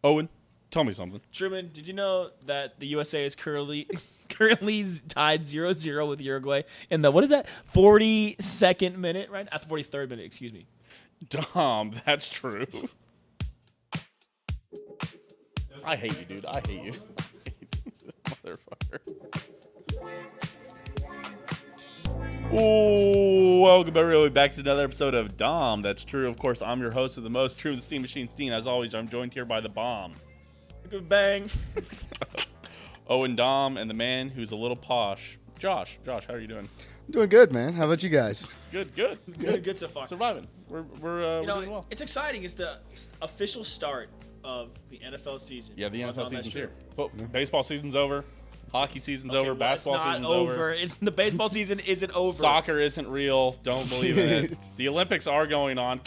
Owen, tell me something. Truman, did you know that the USA is currently tied 0-0 with Uruguay in the, 42nd minute, right? 43rd minute, excuse me. Dom, that's true. I hate you, dude. I hate you. Motherfucker. Ooh, welcome everybody back to another episode of Dom. That's true. Of course, I'm your host of the most true, the Steam Machine Steen. As always, I'm joined here by the bomb. Good bang. Owen, Dom, and the man who's a little posh, Josh. Josh, how are you doing? I'm doing good, man. How about you guys? Good. Good so far. Surviving. We're doing well. It's exciting. It's the official start of the NFL season. Yeah, the NFL season's here. Baseball season's over. Hockey season's over. Well, Basketball season's over. The baseball season isn't over. Soccer isn't real. Don't believe in it. The Olympics are going on,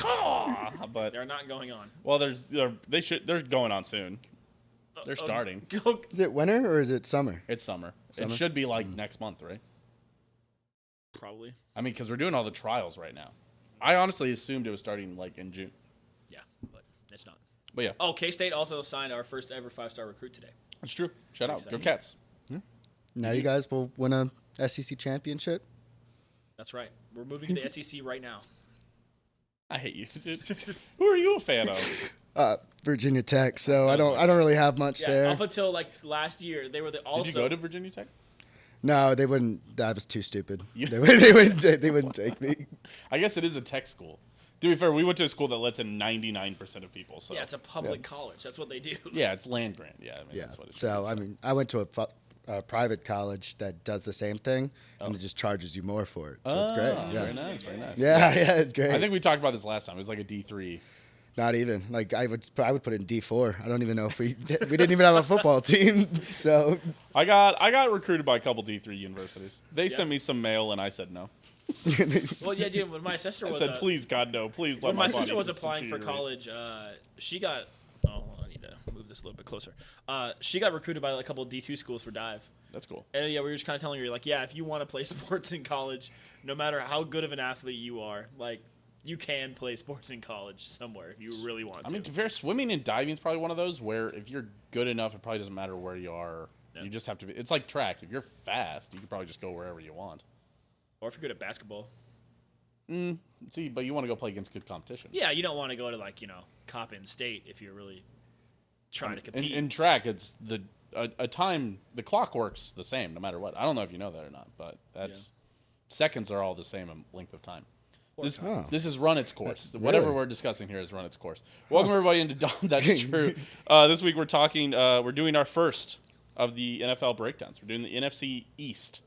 but they're not going on. Well, they're going on soon. They're starting. Is it winter or is it summer? It's summer. It should be like next month, right? Probably. I mean, because we're doing all the trials right now. I honestly assumed it was starting like in June. Yeah, but it's not. But yeah. Oh, K-State also signed our first ever 5-star recruit today. That's true. Shout out. Go exciting. Cats. Now you guys will win a SEC championship. That's right. We're moving to the SEC right now. I hate you. Who are you a fan of? Virginia Tech. So I don't really have much there. Up until like last year, they were also. Did you go to Virginia Tech? No, they wouldn't. That was too stupid. They wouldn't take me. I guess it is a tech school. To be fair, we went to a school that lets in 99% of people. So yeah, it's a public college. That's what they do. Yeah, it's land grant. Yeah, I mean, that's what it's. So I mean, I went to a private college that does the same thing, and it just charges you more for it. So it's great. Yeah. Very nice. Yeah, it's great. I think we talked about this last time. It was like a D3. Not even. Like I would put it in D4. I don't even know if we didn't even have a football team. So I got recruited by a couple D3 universities. They sent me some mail and I said no. Well, yeah, dude. When my sister was, I said, please, God, no, please. When my sister was applying for college, she got. Oh, I need to move this a little bit closer. She got recruited by a couple of D2 schools for dive. That's cool. And yeah, we were just kind of telling her like, yeah, if you want to play sports in college, no matter how good of an athlete you are, like. You can play sports in college somewhere if you really want to. I mean, to be fair, swimming and diving is probably one of those where if you're good enough, it probably doesn't matter where you are. Yeah. You just have to be. It's like track. If you're fast, you can probably just go wherever you want. Or if you're good at basketball. See, but you want to go play against good competition. Yeah, you don't want to go to Coppin State if you're really trying to compete. In track, it's a time. The clock works the same no matter what. I don't know if you know that or not, but seconds are all the same length of time. This is run its course. Whatever we're discussing here is run its course. Welcome everybody into Dom. That's true. This week we're talking. We're doing our first of the NFL breakdowns. We're doing the NFC East,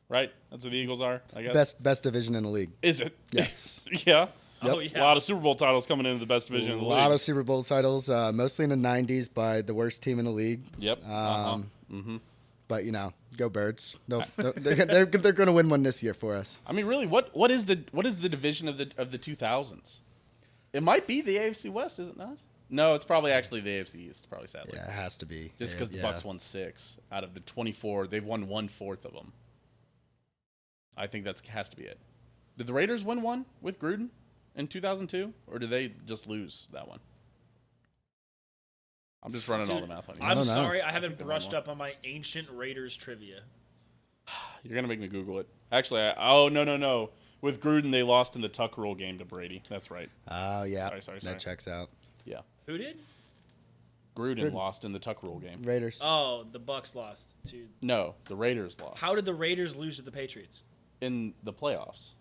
right? That's what the Eagles are, I guess. Best division in the league. Is it? Yes. Yeah. Yep. Oh yeah. A lot of Super Bowl titles coming into the best division in the league. A lot of Super Bowl titles, mostly in the '90s by the worst team in the league. Yep. But go Birds. They're going to win one this year for us. I mean, really, what is the division of the 2000s? It might be the AFC West, is it not? No, it's probably actually the AFC East. Probably sadly. Yeah, it has to be. Just because the Bucs won 6 out of the 24, they've won 1/4 of them. I think that has to be it. Did the Raiders win one with Gruden in 2002, or did they just lose that one? I'm just running all the math on you. I'm sorry, I haven't brushed up on my ancient Raiders trivia. You're going to make me Google it. Actually, no. With Gruden, they lost in the tuck rule game to Brady. That's right. Oh, yeah. Sorry. That checks out. Yeah. Who did? Gruden lost in the tuck rule game. Raiders. Oh, the Bucs lost to... No, the Raiders lost. How did the Raiders lose to the Patriots? In the playoffs.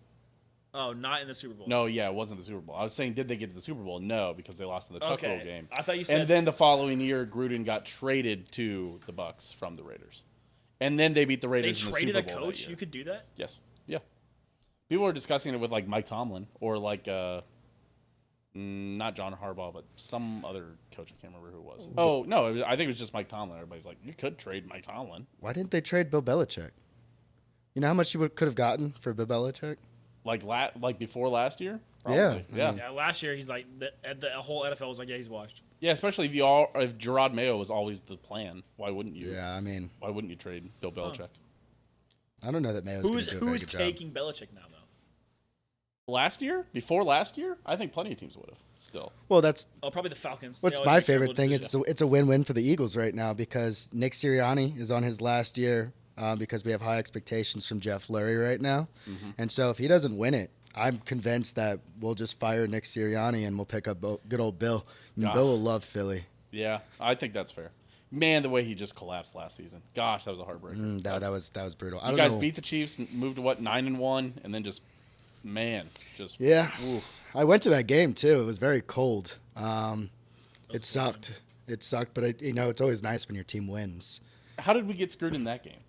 Oh, not in the Super Bowl. No, yeah, it wasn't the Super Bowl. I was saying, did they get to the Super Bowl? No, because they lost in the tuck rule game. I thought you said... And then the following year, Gruden got traded to the Bucs from the Raiders. And then they beat the Raiders in the Super Bowl. They traded a coach? You could do that? Yes. Yeah. People are discussing it with, Mike Tomlin or, not John Harbaugh, but some other coach. I can't remember who it was. Oh, no, I think it was just Mike Tomlin. Everybody's like, you could trade Mike Tomlin. Why didn't they trade Bill Belichick? You know how much you could have gotten for Bill Belichick? Like before last year? Probably. Yeah. Yeah, last year he's like, the whole NFL was like, yeah, he's washed. Yeah, especially if Gerard Mayo was always the plan. Why wouldn't you? Yeah, I mean. Why wouldn't you trade Bill Belichick? I don't know that Mayo's going to do a Who's good job. taking Belichick now, though? Before last year, I think plenty of teams would have. still. Well, that's probably the Falcons. what's my favorite thing. It's a win-win for the Eagles right now because Nick Sirianni is on his last year because we have high expectations from Jeff Lurie right now. Mm-hmm. And so if he doesn't win it, I'm convinced that we'll just fire Nick Sirianni and we'll pick up good old Bill. And Bill will love Philly. Yeah, I think that's fair. Man, the way he just collapsed last season. Gosh, that was a heartbreaker. That was brutal. You guys beat the Chiefs and moved to 9-1, and then just yeah. Oof. I went to that game too. It was very cold. It sucked. It sucked, but it's always nice when your team wins. How did we get screwed in that game?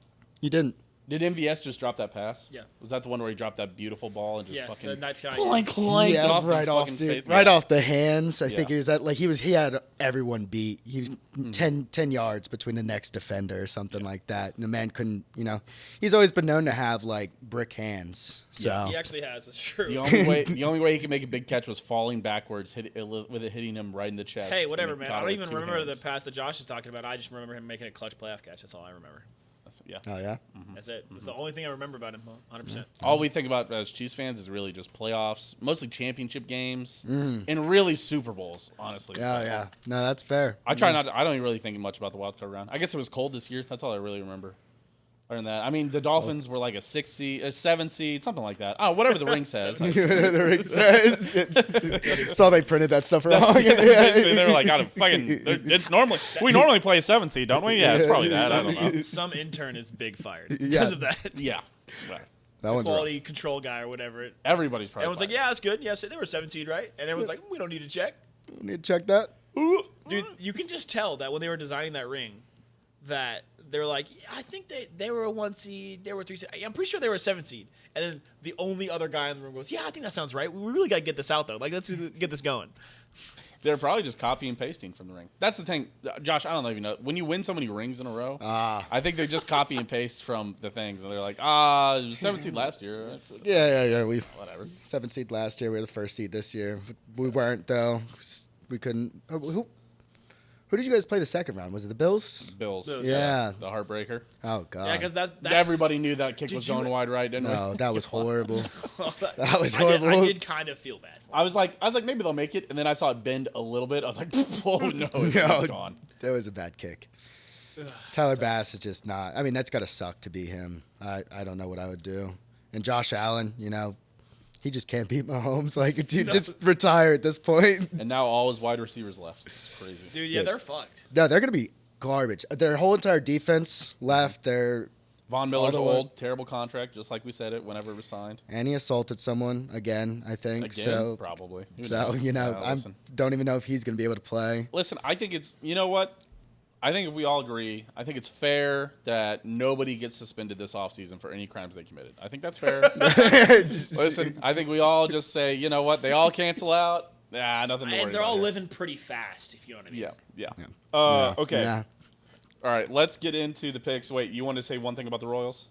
You didn't. Did MVS just drop that pass? Yeah. Was that the one where he dropped that beautiful ball and just fucking the night sky clank off right off, dude, face? right off the hands? I think he was he had everyone beat. He was 10 yards between the next defender or something like that. And the man couldn't, he's always been known to have like brick hands. So he actually has. That's true. The only way he could make a big catch was falling backwards, with it hitting him right in the chest. Hey, whatever, man. I don't even remember the pass that Josh is talking about. I just remember him making a clutch playoff catch. That's all I remember. Yeah. Oh, yeah? Mm-hmm. That's it. That's the only thing I remember about him, 100%. Mm-hmm. All we think about as Chiefs fans is really just playoffs, mostly championship games, and really Super Bowls, honestly. Yeah. No, that's fair. I try not to. I don't even really think much about the wild card round. I guess it was cold this year. That's all I really remember. Other than that, I mean, the Dolphins were like a 6 seed, a 7 seed, something like that. Oh, whatever the ring says. The ring says. So they printed that stuff wrong. They were like, it's normally we normally play a 7 seed, don't we? Yeah, it's probably that. I don't know. Some intern is big fired because of that. Yeah, right. That one's quality control guy or whatever. Everybody's probably. Everyone's like, yeah, that's good. Yeah, so they were 7 seed, right? And everyone's like, we don't need to check. We need to check that. Dude, you can just tell that when they were designing that ring, that they were like, yeah, I think they were a 1 seed, they were a 3 seed. I'm pretty sure they were a 7 seed. And then the only other guy in the room goes, yeah, I think that sounds right. We really got to get this out, though. Like, let's get this going. They're probably just copy and pasting from the ring. That's the thing. Josh, I don't know if you know. When you win so many rings in a row, I think they just copy and paste from the things. And they're like, it was 7 seed last year. Yeah. We whatever. 7 seed last year. We were the 1st seed this year. We weren't, though. We couldn't. Who did you guys play the second round? Was it the Bills? Bills. Yeah. The heartbreaker. Oh, God. Yeah, because that everybody knew that kick was going wide right, didn't we? No, that was horrible. That was horrible. I did kind of feel bad for I was like, maybe they'll make it, and then I saw it bend a little bit. I was like, oh no, it's gone. That was a bad kick. Tyler Bass is just not. I mean, that's got to suck to be him. I don't know what I would do. And Josh Allen, he just can't beat Mahomes. Like, dude, just retire at this point. And now all his wide receivers left. It's crazy. Dude, yeah, they're fucked. No, they're going to be garbage. Their whole entire defense left. Von Miller's old, terrible contract, just like we said it whenever it was signed. And he assaulted someone again, I think. Again? So, probably. I don't even know if he's going to be able to play. Listen, I think it's, you know what? I think if we all agree, I think it's fair that nobody gets suspended this offseason for any crimes they committed. I think that's fair. Listen, I think we all just say, you know what? They all cancel out. Nah, nothing to worry And they're all about living pretty fast, if you know what I mean. Yeah. Okay. Yeah. All right, let's get into the picks. Wait, you want to say one thing about the Royals?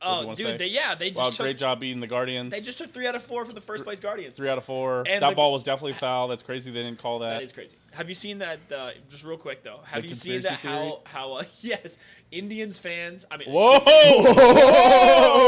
Oh, dude, they just took, great job beating the Guardians. They just took 3 out of 4 from the first place Guardians. 3 out of 4. And that ball was definitely foul. That's crazy they didn't call that. That is crazy. Have you seen that? Just real quick though. Have you seen that? How yes, Indians fans. I mean, whoa! Whoa!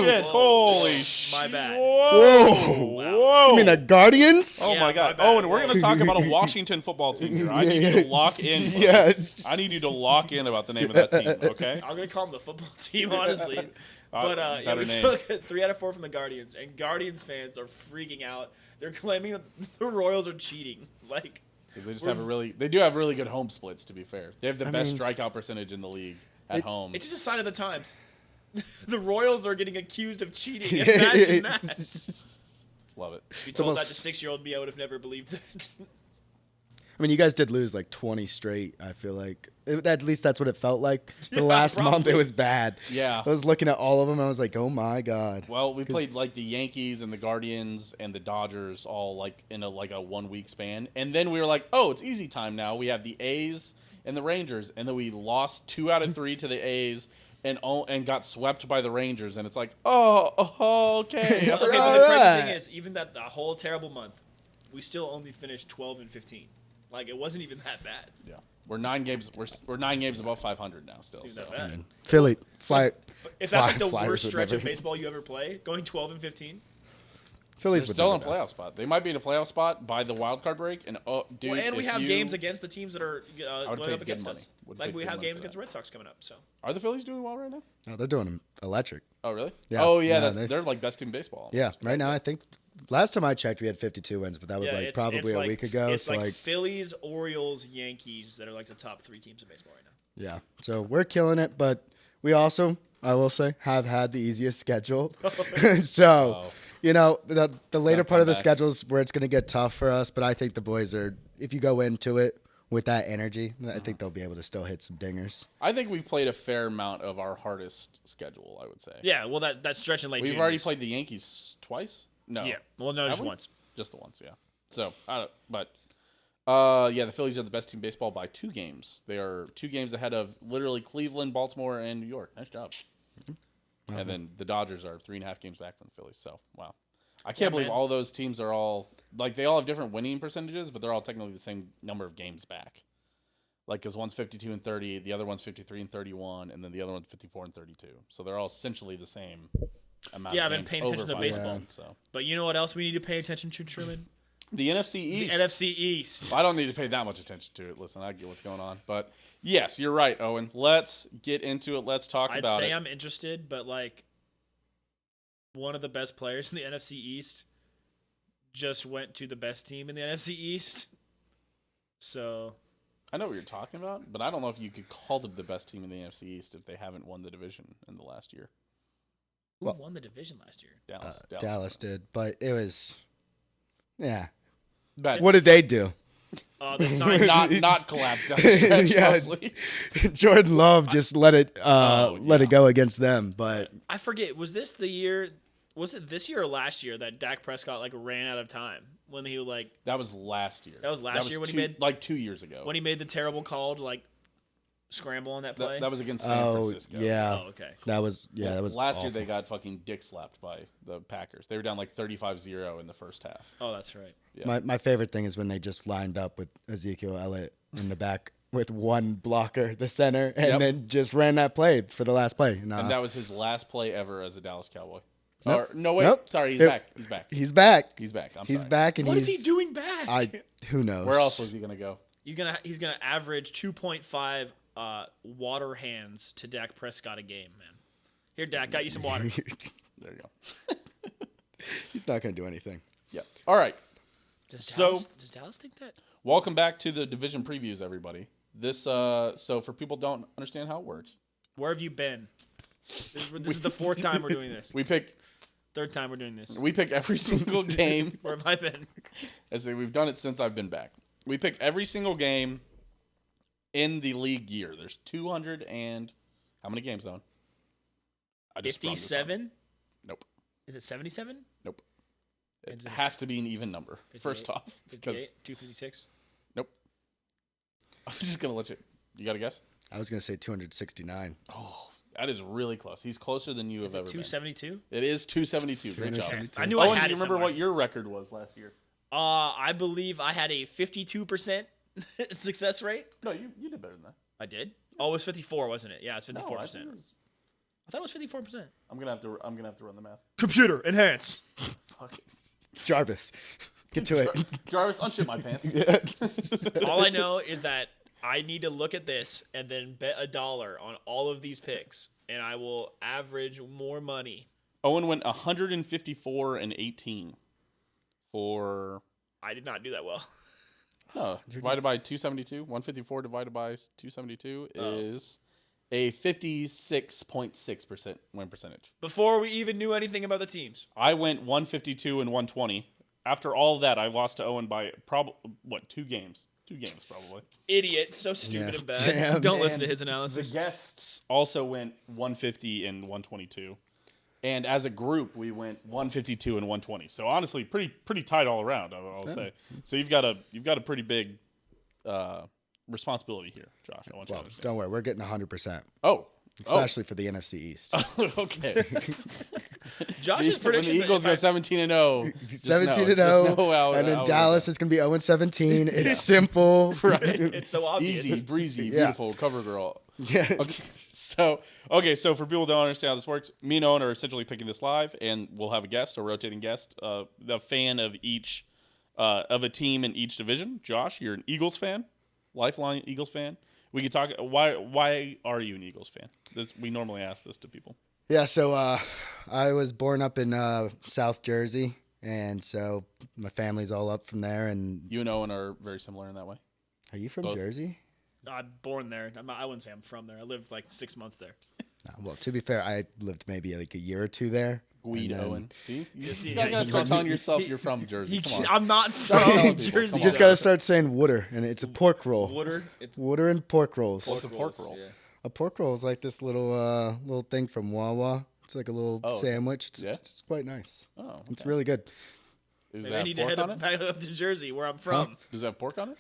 Shit! Holy shit! My bad. Whoa! Whoa! You mean the Guardians? Oh my God! Oh, and we're gonna talk about a Washington football team here. I need you to lock in. Yes. I need you to lock in about the name of that team. Okay. I'm gonna call them the football team, honestly. But we took 3 out of 4 from the Guardians, and Guardians fans are freaking out. They're claiming that the Royals are cheating. Like, because they just have they do have really good home splits. To be fair, they have the best strikeout percentage in the league at home. It's just a sign of the times. The Royals are getting accused of cheating. Imagine that. Love it. If you told that to 6-year-old me, I would have never believed that. I mean, you guys did lose like 20 straight, I feel like. At least that's what it felt like. For the last month, it was bad. Yeah. I was looking at all of them, and I was like, oh, my God. Well, we played like the Yankees and the Guardians and the Dodgers all like in a 1 week span. And then we were like, oh, it's easy time now. We have the A's and the Rangers. And then we lost 2 out of 3 to the A's and got swept by the Rangers. And it's like, oh okay. But the crazy thing is, even that the whole terrible month, we still only finished 12-15. Like, it wasn't even that bad. Yeah, we're 9 games. We're 9 games above 500 now. Still, so. That bad. Philly, fly. If that's like the worst stretch of baseball you ever play, going 12-15. Phillies They're would still in never a playoff spot. They might be in a playoff spot by the wild card break. And we have games against the teams that are going up against us. Like we have games against the Red Sox coming up. So are the Phillies doing well right now? No, they're doing electric. Oh really? Yeah. Oh yeah, Yeah, they're like best team in baseball. Almost. Yeah, right now I think last time I checked we had 52 wins, but that was probably a week ago. It's so like Phillies, Orioles, Yankees that are like the top 3 teams in baseball right now. Yeah, so we're killing it, but we also, I will say, have had the easiest schedule. So, you know, the later part of the schedule is where it's going to get tough for us, but I think the boys are, if you go into it with that energy, I think they'll be able to still hit some dingers. I think we've played a fair amount of our hardest schedule, I would say. Yeah, well, that stretch in late June. We've already played the Yankees twice? No. Yeah, well, no, just once. Just the once, yeah. So, yeah, the Phillies are the best team in baseball by 2 games. They are 2 games ahead of literally Cleveland, Baltimore, and New York. Nice job. And then the Dodgers are 3.5 games back from the Phillies. So, wow. I can't believe all those teams are all, like, they all have different winning percentages, but they're all technically the same number of games back. Like, because one's 52 and 30, the other one's 53 and 31, and then the other one's 54 and 32. So they're all essentially the same amount of games. I've been paying attention to baseball. So. But you know what else we need to pay attention to, Truman? The NFC East. The NFC East. Well, I don't need to pay that much attention to it. Listen, I get what's going on. But, yes, you're right, Owen. Let's get into it. Let's talk about it. I'd say I'm interested, but, like, one of the best players in the NFC East just went to the best team in the NFC East. So I know what you're talking about, but I don't know if you could call them the best team in the NFC East if they haven't won the division in the last year. Who won the division last year? Dallas did, but it was, yeah. Bad. What did they do? They signed not collapse down the stretch. Yeah, Jordan Love just let it go against them. But I forget, was this the year? Was it this year or last year that Dak Prescott like ran out of time when he like? That was last year. That was last year when he made like 2 years ago when he made the terrible call to like scramble on that play. That was against San Francisco. Yeah. Oh, okay. That was last awful. year. They got fucking dick slapped by the Packers. They were down like 35-0 in the first half. Oh, that's right. Yeah. My favorite thing is when they just lined up with Ezekiel Elliott in the back with one blocker, the center, and then just ran that play for the last play. And that was his last play ever as a Dallas Cowboy. Nope. No, wait. Nope. Sorry, he's back. He's back. He's back. He's back. He's sorry. Back, and what is he doing back? Who knows? Where else was he gonna go? He's gonna average 2.5 water hands to Dak Prescott a game, man. Here, Dak, got you some water. There you go. He's not gonna do anything. Yeah. All right. Does Dallas think that? Welcome back to the division previews, everybody. This so for people who don't understand how it works. Where have you been? This is the 4th time we're doing this. We pick 3rd time we're doing this. We pick every single game. Where have I been? We've done it since I've been back. We pick every single game in the league year. There's 200 and how many games, Owen? 57? Nope. Is it 77? Nope. It has to be an even number. 58? First off, 58? 256? Nope. I'm just gonna let you. You got a guess? I was gonna say 269. Oh, that is really close. He's closer than you have ever been. 272? It is 272. Great job. I knew I had it. Do you remember what your record was last year? I believe I had a 52% success rate. No, you did better than that. I did. Oh, it was 54, wasn't it? Yeah, it's 54%. No, I thought it was 54%. I'm gonna have to run the math. Computer, enhance. Jarvis, get to it. Jarvis, unship my pants. All I know is that I need to look at this and then bet $1 on all of these picks, and I will average more money. Owen went 154 and 18 for. I did not do that well. No, divided by 272. 154 divided by 272 is a 56.6% win percentage. Before we even knew anything about the teams. I went 152 and 120. After all that, I lost to Owen by two games. 2 games, probably. Idiot. So stupid and bad. Damn, Don't man. listen to his analysis. The guests also went 150 and 122. And as a group, we went 152 and 120. So honestly, pretty tight all around, I'll say. So you've got a pretty big responsibility here, Josh. I want you to understand. Don't worry, we're getting 100%. Oh. Especially for the NFC East. Okay. Josh's predictions. When the Eagles go 17-0. 17-0. And then Dallas is going to be 0-17. It's simple. Right. It's so obvious. Easy, breezy, beautiful cover girl. Yeah. So for people who don't understand how this works, me and Owen are essentially picking this live, and we'll have a rotating guest, the fan of each of a team in each division. Josh, you're an Eagles fan, lifeline Eagles fan. We can talk. Why are you an Eagles fan? We normally ask this to people. Yeah, so I was born up in South Jersey, and so my family's all up from there. And you and Owen are very similar in that way. Are you from Both. Jersey? I'm born there. I wouldn't say I'm from there. I lived like 6 months there. Well, to be fair, I lived maybe like a year or two there. Owen. See? You see, gotta start telling yourself you're from Jersey. Come on. I'm not telling from people. Jersey. You just got to start saying Wooder, and it's a pork roll. Wooder? Wooder and pork rolls. What's a pork roll? Yeah. A pork roll is like this little thing from Wawa. It's like a little sandwich. It's quite nice. Oh, okay. It's really good. Does Maybe that I need to have head pork on it? back up to Jersey, where I'm from. Does it have pork on it?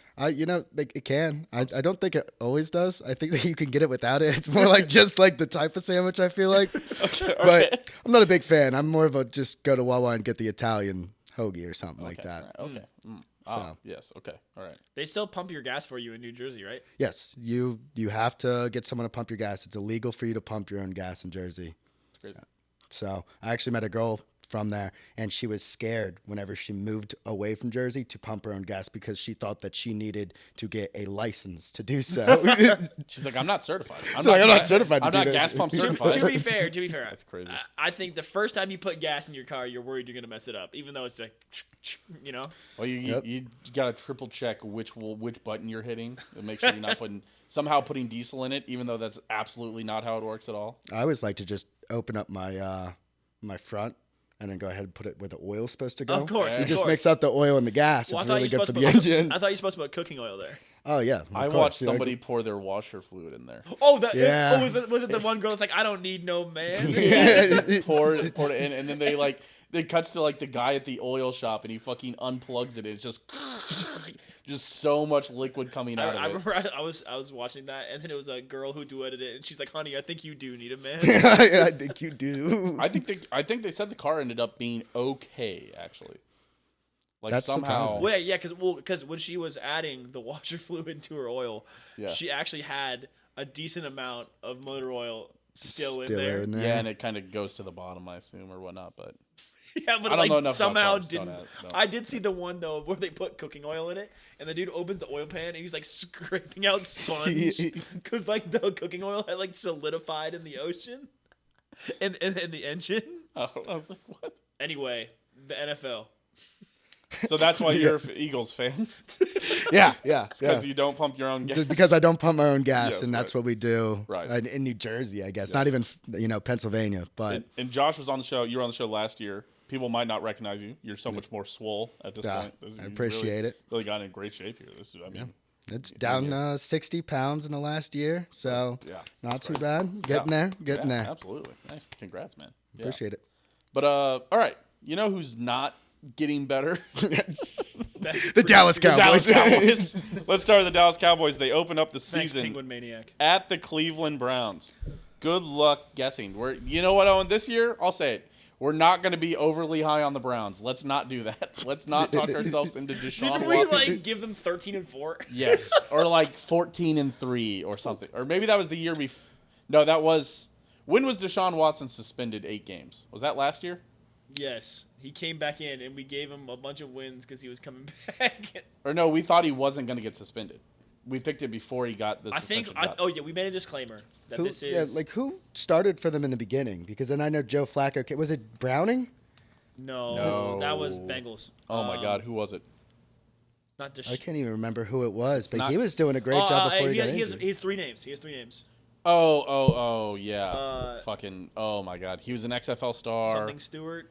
It can. I don't think it always does. I think that you can get it without it. It's more like just like the type of sandwich, I feel like. Okay. But I'm not a big fan. I'm more of a just go to Wawa and get the Italian hoagie or something like that. Right, okay. Yes. Okay. All right. They still pump your gas for you in New Jersey, right? Yes, you have to get someone to pump your gas. It's illegal for you to pump your own gas in Jersey. It's crazy. So I actually met a girl from there, and she was scared whenever she moved away from Jersey to pump her own gas because she thought that she needed to get a license to do so. She's like, I'm not certified. I'm not certified to I'm do not this. gas pump To certified. be fair, That's crazy. I think the first time you put gas in your car, you're worried you're gonna mess it up, even though it's like, Well, you got to triple check which button you're hitting and make sure you're not putting diesel in it, even though that's absolutely not how it works at all. I always like to just open up my my front and then go ahead and put it where the oil's supposed to go. Of course, You of just course. mix up the oil and the gas. well, It's really good for the engine. I thought you were supposed to put cooking oil there. Oh yeah, I watched somebody pour their washer fluid in there. Oh, that. Yeah. Was it the one girl that's like, I don't need no man? Pour it in, and then they cuts to like the guy at the oil shop, and he fucking unplugs it. It's just so much liquid coming out I of it. remember I was watching that, and then it was a girl who duetted it, and she's like, "Honey, I think you do need a man." I think you do. I think they said the car ended up being okay, actually. Like That's somehow. surprising. Well, yeah, because when she was adding the washer fluid to her oil, she actually had a decent amount of motor oil still in there. Yeah, and it kind of goes to the bottom, I assume, or whatnot. But Yeah, but I don't know enough somehow about cars, didn't. don't. I did see the one though where they put cooking oil in it, and the dude opens the oil pan and he's like scraping out sponge because like the cooking oil had like solidified in the ocean, and the engine. I was like, what? Anyway, the NFL. So that's why you're an Eagles fan, Yeah. because you don't pump your own gas. Just because I don't pump my own gas, Yes, and that's right. what we do Right. in New Jersey, I guess. Not even Pennsylvania, but And Josh was on the show. You were on the show last year. People might not recognize you. You're so much more swole at this point. I appreciate it. Really got in great shape here. It's down 60 pounds in the last year, so not too bad. Getting there. Absolutely. Hey, congrats, man. Yeah. Appreciate it. But all right, you know who's not getting better? The Dallas Cowboys. The Dallas Cowboys. Let's start with the Dallas Cowboys. They open up the Thanks, season Penguin Maniac. at the Cleveland Browns. Good luck guessing. You know what, Owen? This year, I'll say it. We're not going to be overly high on the Browns. Let's not do that. Let's not talk ourselves into Deshaun Didn't we Watson. like give them 13-4? Yes, or like 14-3 or something. Or maybe that was the year before. No, that was. When was Deshaun Watson suspended 8 games? Was that last year? Yes, he came back in and we gave him a bunch of wins because he was coming back. Or no, we thought he wasn't going to get suspended. We picked it before he got the I think. suspension. We made a disclaimer that Who, this is who started for them in the beginning? Because then I know Joe Flacco. Was it Browning? no, that was Bengals. Oh my God, who was it? Not I can't even remember who it was, but not- he was doing a great job before he got injured. He has 3 names. He has 3 names. Oh, yeah. Fucking, oh my God. He was an XFL star. Something Stewart.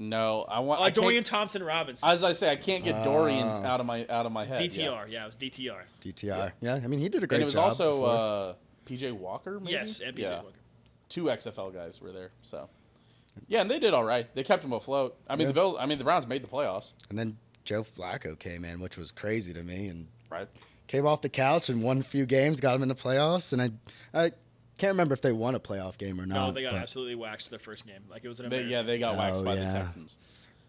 No, I Dorian Thompson Robinson. As I say, I can't get Dorian out of my head. DTR. Yeah, it was DTR. DTR. Yeah, I mean, he did a great And it was job. also PJ Walker, maybe? Yes, and PJ Walker. 2 XFL guys were there, so. Yeah, and they did all right. They kept him afloat. I mean, the Browns made the playoffs. And then Joe Flacco came in, which was crazy to me, and Right. came off the couch and won a few games, got him in the playoffs, and I can't remember if they won a playoff game or not. No, they got absolutely waxed their first game. Like it was an embarrassment. They got waxed by the Texans.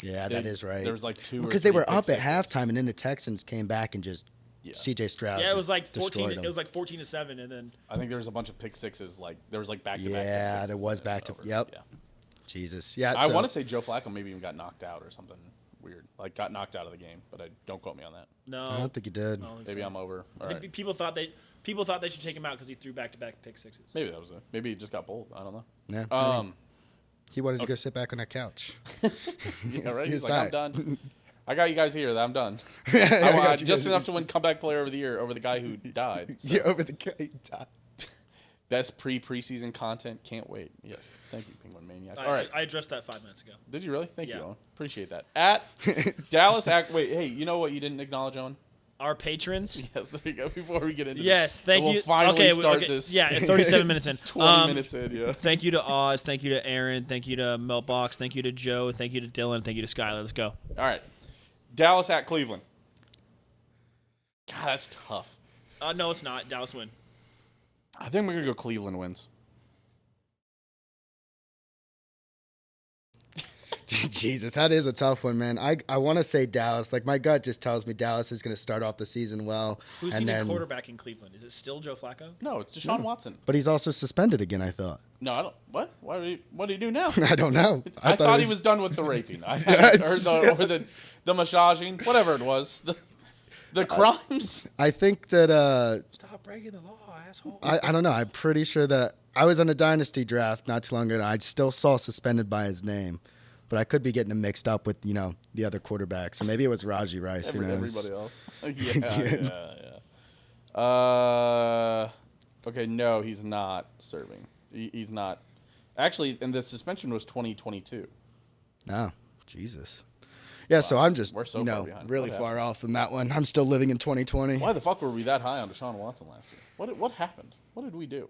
Yeah, that is right. There was like 2 because they were up at halftime, and then the Texans came back and just C.J. Stroud. Yeah, it was like 14. destroyed him. It was like 14-7, and then I think there was a bunch of pick sixes. Like there was like back-to-back. pick Yeah, sixes there was and it back to. over. Yep. Yeah. Jesus. Yeah. I so- want to say Joe Flacco maybe even got knocked out or something weird. Like got knocked out of the game, but don't quote me on that. no, I don't think he did. I don't think Maybe so. I'm over. All I think right. people thought they should take him out because he threw back-to-back pick sixes. Maybe that was it. Maybe he just got bold. I don't know. Yeah. He wanted to go sit back on that couch. Yeah, right. He He's was like, I'm tired. done. I got you guys here. I'm done. I I got want you just guys. enough to win comeback player of the year over the guy who died. So. Yeah, over the guy who died. Best preseason content. Can't wait. Yes. Thank you, Penguin Maniac. All I, right. I addressed that 5 minutes ago. Did you really? Thank you, Yeah. Owen. Appreciate that. At Dallas. Wait, hey, you know what you didn't acknowledge, Owen? Our patrons. Yes, there you go. Before we get into Yes, this. thank we'll you. finally start okay. this. Yeah, 37 minutes in. 20 minutes in, yeah. Thank you to Oz. Thank you to Aaron. Thank you to Meltbox. Thank you to Joe. Thank you to Dylan. Thank you to Skylar. Let's go. All right. Dallas at Cleveland. God, that's tough. No, it's not. Dallas win. I think we're going to go Cleveland wins. Jesus, that is a tough one, man. I want to say Dallas. Like, my gut just tells me Dallas is going to start off the season well. Who's and the then, quarterback in Cleveland? Is it still Joe Flacco? No, it's Deshaun Watson. But he's also suspended again, I thought. No, I don't. What? What do you do now? I don't know. I thought he was done with the raping. Or the massaging, whatever it was. The crimes. I think that Stop breaking the law, asshole. I don't know. I'm pretty sure that I was on a dynasty draft not too long ago. I still saw suspended by his name, but I could be getting him mixed up with the other quarterbacks, or maybe it was Raji Rice. Who knows? Everybody else. Yeah. Okay, no, he's not serving. He's not. Actually, and the suspension was 2022. Oh, Jesus. Yeah, so I'm just We're so far behind. really What far off from that one. I'm still living in 2020. Why the fuck were we that high on Deshaun Watson last year? What happened? What did we do?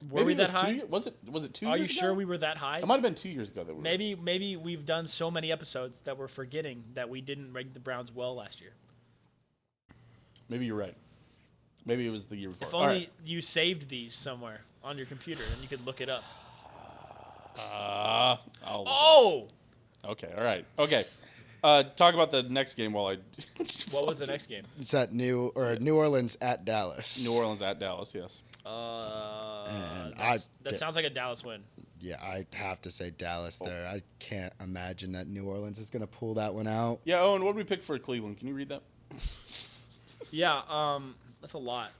Were we it that was 2 high? years- Was it 2 years Are you ago? sure we were that high? It might have been 2 years ago that we were. Maybe we've done so many episodes that we're forgetting that we didn't rank the Browns well last year. Maybe you're right. Maybe it was the year before. If All only right. you saved these somewhere on your computer and you could look it up. Oh! Okay, all right. Okay. Talk about the next game while I... What was the next game? It's at New Orleans at Dallas. New Orleans at Dallas, yes. That sounds like a Dallas win. Yeah, I have to say Dallas there. I can't imagine that New Orleans is going to pull that one out. Yeah, Owen, what did we pick for Cleveland? Can you read that? Yeah, that's a lot.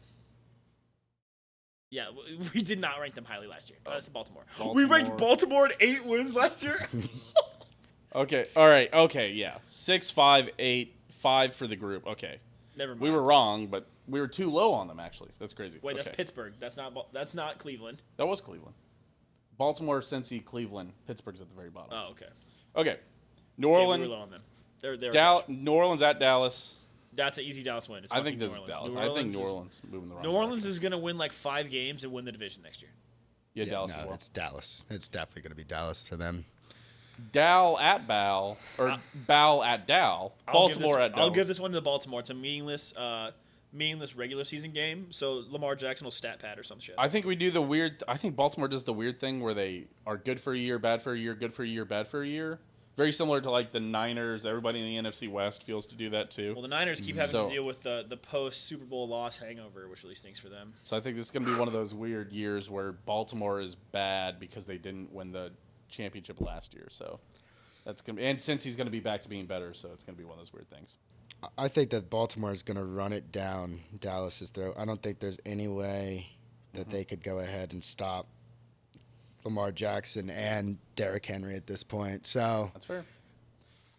Yeah, we did not rank them highly last year. That's Baltimore. We ranked Baltimore at 8 wins last year. Okay, all right. Okay, yeah. 6, 5, 8, 5 for the group. Okay. Never mind. We were wrong, but we were too low on them, actually. That's crazy. Wait, okay. that's Pittsburgh. That's not Cleveland. That was Cleveland. Baltimore, Cincy, Cleveland. Pittsburgh's at the very bottom. Oh, okay. Okay. New Yeah, we Orleans. were low on them. They're trash. New Orleans at Dallas. That's an easy Dallas win. It's I think fucking this is New Dallas. Orleans. I think New Orleans moving the wrong New Orleans direction. is going to win like 5 games and win the division next year. Yeah, Dallas no, as well. it's Dallas. It's definitely going to be Dallas for them. Dal at Bal, or Bal at Dal. Baltimore at Dallas. I'll give this one to Baltimore. It's a meaningless regular season game. So Lamar Jackson will stat pad or some shit. I think we do the weird. I think Baltimore does the weird thing where they are good for a year, bad for a year, good for a year, bad for a year. Very similar to like the Niners. Everybody in the NFC West feels to do that too. Well, the Niners keep having to deal with the post Super Bowl loss hangover, which really stinks for them. So I think this is going to be one of those weird years where Baltimore is bad because they didn't win the championship last year. So that's going to be, and since he's going to be back to being better, so it's going to be one of those weird things. I think that Baltimore is going to run it down Dallas's throat. I don't think there's any way that they could go ahead and stop Lamar Jackson and Derrick Henry at this point. So That's fair.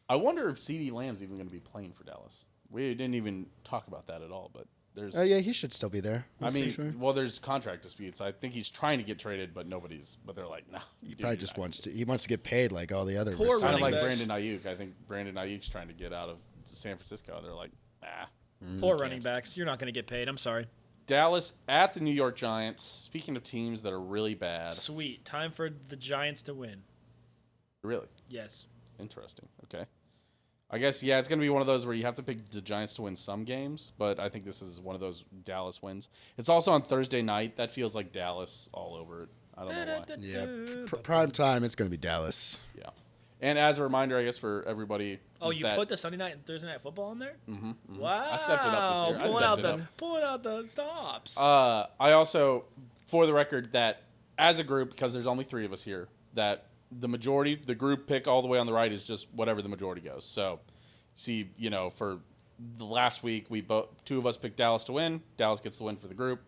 I wonder if CeeDee Lamb's even going to be playing for Dallas. We didn't even talk about that at all, but there's. oh yeah, he should still be there. I mean, well, there's contract disputes. I think he's trying to get traded, but nobody's. But they're like, no. he probably just wants to. He wants to get paid like all the other. Poor receivers. Kind of running like backs. Brandon Ayuk. I think Brandon Ayuk's trying to get out of San Francisco. They're like, Poor running backs. You're not going to get paid. I'm sorry. Dallas at the New York Giants. Speaking of teams that are really bad. Sweet. Time for the Giants to win. Really Yes. interesting. Okay. I guess, yeah, it's going to be one of those where you have to pick the Giants to win some games, but I think this is one of those Dallas wins. It's also on Thursday night. That feels like Dallas all over it. I don't know why. Yeah, prime time. It's going to be Dallas. Yeah. And as a reminder, I guess for everybody. Oh, you put the Sunday night and Thursday night football in there? Mm-hmm. Wow. I stepped it up this year. Pulling out the stops. I also, for the record, that as a group, because there's only 3 of us here, that the majority, the group pick all the way on the right is just whatever the majority goes. So, see, for the last week, 2 of us picked Dallas to win. Dallas gets the win for the group.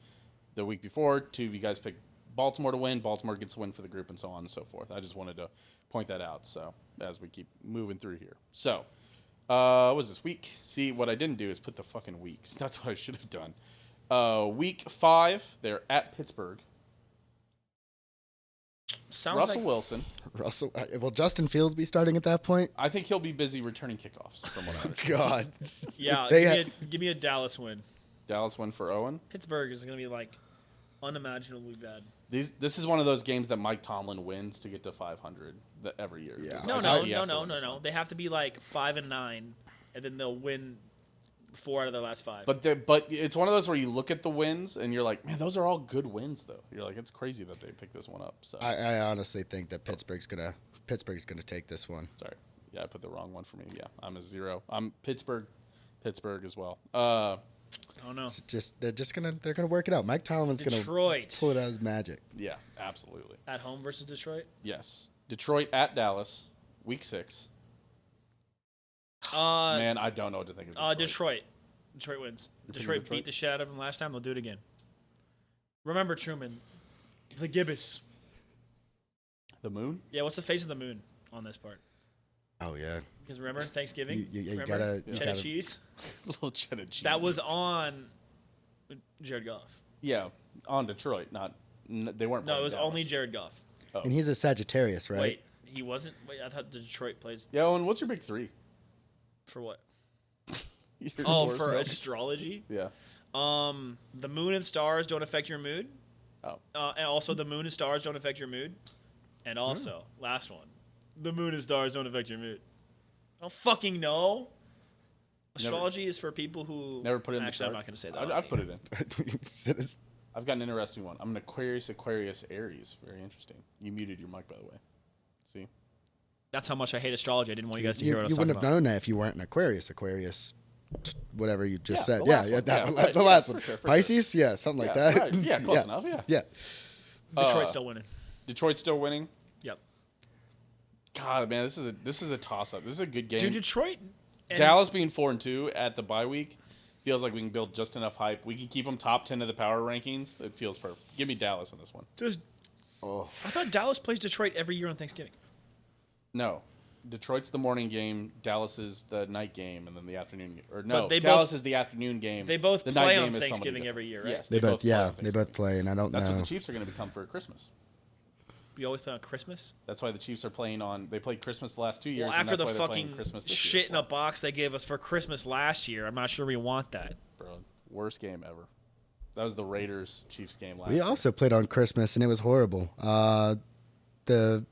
The week before, 2 of you guys picked Baltimore to win. Baltimore gets the win for the group, and so on and so forth. I just wanted to point that out. So as we keep moving through here. So, what was this week? See, what I didn't do is put the fucking weeks. That's what I should have done. Week 5, they're at Pittsburgh. Russell Wilson. Will Justin Fields be starting at that point? I think he'll be busy returning kickoffs, from what I understand. God. Yeah, give me a Dallas win. Dallas win for Owen. Pittsburgh is going to be like unimaginably bad. This is one of those games that Mike Tomlin wins to get to 500 every year. Yeah. No. They have to be like 5-9, and then they'll win 4 out of their last 5. But it's one of those where you look at the wins and you're like, man, those are all good wins though. You're like, it's crazy that they picked this one up. So I honestly think that Pittsburgh's gonna take this one. Sorry, yeah, I put the wrong one for me. Yeah, I'm a 0. I'm Pittsburgh as well. Oh no! They're gonna work it out. Mike Tomlin's gonna pull it out as magic. Yeah, absolutely. At home versus Detroit. Yes, Detroit at Dallas, week 6. Man, I don't know what to think of Detroit. Detroit wins. Detroit beat the shit out of them last time. They'll do it again. Remember Truman, the gibbous. The moon? Yeah, what's the face of the moon on this part? Oh yeah. Because remember Thanksgiving? You gotta cheddar cheese. Little cheddar cheese. That was on Jared Goff. Yeah, on Detroit. They weren't. No, it was Dallas. only Jared Goff. Oh. And he's a Sagittarius, right? Wait, he wasn't. Wait, I thought Detroit plays. Yeah, and what's your big 3? For what? For astrology. Yeah. The moon and stars don't affect your mood. Oh. And also the moon and stars don't affect your mood. And also, last one, the moon and stars don't affect your mood. I don't fucking know. Astrology is for people who never put it in. Actually, I'm not going to say that. I've put it in. I've got an interesting one. I'm an Aquarius, Aries. Very interesting. You muted your mic, by the way. See? That's how much I hate astrology. I didn't want you guys to hear what I was talking about. You wouldn't have known that if you weren't an Aquarius, whatever you just said. The last one. For Pisces? Sure. Yeah, something like that. Right. Yeah, close enough, yeah. Detroit's still winning. Detroit's still winning? Yep. God, man, this is a toss-up. This is a good game. Dude, Detroit... Dallas being 4-2 at the bye week feels like we can build just enough hype. We can keep them top 10 of the power rankings. It feels perfect. Give me Dallas in this one. I thought Dallas plays Detroit every year on Thanksgiving. No. Detroit's the morning game. Dallas is the night game, and then the afternoon game. Or no, Dallas is the afternoon game. They both play on Thanksgiving every year, right? Yes, they both play, and I don't know. That's what the Chiefs are going to become for Christmas. You always play on Christmas? That's why the Chiefs are playing on... They played Christmas the last 2 years, well, after and that's the why fucking Christmas shit in a box they gave us for Christmas last year, I'm not sure we want that. Bro, worst game ever. That was the Raiders-Chiefs game last year. We also played on Christmas, and it was horrible. The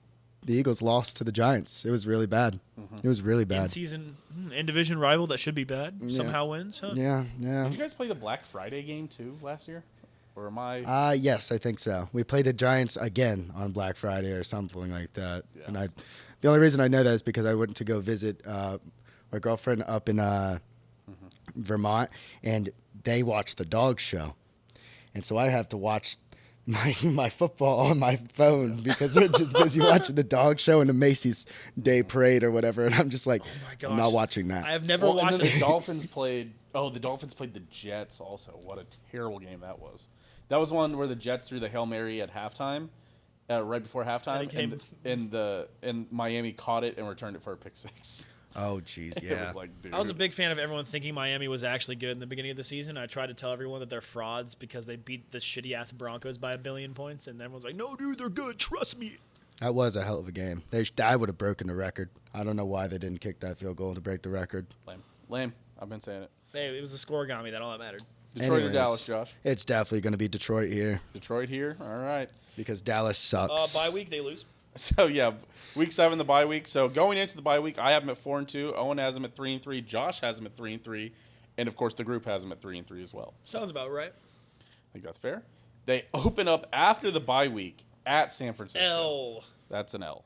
Eagles lost to the Giants. It was really bad. Mm-hmm. It was really bad. In-division rival that should be bad somehow wins, huh? Yeah. Did you guys play the Black Friday game, too, last year? Or am I... Yes, I think so. We played the Giants again on Black Friday or something like that. Yeah. And the only reason I know that is because I went to go visit my girlfriend up in Vermont, and they watched the dog show. And so I have to watch my football on my phone because they're just busy watching the dog show and the Macy's Day Parade or whatever. And I'm just like, I'm not watching that. I have never watched the Dolphins played... Oh, the Dolphins played the Jets also. What a terrible game that was. That was one where the Jets threw the Hail Mary at halftime, right before halftime, and Miami caught it and returned it for a pick 6. Oh, jeez, yeah. It was like, dude. I was a big fan of everyone thinking Miami was actually good in the beginning of the season. I tried to tell everyone that they're frauds because they beat the shitty-ass Broncos by 1 billion points, and everyone's like, no, dude, they're good. Trust me. That was a hell of a game. I would have broken the record. I don't know why they didn't kick that field goal to break the record. Lame. I've been saying it. Hey, it was the scorigami. That all that mattered. Detroit or Dallas, Josh? It's definitely going to be Detroit here. Detroit here? All right. Because Dallas sucks. Bye week, they lose. So, yeah, week 7, the bye week. So, going into the bye week, I have them at 4-2. Owen has them at 3-3. Josh has them at 3-3. And, of course, the group has them at 3-3 as well. Sounds about right. I think that's fair. They open up after the bye week at San Francisco. L. That's an L.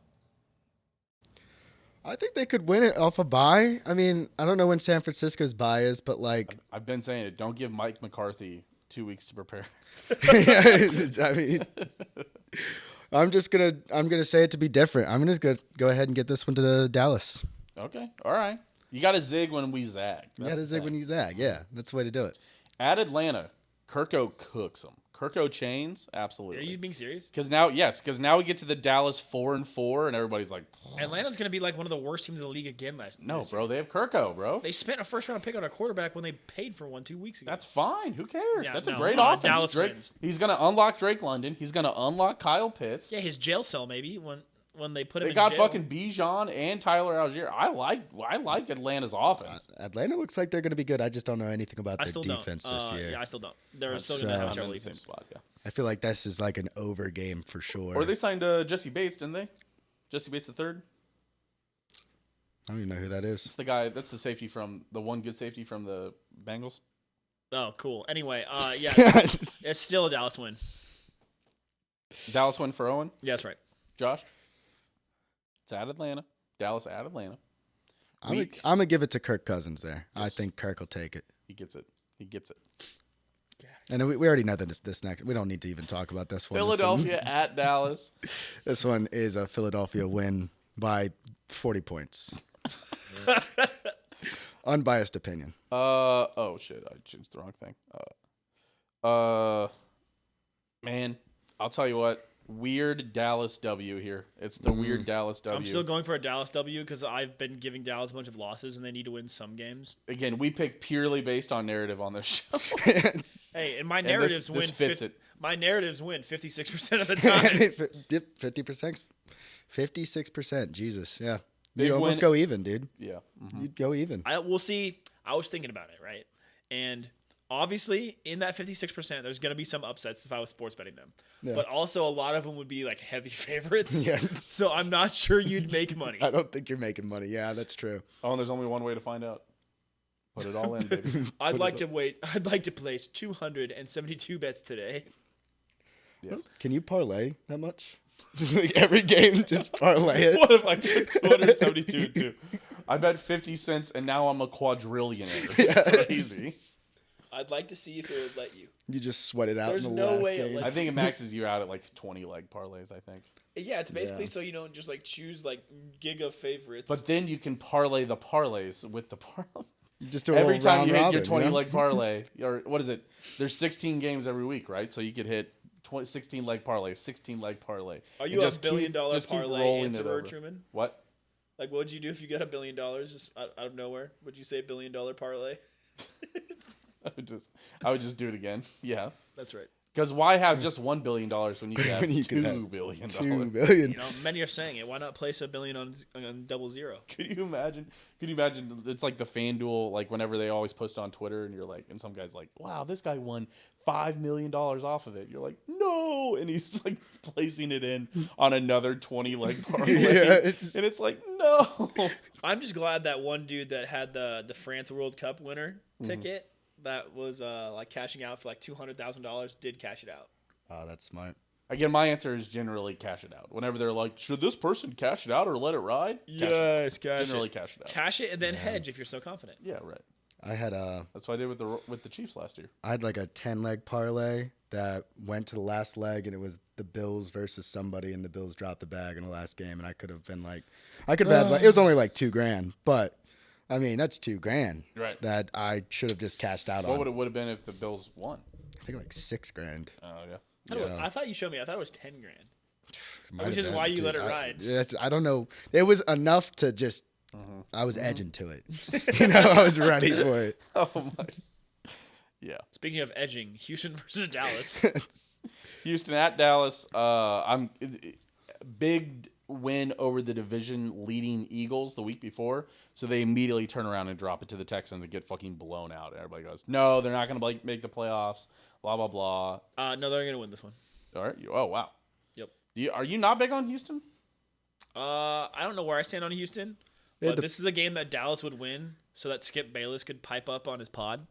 I think they could win it off a bye. I mean, I don't know when San Francisco's bye is, but like I've been saying it. Don't give Mike McCarthy 2 weeks to prepare. I mean, I'm gonna say it to be different. I'm just gonna go ahead and get this one to Dallas. Okay, all right. You got to zig when we zag. You got to zig when you zag. Yeah, that's the way to do it. At Atlanta, Kirko cooks them. Kirko chains, absolutely. Are you being serious? Because now we get to the Dallas 4-4, and everybody's like, Atlanta's going to be like one of the worst teams in the league again last year. No, bro, they have Kirko, bro. They spent a first-round pick on a quarterback when they paid for one 2 weeks ago. That's fine. Who cares? Yeah, That's no, a great offense. Dallas Drake, wins. he's going to unlock Drake London. He's going to unlock Kyle Pitts. Yeah, his jail cell maybe when they put him They in got jail. fucking Bijan and Tyler Algier. I like Atlanta's offense. Atlanta looks like they're going to be good. I just don't know anything about I their still defense don't. this year. Yeah, I still don't. They're still going to have a I'm in terrible the same defense. spot, yeah. I feel like this is like an over game for sure. Or they signed Jesse Bates, didn't they? Jesse Bates the third. I don't even know who that is. It's the guy. That's the one good safety from the Bengals. Oh, cool. Anyway, yeah, it's still a Dallas win. Dallas win for Owen. Yeah, that's right. Josh. It's at Atlanta. Dallas at Atlanta. I'm gonna give it to Kirk Cousins there. Yes. I think Kirk will take it. He gets it. And we already know that this next. We don't need to even talk about this one. Philadelphia at Dallas. This one is a Philadelphia win by 40 points. Unbiased opinion. Oh shit! I chose the wrong thing. Man, I'll tell you what. Weird Dallas W here. It's the weird Dallas W. I'm still going for a Dallas W because I've been giving Dallas a bunch of losses and they need to win some games. Again, we pick purely based on narrative on this show. Hey, and my narratives this fits it. My narratives win 56% of the time. 50%. 56%. Jesus. Yeah. Big You'd almost win. go even, dude. Yeah. Mm-hmm. You'd go even. We'll see. I was thinking about it, right? And obviously, in that 56%, there's going to be some upsets if I was sports betting them. Yeah. But also, a lot of them would be like heavy favorites. Yeah. So I'm not sure you'd make money. I don't think you're making money. Yeah, that's true. Oh, and there's only one way to find out. Put it all in, baby. I'd like to place 272 bets today. Yes. Can you parlay that much? Like every game, just parlay it. What if I get 272 too? I bet 50 cents, and now I'm a quadrillionaire. It's crazy. I'd like to see if it would let you. You just sweat it out There's in the no last way it game. lets I think it maxes you out at like 20 leg parlays, I think. Yeah, it's basically Yeah. so you don't just like choose like giga favorites. But then you can parlay the parlays with the parlay. You just do a Every little time round you hit robin, your 20 you know? leg parlay, or what is it? There's 16 games every week, right? So you could hit 16 leg parlay, 16 leg parlay. Are you And a just $1 billion just keep parlay rolling it answerer, over. Truman? What? Like, what would you do if you got $1 billion just out of nowhere? Would you say $1 billion parlay? I would just do it again. Yeah. That's right. Because why have just $1 billion when you could have When you $2 could have billion? $2 billion. You know, many are saying it. Why not place $1 billion on 00? Could you imagine? It's like the FanDuel, like whenever they always post on Twitter, and you're like, and some guy's like, "Wow, this guy won $5 million off of it." You're like, "No," and he's like placing it in on another 20 leg parlay, Yeah, and it's like, "No." I'm just glad that one dude that had the France World Cup winner Mm-hmm. ticket that was like cashing out for like $200,000 did cash it out. Oh, that's smart. Again, my answer is generally cash it out. Whenever they're like, "Should this person cash it out or let it ride?" Yes, cash generally it. cash it out. Cash it and then hedge if you're so confident. Yeah, right. I had That's what I did with the Chiefs last year. I had like a 10-leg parlay that went to the last leg, and it was the Bills versus somebody, and the Bills dropped the bag in the last game, and I could have been like, it was only like $2,000, but I mean that's $2,000 Right. that I should have just cashed out What on. would it have been if the Bills won? I think like $6,000. Oh yeah. I thought you showed me. I thought it was $10,000. Might Which have is been, why you dude. let it ride. I don't know. It was enough to just. I was edging to it. You know, I was ready for it. Oh my. Yeah. Speaking of edging, Houston versus Dallas. Houston at Dallas. I'm big win over the division leading Eagles the week before, so they immediately turn around and drop it to the Texans and get fucking blown out. And everybody goes, "No, they're not going to make the playoffs." Blah blah blah. No, they're gonna win this one. All right. Oh wow. Yep. Are you not big on Houston? I don't know where I stand on Houston, but this is a game that Dallas would win, so that Skip Bayless could pipe up on his pod.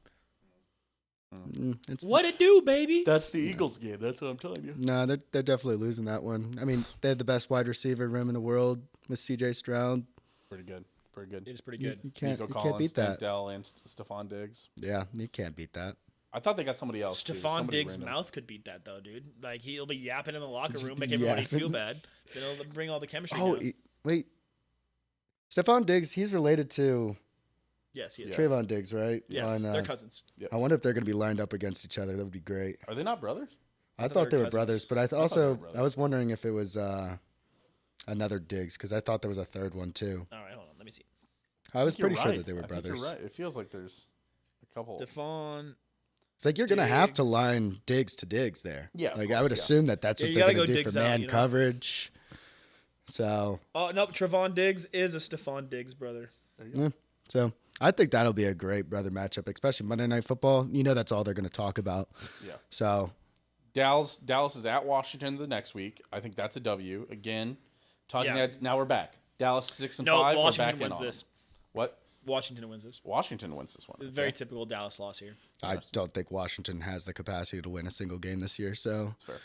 What it do, baby? That's the Eagles game. That's what I'm telling you. No, they're definitely losing that one. I mean, they had the best wide receiver room in the world with C.J. Stroud. Pretty good. Pretty good. It is pretty good. You can't Collins, beat that. Tank Dell, and Stephon Diggs. Yeah, you can't beat that. I thought they got somebody else. Stephon Diggs' mouth could beat that, though, dude. Like, he'll be yapping in the locker room, make everybody feel bad. Then he'll bring all the chemistry down. Wait. Stephon Diggs, he's related to Yes, he is. Trayvon Diggs, right? Yes, they're cousins. Yep. I wonder if they're going to be lined up against each other. That would be great. Are they not brothers? I thought they were brothers, but I was wondering if it was another Diggs because I thought there was a third one too. All right, hold on. Let me see. I was pretty sure that they were brothers. You're right. It feels like there's a couple. Stephon. It's like you're going to have to line Diggs to Diggs there. Yeah. Like I would assume that's what they're going to do for man coverage. So. Oh, nope. Trayvon Diggs is a Stephon Diggs brother. There you go. Yeah. So I think that'll be a great brother matchup, especially Monday Night Football. You know that's all they're going to talk about. Yeah. So. Dallas is at Washington the next week. I think that's a W. Again, talking heads, now we're back. Dallas 6-5. Washington we're back wins this. What? Washington wins this. Washington wins this one. Very typical Dallas loss here. I don't think Washington has the capacity to win a single game this year, so That's fair.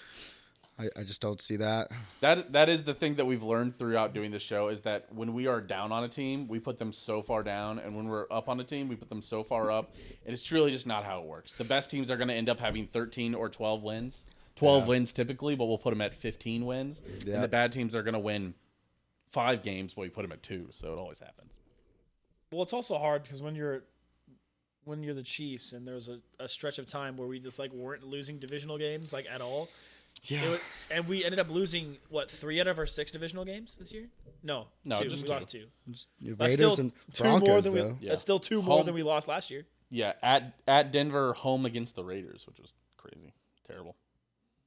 I just don't see that. That is the thing that we've learned throughout doing this show is that when we are down on a team, we put them so far down, and when we're up on a team, we put them so far up, and it's truly just not how it works. The best teams are going to end up having 13 or 12 wins. 12 wins typically, but we'll put them at 15 wins. Yeah. And the bad teams are going to win 5 games, but we put them at 2, so it always happens. Well, it's also hard because when you're the Chiefs and there's a stretch of time where we just like weren't losing divisional games like at all. Yeah. And we ended up losing 3 out of our 6 divisional games this year? No, 2. Just we 2. lost 2. That's still and 2 Broncos, more than though. That's still 2 more than we lost last year. Yeah, at Denver, home against the Raiders, which was crazy, terrible.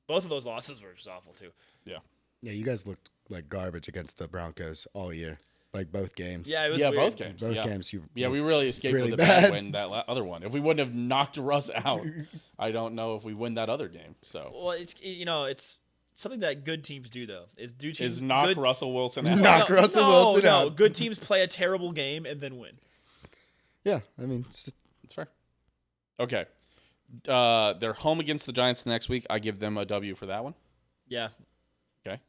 Both of those losses were just awful too. Yeah. Yeah, you guys looked like garbage against the Broncos all year. Like both games. Yeah, it was weird. Both games. Both games. We really escaped really with a bad win that other one. If we wouldn't have knocked Russ out, I don't know if we win that other game. So. Well, it's something that good teams do though. Is knock Russell Wilson out. Knock Russell Wilson out. No, good teams play a terrible game and then win. Yeah, I mean, it's fair. Okay. They're home against the Giants next week. I give them a W for that one. Yeah. Okay.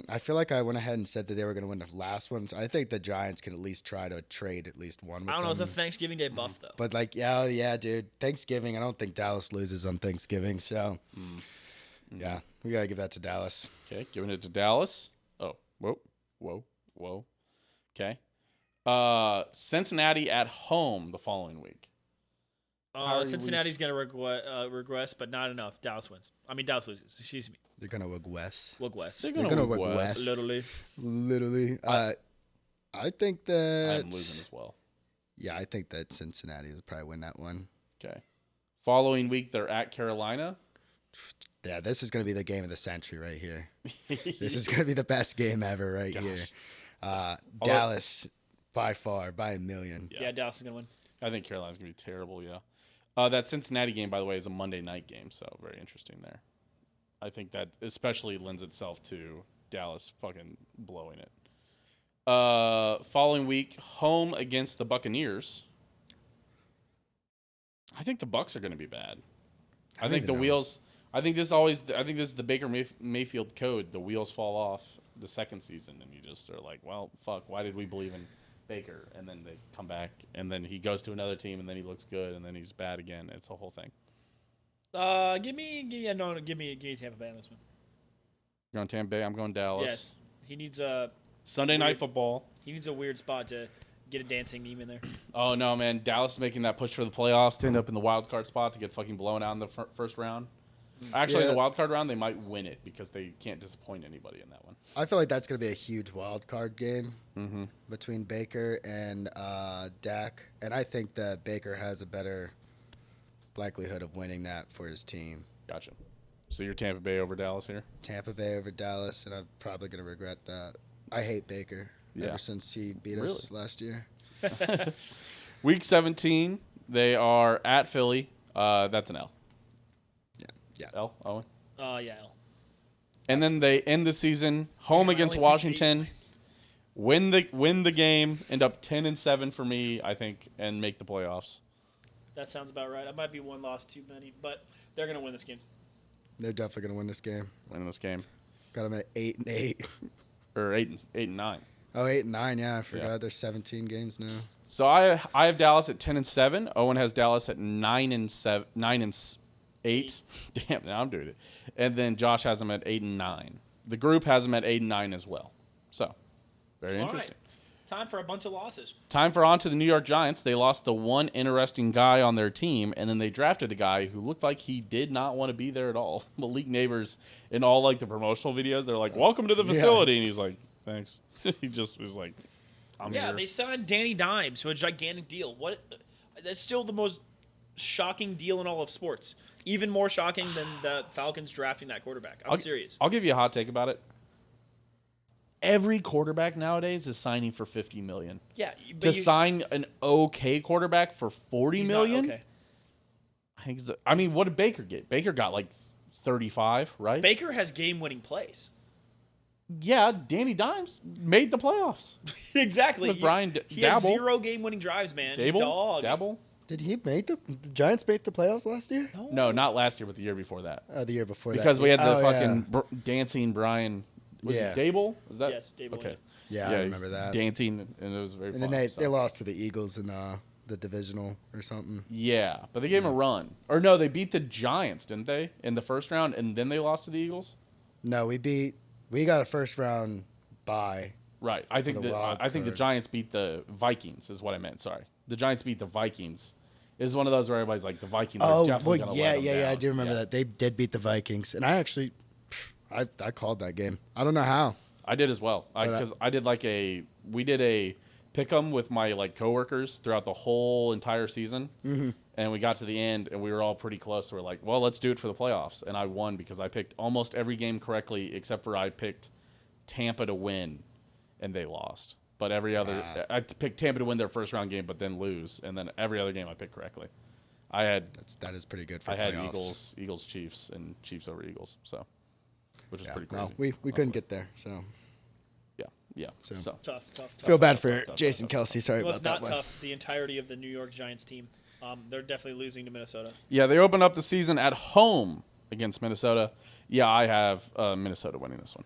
I feel like I went ahead and said that they were going to win the last one. So I think the Giants can at least try to trade at least one with I don't know. them. It's a Thanksgiving Day buff, though. But, like, yeah, dude. Thanksgiving, I don't think Dallas loses on Thanksgiving. So, yeah, we got to give that to Dallas. Okay, giving it to Dallas. Oh, whoa. Okay. Cincinnati at home the following week. Cincinnati's going to regress, but not enough. Dallas wins. I mean, Dallas loses. Excuse me. They're going to regress. Wugwest. They're going to regress. Literally. I think that... I'm losing as well. Yeah, I think that Cincinnati will probably win that one. Okay. Following week, they're at Carolina. Yeah, this is going to be the game of the century right here. This is going to be the best game ever here. Dallas, by far, by a million. Yeah, Dallas is going to win. I think Carolina's going to be terrible, yeah. That Cincinnati game, by the way, is a Monday night game, so very interesting there. I think that especially lends itself to Dallas fucking blowing it. Following week, home against the Buccaneers. I think the Bucs are going to be bad. I think the wheels. I think this is the Baker Mayfield code. The wheels fall off the second season, and you just are like, well, fuck. Why did we believe in Baker? And then they come back, and then he goes to another team, and then he looks good, and then he's bad again. It's a whole thing. Give me Tampa Bay on this one. You're going Tampa Bay. I'm going Dallas. Yes, he needs a Sunday Night Football. He needs a weird spot to get a dancing meme in there. Oh no, man! Dallas is making that push for the playoffs to end up in the wild card spot to get fucking blown out in the first round. Actually, in the wild card round, they might win it because they can't disappoint anybody in that one. I feel like that's going to be a huge wild card game between Baker and Dak, and I think that Baker has a better likelihood of winning that for his team. Gotcha. So you're Tampa Bay over Dallas here? Tampa Bay over Dallas, and I'm probably going to regret that. I hate Baker ever since he beat us last year. Week 17, they are at Philly. That's an L. Yeah. L, Owen? Yeah, L. And then they end the season home against Washington. Win the game, end up 10-7 for me, I think, and make the playoffs. That sounds about right. I might be one loss too many, but they're going to win this game. They're definitely going to win this game. Winning this game. Got them at 8-8. or 8-9. Oh, 8-9. Yeah, I forgot. Yeah. There's 17 games now. So I have Dallas at 10-7. Owen has Dallas at 9-7, 9-8. Damn, now I'm doing it. And then Josh has them at 8-9. The group has them at 8-9 as well. So very interesting. Right. Time for a bunch of losses. Time for on to the New York Giants. They lost the one interesting guy on their team, and then they drafted a guy who looked like he did not want to be there at all. Malik Neighbors, in all like the promotional videos, they're like, "Welcome to the facility," and he's like, "Thanks." He just was like, "I'm here." They signed Danny Dimes to a gigantic deal. What? That's still the most shocking deal in all of sports. Even more shocking than the Falcons drafting that quarterback. I'm serious. I'll give you a hot take about it. Every quarterback nowadays is signing for $50 million. Yeah, but sign an okay quarterback for $40 million. Not okay. I mean, what did Baker get? Baker got like 35, right? Baker has game-winning plays. Yeah, Danny Dimes made the playoffs. Exactly. With Brian he has 0 game-winning drives, man. Dabble. Did he make the Giants make the playoffs last year? No, not last year, but the year before that. The year before because that. we had the fucking dancing Brian. Was Yeah. it Dable? Was that? Yes, Dable. Okay. Yeah, I remember that. Dancing, and it was very fun. And then they lost to the Eagles in the divisional or something. Yeah, but they gave him a run. Or no, they beat the Giants, didn't they, in the first round, and then they lost to the Eagles? No, we got a first round bye. Right. I think the Giants beat the Vikings is what I meant. Sorry. The Giants beat the Vikings. It's one of those where everybody's like, the Vikings are definitely going to let them down. I do remember that. They did beat the Vikings. And I actually, I called that game. I don't know how. I did as well. Because I did we did a pick 'em with my like coworkers throughout the whole entire season. Mm-hmm. And we got to the end and we were all pretty close. So we're like, well, let's do it for the playoffs. And I won because I picked almost every game correctly except for I picked Tampa to win and they lost. But every other, I picked Tampa to win their first round game, but then lose, and then every other game I picked correctly. That is pretty good for I playoffs. had Eagles, Chiefs, and Chiefs over Eagles, so which is pretty crazy. No, we couldn't get there, so yeah. So tough. Feel bad for Jason Kelsey. Sorry about that. It was not tough. The entirety of the New York Giants team, they're definitely losing to Minnesota. Yeah, they opened up the season at home against Minnesota. Yeah, I have Minnesota winning this one.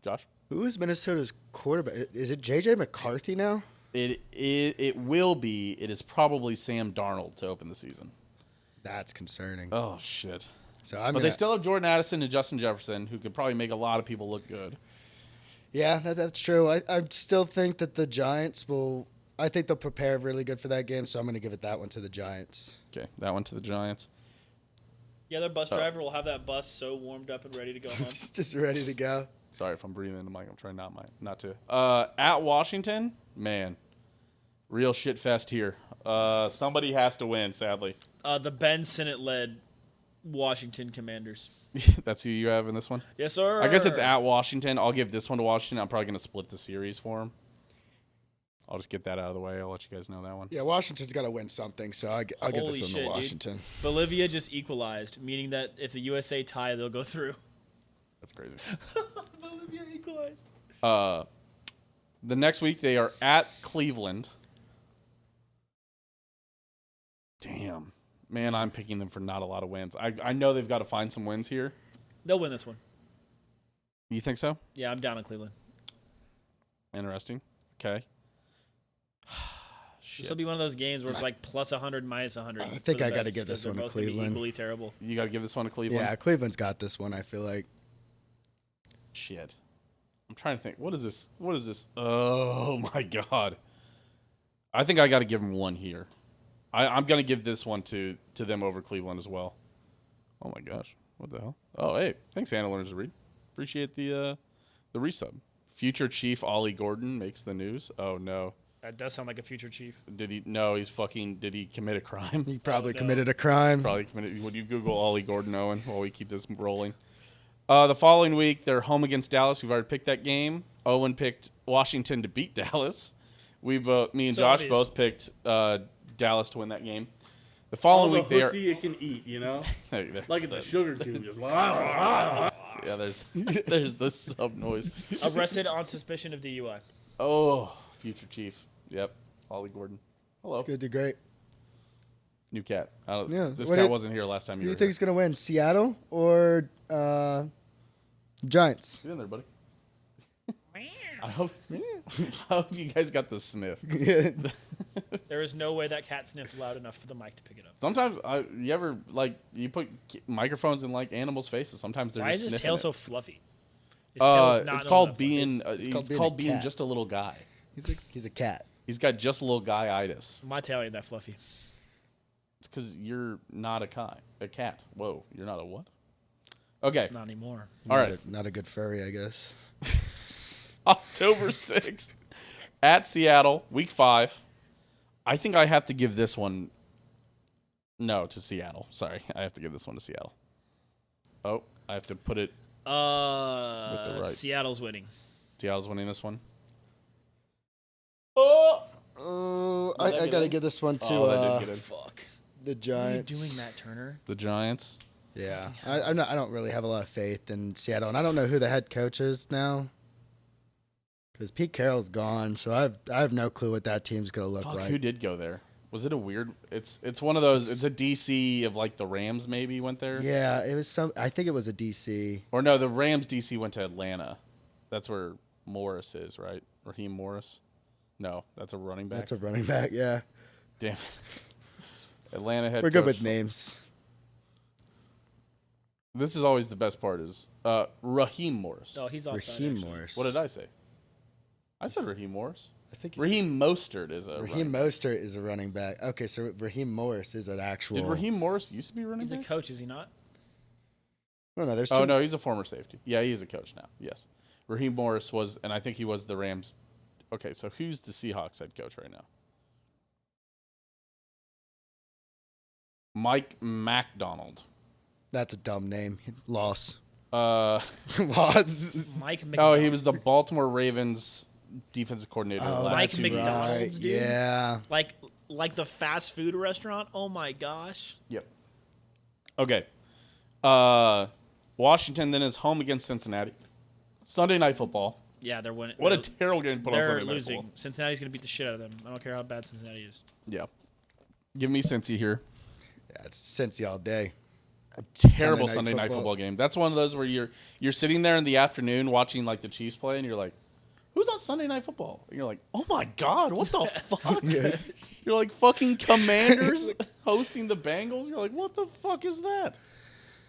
Josh. Who is Minnesota's quarterback? Is it J.J. McCarthy now? It will be. It is probably Sam Darnold to open the season. That's concerning. Oh, shit. But they still have Jordan Addison and Justin Jefferson, who could probably make a lot of people look good. Yeah, that's true. I still think that the Giants I think they'll prepare really good for that game, so I'm going to give it that one to the Giants. Okay, that one to the Giants. Yeah, their bus driver will have that bus so warmed up and ready to go home. Just ready to go. Sorry if I'm breathing in the mic. I'm trying not to. At Washington, man, real shit fest here. Somebody has to win, sadly. The Ben Sinnott-led Washington Commanders. That's who you have in this one? Yes, sir. I guess it's at Washington. I'll give this one to Washington. I'm probably going to split the series for them. I'll just get that out of the way. I'll let you guys know that one. Yeah, Washington's got to win something, so I'll give this one to Washington. Dude. Bolivia just equalized, meaning that if the USA tie, they'll go through. That's crazy. Bolivia equalized. The next week, they are at Cleveland. Damn. Man, I'm picking them for not a lot of wins. I know they've got to find some wins here. They'll win this one. You think so? Yeah, I'm down on Cleveland. Interesting. Okay. This will be one of those games where it's like plus 100, minus 100. I think I got to give this one to Cleveland. Equally terrible. You got to give this one to Cleveland? Yeah, Cleveland's got this one, I feel like. Shit. I'm trying to think. What is this? Oh, my God. I think I got to give them one here. I'm going to give this one to them over Cleveland as well. Oh, my gosh. What the hell? Oh, hey. Thanks, Anna Learns to Read. Appreciate the resub. Future Chief Ollie Gordon makes the news. Oh, no. That does sound like a future chief. Did he commit a crime? He probably committed a crime. Would you Google Ollie Gordon, Owen, while we keep this rolling? The following week, they're home against Dallas. We've already picked that game. Owen picked Washington to beat Dallas. Me and Josh both picked Dallas to win that game. The following week, they are. It can eat, you know, like it's a sugar cube. Just yeah, there's the sub noise. Arrested on suspicion of DUI. Oh, future chief. Yep, Ollie Gordon. Hello. It's good to great. New cat. Yeah. This cat wasn't here last time Who you do were you think here. is going to win, Seattle or Giants? Get in there, buddy. I hope you guys got the sniff. There is no way that cat sniffed loud enough for the mic to pick it up. Sometimes you ever you put microphones in like animals' faces. Sometimes they're Why just is his sniffing tail it. so fluffy? His tail is not It's called enough. being. It's It's called being just a little guy. He's a cat. He's got just a little guy-itis. My tail ain't that fluffy. It's because you're not a cat. Whoa, you're not a what? Okay. Not anymore. All right. Not a good furry, I guess. October 6th at Seattle, week 5. I think I have to give this one. No, to Seattle. Sorry. I have to give this one to Seattle. Oh, I have to put it. With the right. Seattle's winning. Seattle's winning this one. Oh, I got to give this one to that did get in. Fuck. the Giants. What are you doing, Matt Turner? The Giants. Yeah, I don't really have a lot of faith in Seattle, and I don't know who the head coach is now. Because Pete Carroll's gone, so I have no clue what that team's gonna look like. Who did go there? Was it a weird? It's one of those. It's a DC of like the Rams maybe went there. Yeah, it was some. I think it was a DC. Or no, the Rams DC went to Atlanta. That's where Morris is, right? Raheem Morris. No, that's a running back. That's a running back. Yeah. Damn it. Atlanta head. We're coach. good with names. This is always the best part is Raheem Morris. Oh, he's offside. Raheem actually. Morris. What did I say? I said Raheem Morris. I think Raheem Mostert is a Raheem Mostert is a running back. Okay, so Raheem Morris is an actual. Did Raheem Morris used to be running He's back? a coach, is he not? No, there's. Oh no, he's a former safety. Yeah, he is a coach now. Yes, Raheem Morris was, and I think he was the Rams. Okay, so who's the Seahawks head coach right now? Mike MacDonald. That's a dumb name. Loss. Loss. Mike McDonald. Oh, he was the Baltimore Ravens defensive coordinator. Mike that's McDonald's, right. dude. Yeah. Like the fast food restaurant. Oh my gosh. Yep. Okay. Washington then is home against Cincinnati. Sunday Night Football. Yeah, they're winning. What a terrible game to put on They're Sunday Night losing. Football. Cincinnati's gonna beat the shit out of them. I don't care how bad Cincinnati is. Yeah. Give me Cincy here. Yeah, it's Cincy all day. Terrible Sunday night football game. That's one of those where you're sitting there in the afternoon watching like the Chiefs play, and you're like, "Who's on Sunday Night Football?" And you're like, "Oh my God, what the fuck?" You're like fucking Commanders hosting the Bengals. You're like, "What the fuck is that?"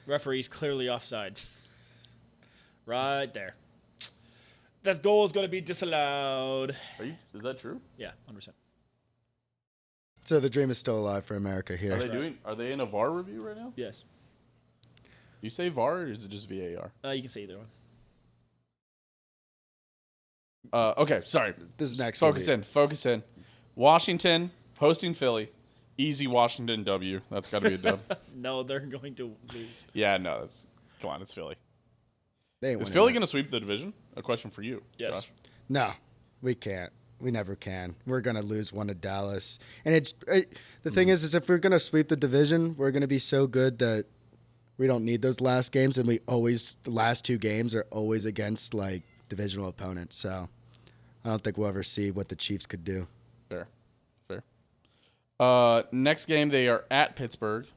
Referee's clearly offside. Right there. That goal is gonna be disallowed. Is that true? Yeah, 100%. So the dream is still alive for America here. Are they in a VAR review right now? Yes. You say VAR or is it just VAR? You can say either one. Okay, sorry. This is next. Focus in. Washington hosting Philly. Easy Washington W. That's got to be a dub. No, they're going to lose. Yeah, no, come on, it's Philly. They ain't Is winning Philly that. going to sweep the division? A question for you, Yes. Josh. No, we can't. We never can. We're gonna lose one to Dallas, and the thing is if we're gonna sweep the division, we're gonna be so good that we don't need those last games, and the last 2 games are always against like divisional opponents. So I don't think we'll ever see what the Chiefs could do. Fair. Next game, they are at Pittsburgh.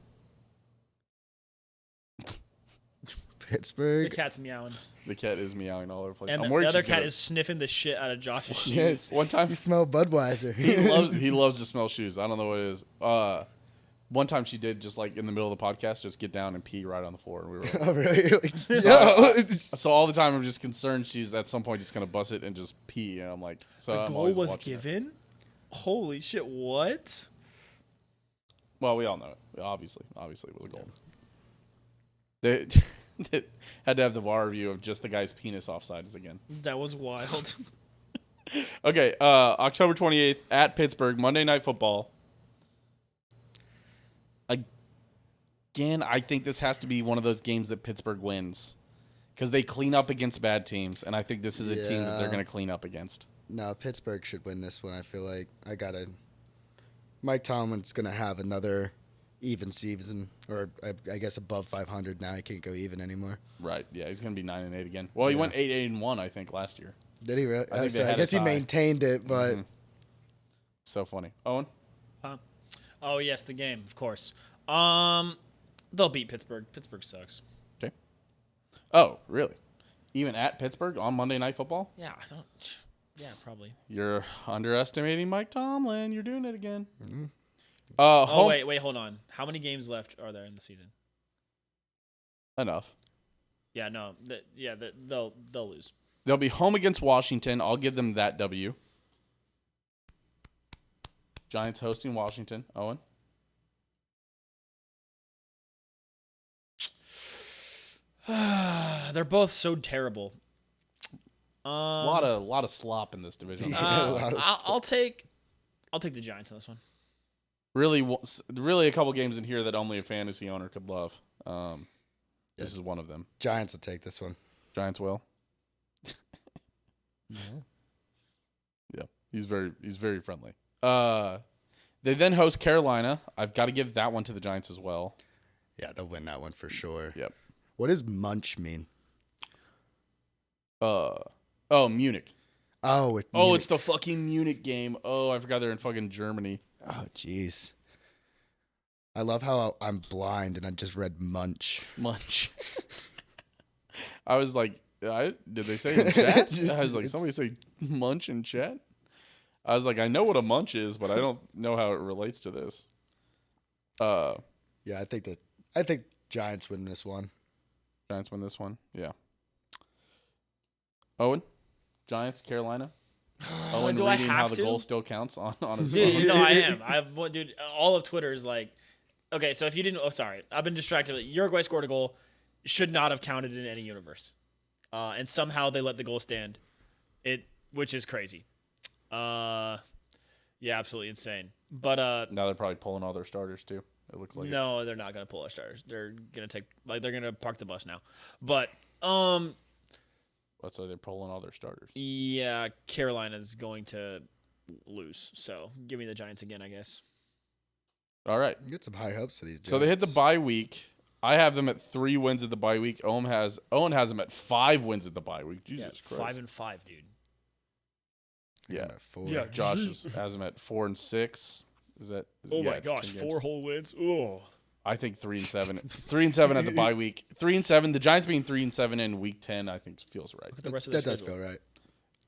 Pittsburgh. The cat's meowing. The cat is meowing all over the place. And I'm the worried other she's cat gonna- is sniffing the shit out of Josh's shoes. Yes. One time You smell Budweiser. he loves to smell shoes. I don't know what it is. One time she did just like in the middle of the podcast, just get down and pee right on the floor, and we were. Oh really? Like, yo. So all the time I'm just concerned she's at some point just gonna bust it and just pee, and I'm like, so The I'm goal always was watching her. given? Holy shit, what? Well, we all know it. Obviously, it was a goal. They had to have the VAR review of just the guy's penis offsides again. That was wild. Okay, October 28th at Pittsburgh, Monday Night Football. Again, I think this has to be one of those games that Pittsburgh wins because they clean up against bad teams, and I think this is a team that they're going to clean up against. No, Pittsburgh should win this one. I feel like Mike Tomlin's gonna have another even season, or I guess above 500 now. He can't go even anymore. Right? Yeah, he's going to be 9-8 again. Well, he went 8-1, I think, last year. Did he really? I think they So I had a guess he tie. maintained it, but So funny. Owen? Huh? Oh, yes, the game, of course. They'll beat Pittsburgh. Pittsburgh sucks. Okay. Oh, really? Even at Pittsburgh on Monday Night Football? Yeah, I don't. Yeah, probably. You're underestimating Mike Tomlin. You're doing it again. Mm-hmm. Wait, hold on. How many games left are there in the season? Enough. Yeah, no. They'll lose. They'll be home against Washington. I'll give them that W. Giants hosting Washington. Owen? They're both so terrible. A lot of slop in this division. I'll take the Giants on this one. Really, a couple games in here that only a fantasy owner could love. This is one of them. Giants will take this one. Giants will. Yeah, he's very friendly. They then host Carolina. I've got to give that one to the Giants as well. Yeah, they'll win that one for sure. Yep. What does munch mean? Munich. Munich. It's the fucking Munich game. Oh, I forgot they're in fucking Germany. Oh, jeez. I love how I'm blind and I just read munch. Munch. I was like, did they say in chat? I was like, somebody say munch in chat? I was like, I know what a munch is, but I don't know how it relates to this. Yeah, I think Giants win this one. Giants win this one. Yeah. Owen, Giants, Carolina. Owen Do reading I have how the to? goal still counts on his Dude, phone. no, I am. Dude, all of Twitter is like, okay, so if you didn't, sorry, I've been distracted. Uruguay scored a goal, should not have counted in any universe, and somehow they let the goal stand, which is crazy. Yeah, absolutely insane. But Now they're probably pulling all their starters too. It looks like no, they're not gonna pull our starters. They're gonna park the bus now. But that's why they're pulling all their starters. yeah, Carolina's going to lose. So give me the Giants again, I guess. All right. You get some high hopes for these Giants. So they hit the bye week. I have them at 3 wins at the bye week. Owen has them at 5 wins at the bye week. Jesus Christ. 5-5, dude. Yeah. 4. Yeah. Josh has them at 4 and 6. My gosh, 4 whole wins. Oh. I think 3 and 7. 3 and 7 at the bye week. 3 and 7. The Giants being 3 and 7 in week 10, I think feels right. Look at the rest of That their does schedule. feel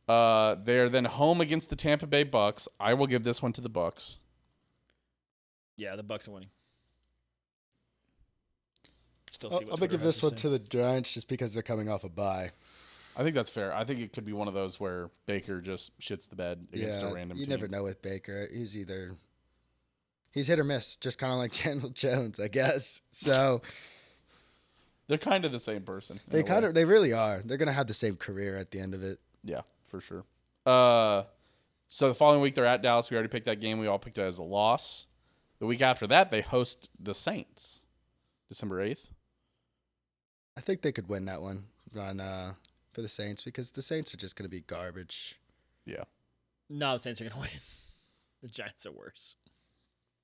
right. They're then home against the Tampa Bay Bucks. I will give this one to the Bucks. Yeah, the Bucks are winning. Still I'm see what going to Twitter give has this to one say. to the Giants just because they're coming off a bye. I think that's fair. I think it could be one of those where Baker just shits the bed against a random you team. never know with Baker. He's hit or miss, just kind of like Chandler Jones, I guess. So They're kind of the same person. they really are. They're going to have the same career at the end of it. Yeah, for sure. So the following week they're at Dallas. We already picked that game. We all picked it as a loss. The week after that they host the Saints, December 8th. I think they could win that one for the Saints because the Saints are just going to be garbage. Yeah. No, the Saints are going to win. The Giants are worse.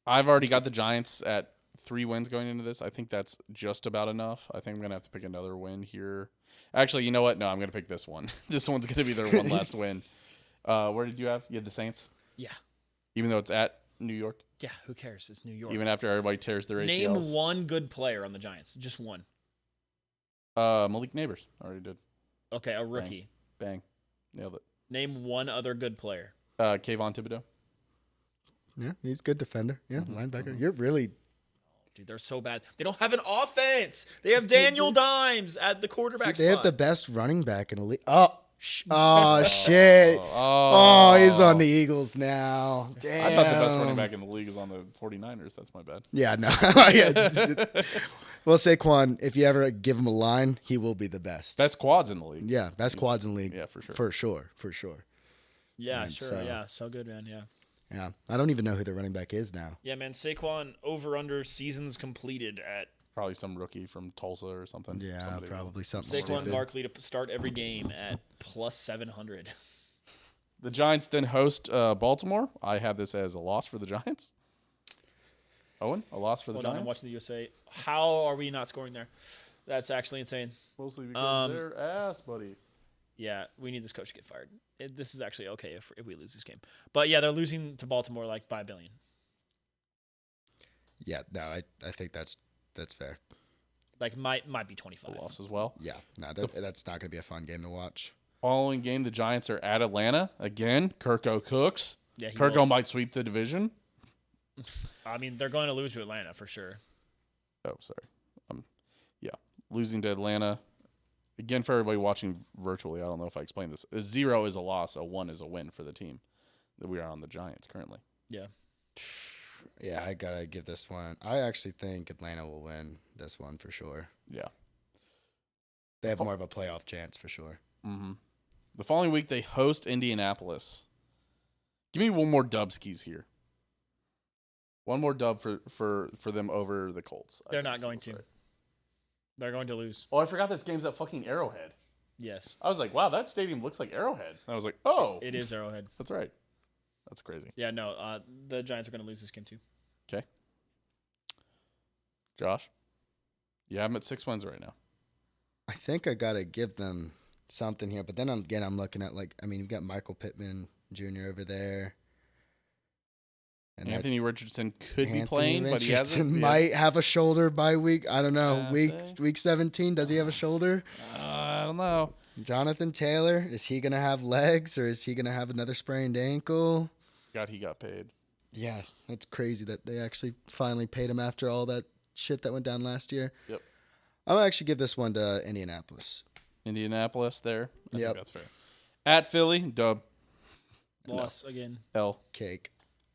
I've already got the Giants at 3 wins going into this. I think that's just about enough. I think I'm going to have to pick another win here. Actually, you know what? No, I'm going to pick this one. This one's going to be their one last win. Where did you have? You had the Saints? Yeah. Even though it's at New York? Yeah, who cares? It's New York. Even after everybody tears their ACLs? Name one good player on the Giants. Just one. Malik Neighbors. Already did. Okay, a rookie. Bang. Nailed it. Name one other good player. Kayvon Thibodeau. Yeah, he's a good defender. Yeah, linebacker. You're really... Dude, they're so bad. They don't have an offense. They have Daniel Dimes at the quarterback They spot. have the best running back in the league. Oh, shit. He's on the Eagles now. Damn. I thought the best running back in the league is on the 49ers. That's my bad. Yeah, no. Well, Saquon, if you ever give him a line, he will be the best. Best quads in the league. Yeah, best quads in the league. Yeah, for sure. For sure. Yeah, And sure. so- Yeah, so good, man. Yeah. Yeah, I don't even know who the running back is now. Yeah, man. Saquon over/under seasons completed at Probably some rookie from Tulsa or something. Yeah, Somebody probably something Saquon stupid. Barkley to start every game at plus 700. The Giants then host Baltimore. I have this as a loss for the Giants. Owen, a loss for the Hold on, Giants? I'm watching the USA. How are we not scoring there? That's actually insane. Mostly because of their ass, buddy. Yeah, we need this coach to get fired. This is actually okay if we lose this game. But yeah, they're losing to Baltimore like by $1 billion. Yeah, no, I think that's fair. Like might be 25. A loss as well. Yeah, no, that's not going to be a fun game to watch. Following game, the Giants are at Atlanta again. Kirko cooks. Yeah, Kirko might sweep the division. I mean, they're going to lose to Atlanta for sure. Oh, sorry. Yeah, losing to Atlanta. Again, for everybody watching virtually, I don't know if I explained this. 0 is a loss, a 1 is a win for the team that we are on the Giants currently. Yeah. Yeah, I got to give this one. I actually think Atlanta will win this one for sure. Yeah. They have more of a playoff chance for sure. Mm-hmm. The following week, they host Indianapolis. Give me one more Dubskis here. One more dub for them over the Colts. They're not going to. They're going to lose. Oh, I forgot this game's at fucking Arrowhead. Yes. I was like, wow, that stadium looks like Arrowhead. And I was like, oh. It is Arrowhead. That's right. That's crazy. Yeah, no, the Giants are going to lose this game too. Okay. Josh? You have them at 6 wins right now. I think I got to give them something here. But then I'm looking at, you've got Michael Pittman Jr. over there. And Anthony Richardson could be playing, but he hasn't. Might have a shoulder bye week. I don't know. Week 17, does he have a shoulder? I don't know. Jonathan Taylor, is he going to have legs or is he going to have another sprained ankle? He got paid. Yeah, that's crazy that they actually finally paid him after all that shit that went down last year. Yep. I'm going to actually give this one to Indianapolis. Indianapolis there. I Yep. think that's fair. At Philly, dub. Loss again. L. Cake.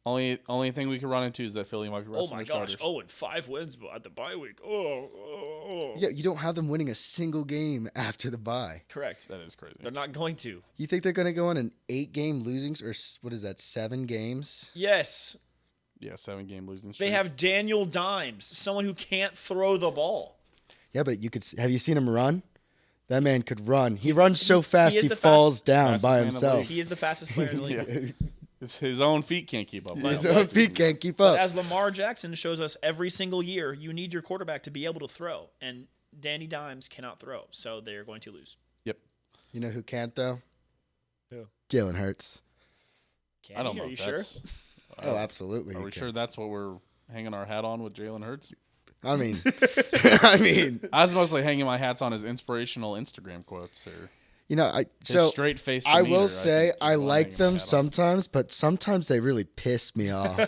Only thing we could run into is that Philly might be resting their starters. Oh, and 5 wins at the bye week. Oh. Yeah, you don't have them winning a single game after the bye. Correct. That is crazy. They're not going to. You think they're going to go on an 8-game losing, or what is that, 7 games? Yes. Yeah, 7-game losing streak. They have Daniel Dimes, someone who can't throw the ball. Yeah, but have you seen him run? That man could run. He runs so fast he falls down by himself. He is the fastest player in the league. His own feet can't keep up. His own feet can't keep up. But as Lamar Jackson shows us every single year, you need your quarterback to be able to throw. And Danny Dimes cannot throw, so they're going to lose. Yep. You know who can't, though? Who? Jalen Hurts. I don't know. Are you sure? Oh, absolutely. Are we sure that's what we're hanging our hat on with Jalen Hurts? I mean, I was mostly hanging my hats on his inspirational Instagram quotes or straight face. I will say I like them sometimes, but sometimes they really piss me off.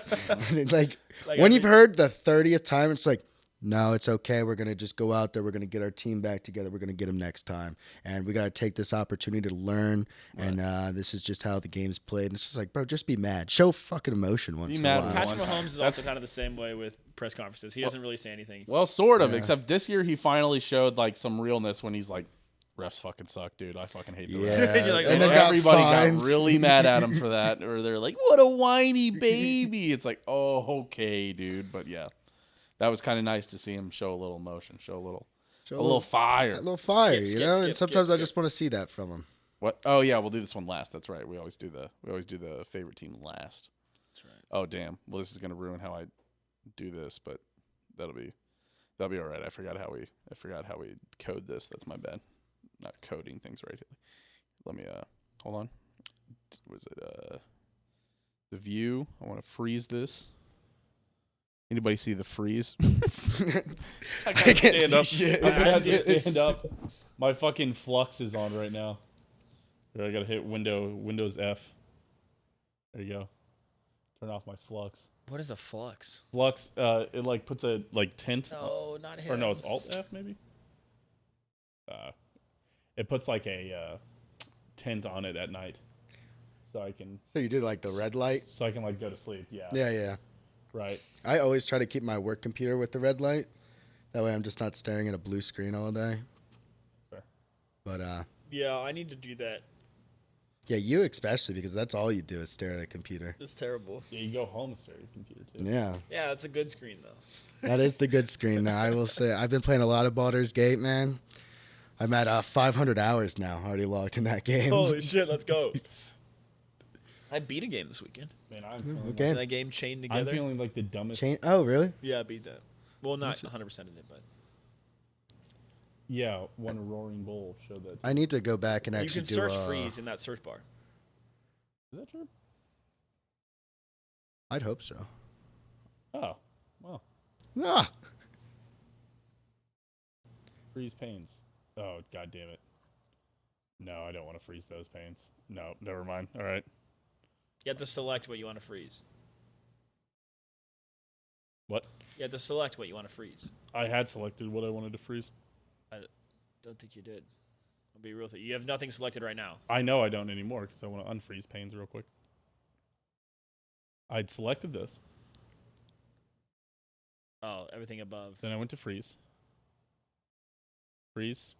When you've heard the 30th time, it's like, no, it's okay. We're going to just go out there. We're going to get our team back together. We're going to get them next time. And we got to take this opportunity to learn. Right. And this is just how the game's played. And it's just like, bro, just be mad. Show fucking emotion once in a while. Patrick Mahomes is also kind of the same way with press conferences. He doesn't really say anything. Well, sort of, except this year he finally showed some realness when he's like, refs fucking suck, dude. I fucking hate the refs. And everybody got really mad at him for that. Or they're like, what a whiny baby. It's like, oh, okay, dude. But yeah. That was kind of nice to see him show a little emotion, show a little fire. A little fire, and sometimes I just want to see that from him. What? Oh yeah, we'll do this one last. That's right. We always do the favorite team last. That's right. Oh damn. Well, this is gonna ruin how I do this, but that'll be all right. I forgot how we code this. That's my bad. Not coding things right. Let me hold on. Was it the view? I want to freeze this. Anybody see the freeze? I can't stand up. Shit. I have to stand up. My fucking flux is on right now. Here, I gotta hit Windows F. There you go. Turn off my flux. What is a flux? Flux, it puts a tint. No, not him. Or no, it's Alt F maybe. It puts a tint on it at night, so I can. So you do the red light. So I can go to sleep. Yeah. Yeah. Right. I always try to keep my work computer with the red light. That way I'm just not staring at a blue screen all day. Fair. But yeah, I need to do that. Yeah, you especially, because that's all you do is stare at a computer. It's terrible. Yeah, you go home and stare at your computer too. Yeah. Yeah, that's a good screen though. That is the good screen now. I will say I've been playing a lot of Baldur's Gate, man. I'm at 500 hours now, already logged in that game. Holy shit, let's go. I beat a game this weekend. Man, I'm feeling okay. That game Chained Together. I'm feeling like the dumbest. Oh, really? Yeah, I beat that. Well, not 100% of it, but. Yeah, won a Roaring Bull showed that. I need to go back and you actually can search freeze in that search bar. Is that true? I'd hope so. Oh, well. Ah. Freeze panes. Oh, God damn it. No, I don't want to freeze those panes. No, never mind. All right. You have to select what you want to freeze. What? You have to select what you want to freeze. I had selected what I wanted to freeze. I don't think you did. I'll be real with you. You have nothing selected right now. I know I don't anymore because I want to unfreeze panes real quick. I'd selected this. Oh, everything above. Then I went to freeze. Freeze.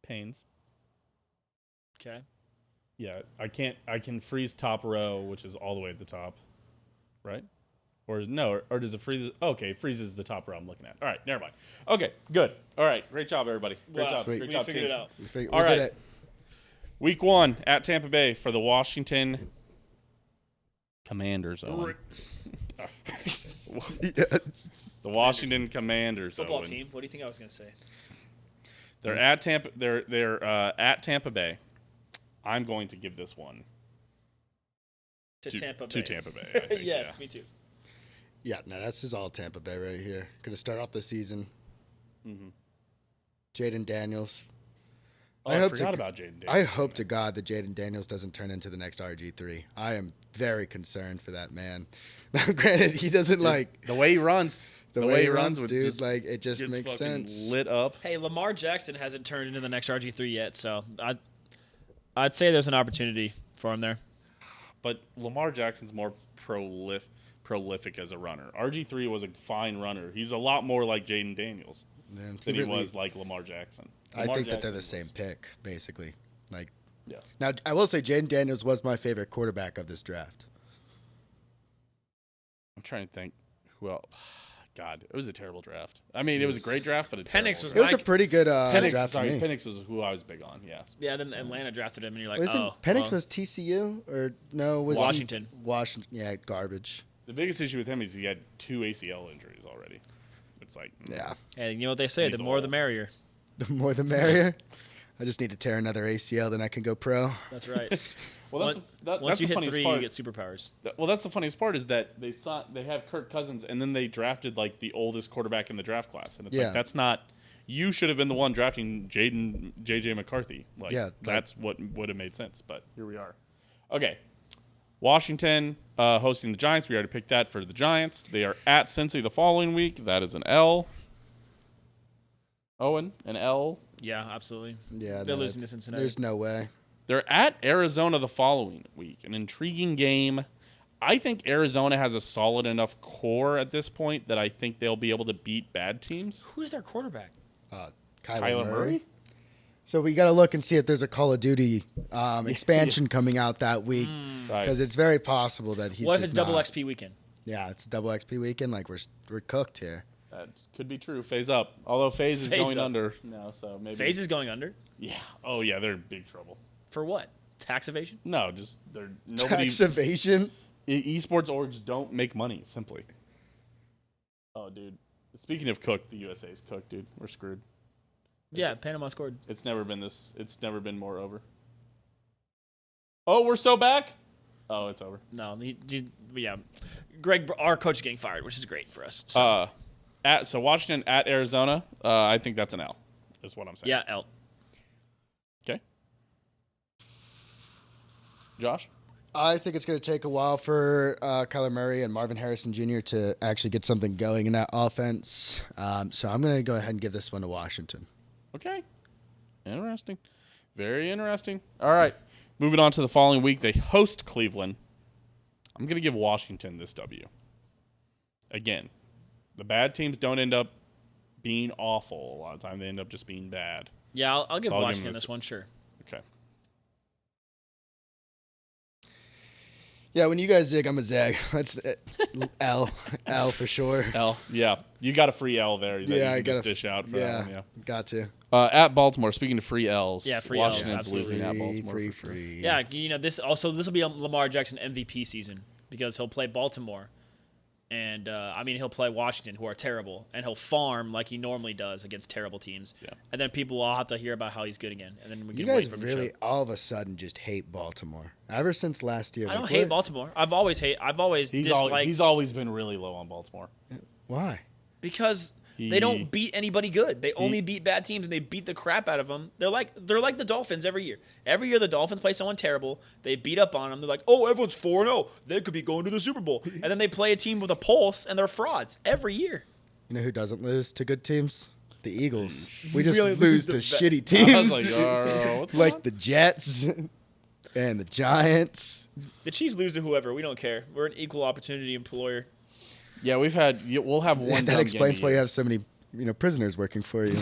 Panes. Okay. Yeah, I can freeze top row, which is all the way at the top. Right? Or no, or does it freeze? Okay, freezes the top row I'm looking at. All right, never mind. Okay, good. All right, great job, everybody. Great job. Sweet. Great We job, figured team. it out. We All right. did it. Week 1 at Tampa Bay for the Washington Commanders. Owen. The Washington Commanders. Football Owen. team. What do you think I was going to say? They're at Tampa. They're at Tampa Bay. I'm going to give this one To Tampa Bay. To Tampa Bay. I think, Yes, yeah. me too. Yeah, no, this is all Tampa Bay right here. Going to start off the season. Mm-hmm. Jaden Daniels. Oh, I forgot about Jaden Daniels. I hope to God that Jaden Daniels doesn't turn into the next RG3. I am very concerned for that man. Now, granted, he doesn't like the way he runs. the way he runs, runs, dude. Like it just Gets makes fucking sense. Lit up. Hey, Lamar Jackson hasn't turned into the next RG3 yet, so I'd say there's an opportunity for him there. But Lamar Jackson's more prolific as a runner. RG3 was a fine runner. He's a lot more like Jaden Daniels Man, than he was like Lamar Jackson. I Lamar think that they're the Jackson same pick, basically. Like, Yeah. now I will say Jaden Daniels was my favorite quarterback of this draft. I'm trying to think who else. God, it was a terrible draft. I mean, it was a great draft, but a Penix terrible was draft. It was a Mike- pretty good Penix, draft sorry, for me. Penix was who I was big on. Yeah. Yeah, then Atlanta drafted him, and you're like, Penix was TCU or no? Was he- Washington. Washington, yeah, garbage. The biggest issue with him is he had 2 ACL injuries already. It's like, Yeah, Hey, you know what they say? He's The more the old. merrier. the more the merrier. I just need to tear another ACL, then I can go pro. That's right. well, that's Once that's you the hit funniest 3, part. you get superpowers. Well, that's the funniest part is that they have Kirk Cousins and then they drafted like the oldest quarterback in the draft class, and it's Yeah. like that's not. You should have been the one drafting JJ McCarthy. Like, Yeah, that's what would have made sense. But here we are. Okay, Washington hosting the Giants. We already picked that for the Giants. They are at Cincy the following week. That is an L. Owen, an L. Yeah, absolutely. Yeah, They're no, losing to Cincinnati. There's no way. They're at Arizona the following week. An intriguing game. I think Arizona has a solid enough core at this point that I think they'll be able to beat bad teams. Who's their quarterback? Kyler Murray. So we got to look and see if there's a Call of Duty expansion coming out that week, Right. because it's very possible that he's What if just it's double not. XP weekend? Yeah, it's double XP weekend. Like we're cooked here. That could be true. Phase up. Although Phase is Phase going up. under now, so maybe. FaZe is going under. Yeah. Oh, yeah, they're in big trouble. For what? Tax evasion? No, just they're nobody. Tax evasion. Esports orgs don't make money. Simply. Oh, dude. Speaking of cooked, the USA's cooked, dude. We're screwed. Yeah, Panama scored. It's never been this. It's never been more over. Oh, we're so back. Oh, it's over. No, yeah. Greg, our coach is getting fired, which is great for us. So, So Washington at Arizona. I think that's an L. Is what I'm saying. yeah, L. Okay. Josh. I think it's going to take a while for Kyler Murray and Marvin Harrison Jr. to actually get something going in that offense. So I'm going to go ahead and give this one to Washington. Okay. Interesting. Very interesting. All right. Moving on to the following week, they host Cleveland. I'm going to give Washington this W. Again, the bad teams don't end up being awful. A lot of time they end up just being bad. Yeah, I'll give So I'll give Washington him this one, sure. Okay. Yeah, when you guys zig, I'm a zag. That's L for sure. L. Yeah. You got a free L there. That you Yeah, I can got just dish out for that one. Yeah. got to. At Baltimore, speaking of free L's. Yeah, free Ls, Washington's absolutely. losing at Baltimore. Free, for sure. free. Yeah, this will be a Lamar Jackson MVP season because he'll play Baltimore, and he'll play Washington, who are terrible, and he'll farm like he normally does against terrible teams. Yeah. And then people will have to hear about how he's good again, and then we You can wait guys for him to really show. all of a sudden just hate Baltimore. Ever since last year. I don't like, hate what- Baltimore. I've always He's disliked always been really low on Baltimore. Why? because They don't beat anybody good. They only beat bad teams, and they beat the crap out of them. They're like the Dolphins every year. Every year the Dolphins play someone terrible. They beat up on them. They're like, oh, everyone's 4-0. They could be going to the Super Bowl. And then they play a team with a pulse, and they're frauds every year. You know who doesn't lose to good teams? The Eagles. We just really lose to shitty teams. I was like, what's like the Jets and the Giants. The Chiefs lose to whoever. We don't care. We're an equal opportunity employer. Yeah, we'll have one. That explains why you have so many prisoners working for you.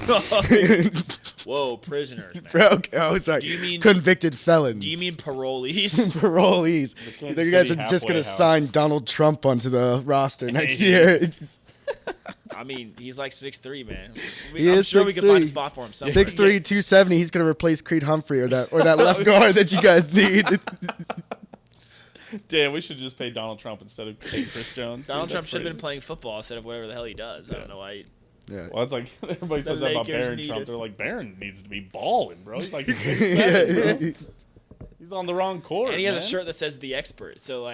Whoa, prisoners, man. Sorry. Do you mean convicted felons? Do you mean parolees? Parolees. You think you guys are just going to sign Donald Trump onto the roster next year? I mean, he's like 6'3", man. I'm sure we can find a spot for him somewhere. 6'3", 270. He's going to replace Creed Humphrey or that left guard that you guys need. Damn, we should just pay Donald Trump instead of paying Chris Jones. Donald Trump should have been playing football instead of whatever the hell he does. I don't know why. Yeah. Well, it's like everybody says that about Barron Trump. They're like, Barron needs to be balling, bro. He's like 6'7", bro. He's on the wrong court. And he has a shirt that says "The Expert," so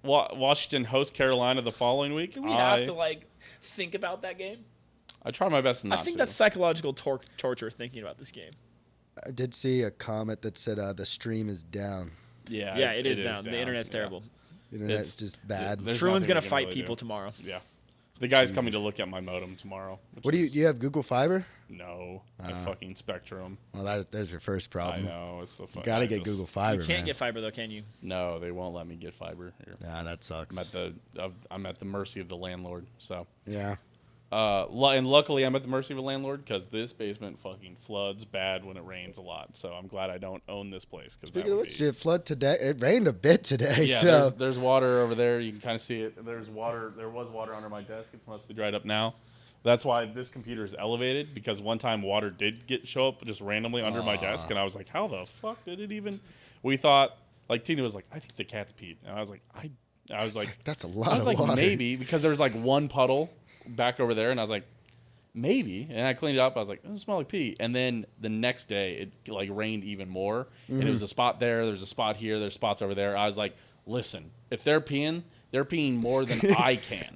Washington hosts Carolina the following week. Do we have to think about that game? I try my best not to. I think that's psychological torture thinking about this game. I did see a comment that said the stream is down. Yeah, it is down. The internet's terrible. The internet's just bad. Truman's gonna fight people tomorrow. Yeah, the guy's coming to look at my modem tomorrow. What do you have? Google Fiber? No, I fucking Spectrum. Well, there's your first problem. I know it's the. You gotta get Google Fiber. You can't get fiber though, can you? No, they won't let me get fiber here. Yeah, that sucks. I'm at the mercy of the landlord. So yeah. And luckily I'm at the mercy of a landlord because this basement fucking floods bad when it rains a lot. So I'm glad I don't own this place. Speaking of which, did it flood today? It rained a bit today. Yeah, so. there's water over there. You can kind of see it. There was water under my desk. It's mostly dried up now. That's why this computer is elevated, because one time water did show up just randomly under my desk, and I was like, how the fuck did it even? We thought, like, Tina was like, I think the cat's peed. And I was like, that's a lot of water. Maybe, because there was like one puddle back over there, and I was like, maybe. And I cleaned it up. I was like, it doesn't smell like pee. And then the next day, it like rained even more, and it was a spot there. There's a spot here. There's spots over there. I was like, listen, if they're peeing more than I can.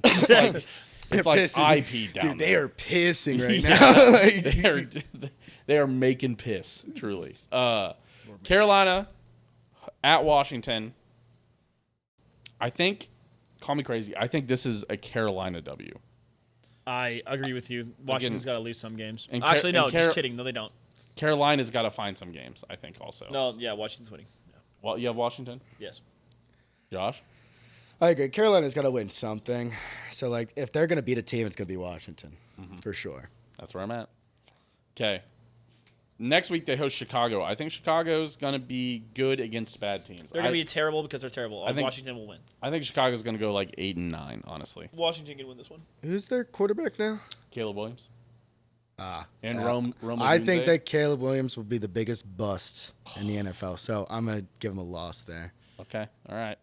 It's like I peed down. Dude, they are pissing right now. They are making piss, truly. Carolina at Washington. I think, call me crazy, I think this is a Carolina W. I agree with you. Washington's got to lose some games. And Actually, no, just kidding. No, they don't. Carolina's got to find some games, I think, also. No, yeah, Washington's winning. Yeah. Well, you have Washington? Yes. Josh? I agree. Carolina's got to win something. So, if they're going to beat a team, it's going to be Washington, for sure. That's where I'm at. Okay. Next week, they host Chicago. I think Chicago's going to be good against bad teams. They're going to be terrible because they're terrible. I think Washington will win. I think Chicago's going to go 8-9, honestly. Washington can win this one. Who's their quarterback now? Caleb Williams. And Rome I think that Caleb Williams will be the biggest bust in the NFL. So, I'm going to give him a loss there. Okay. All right.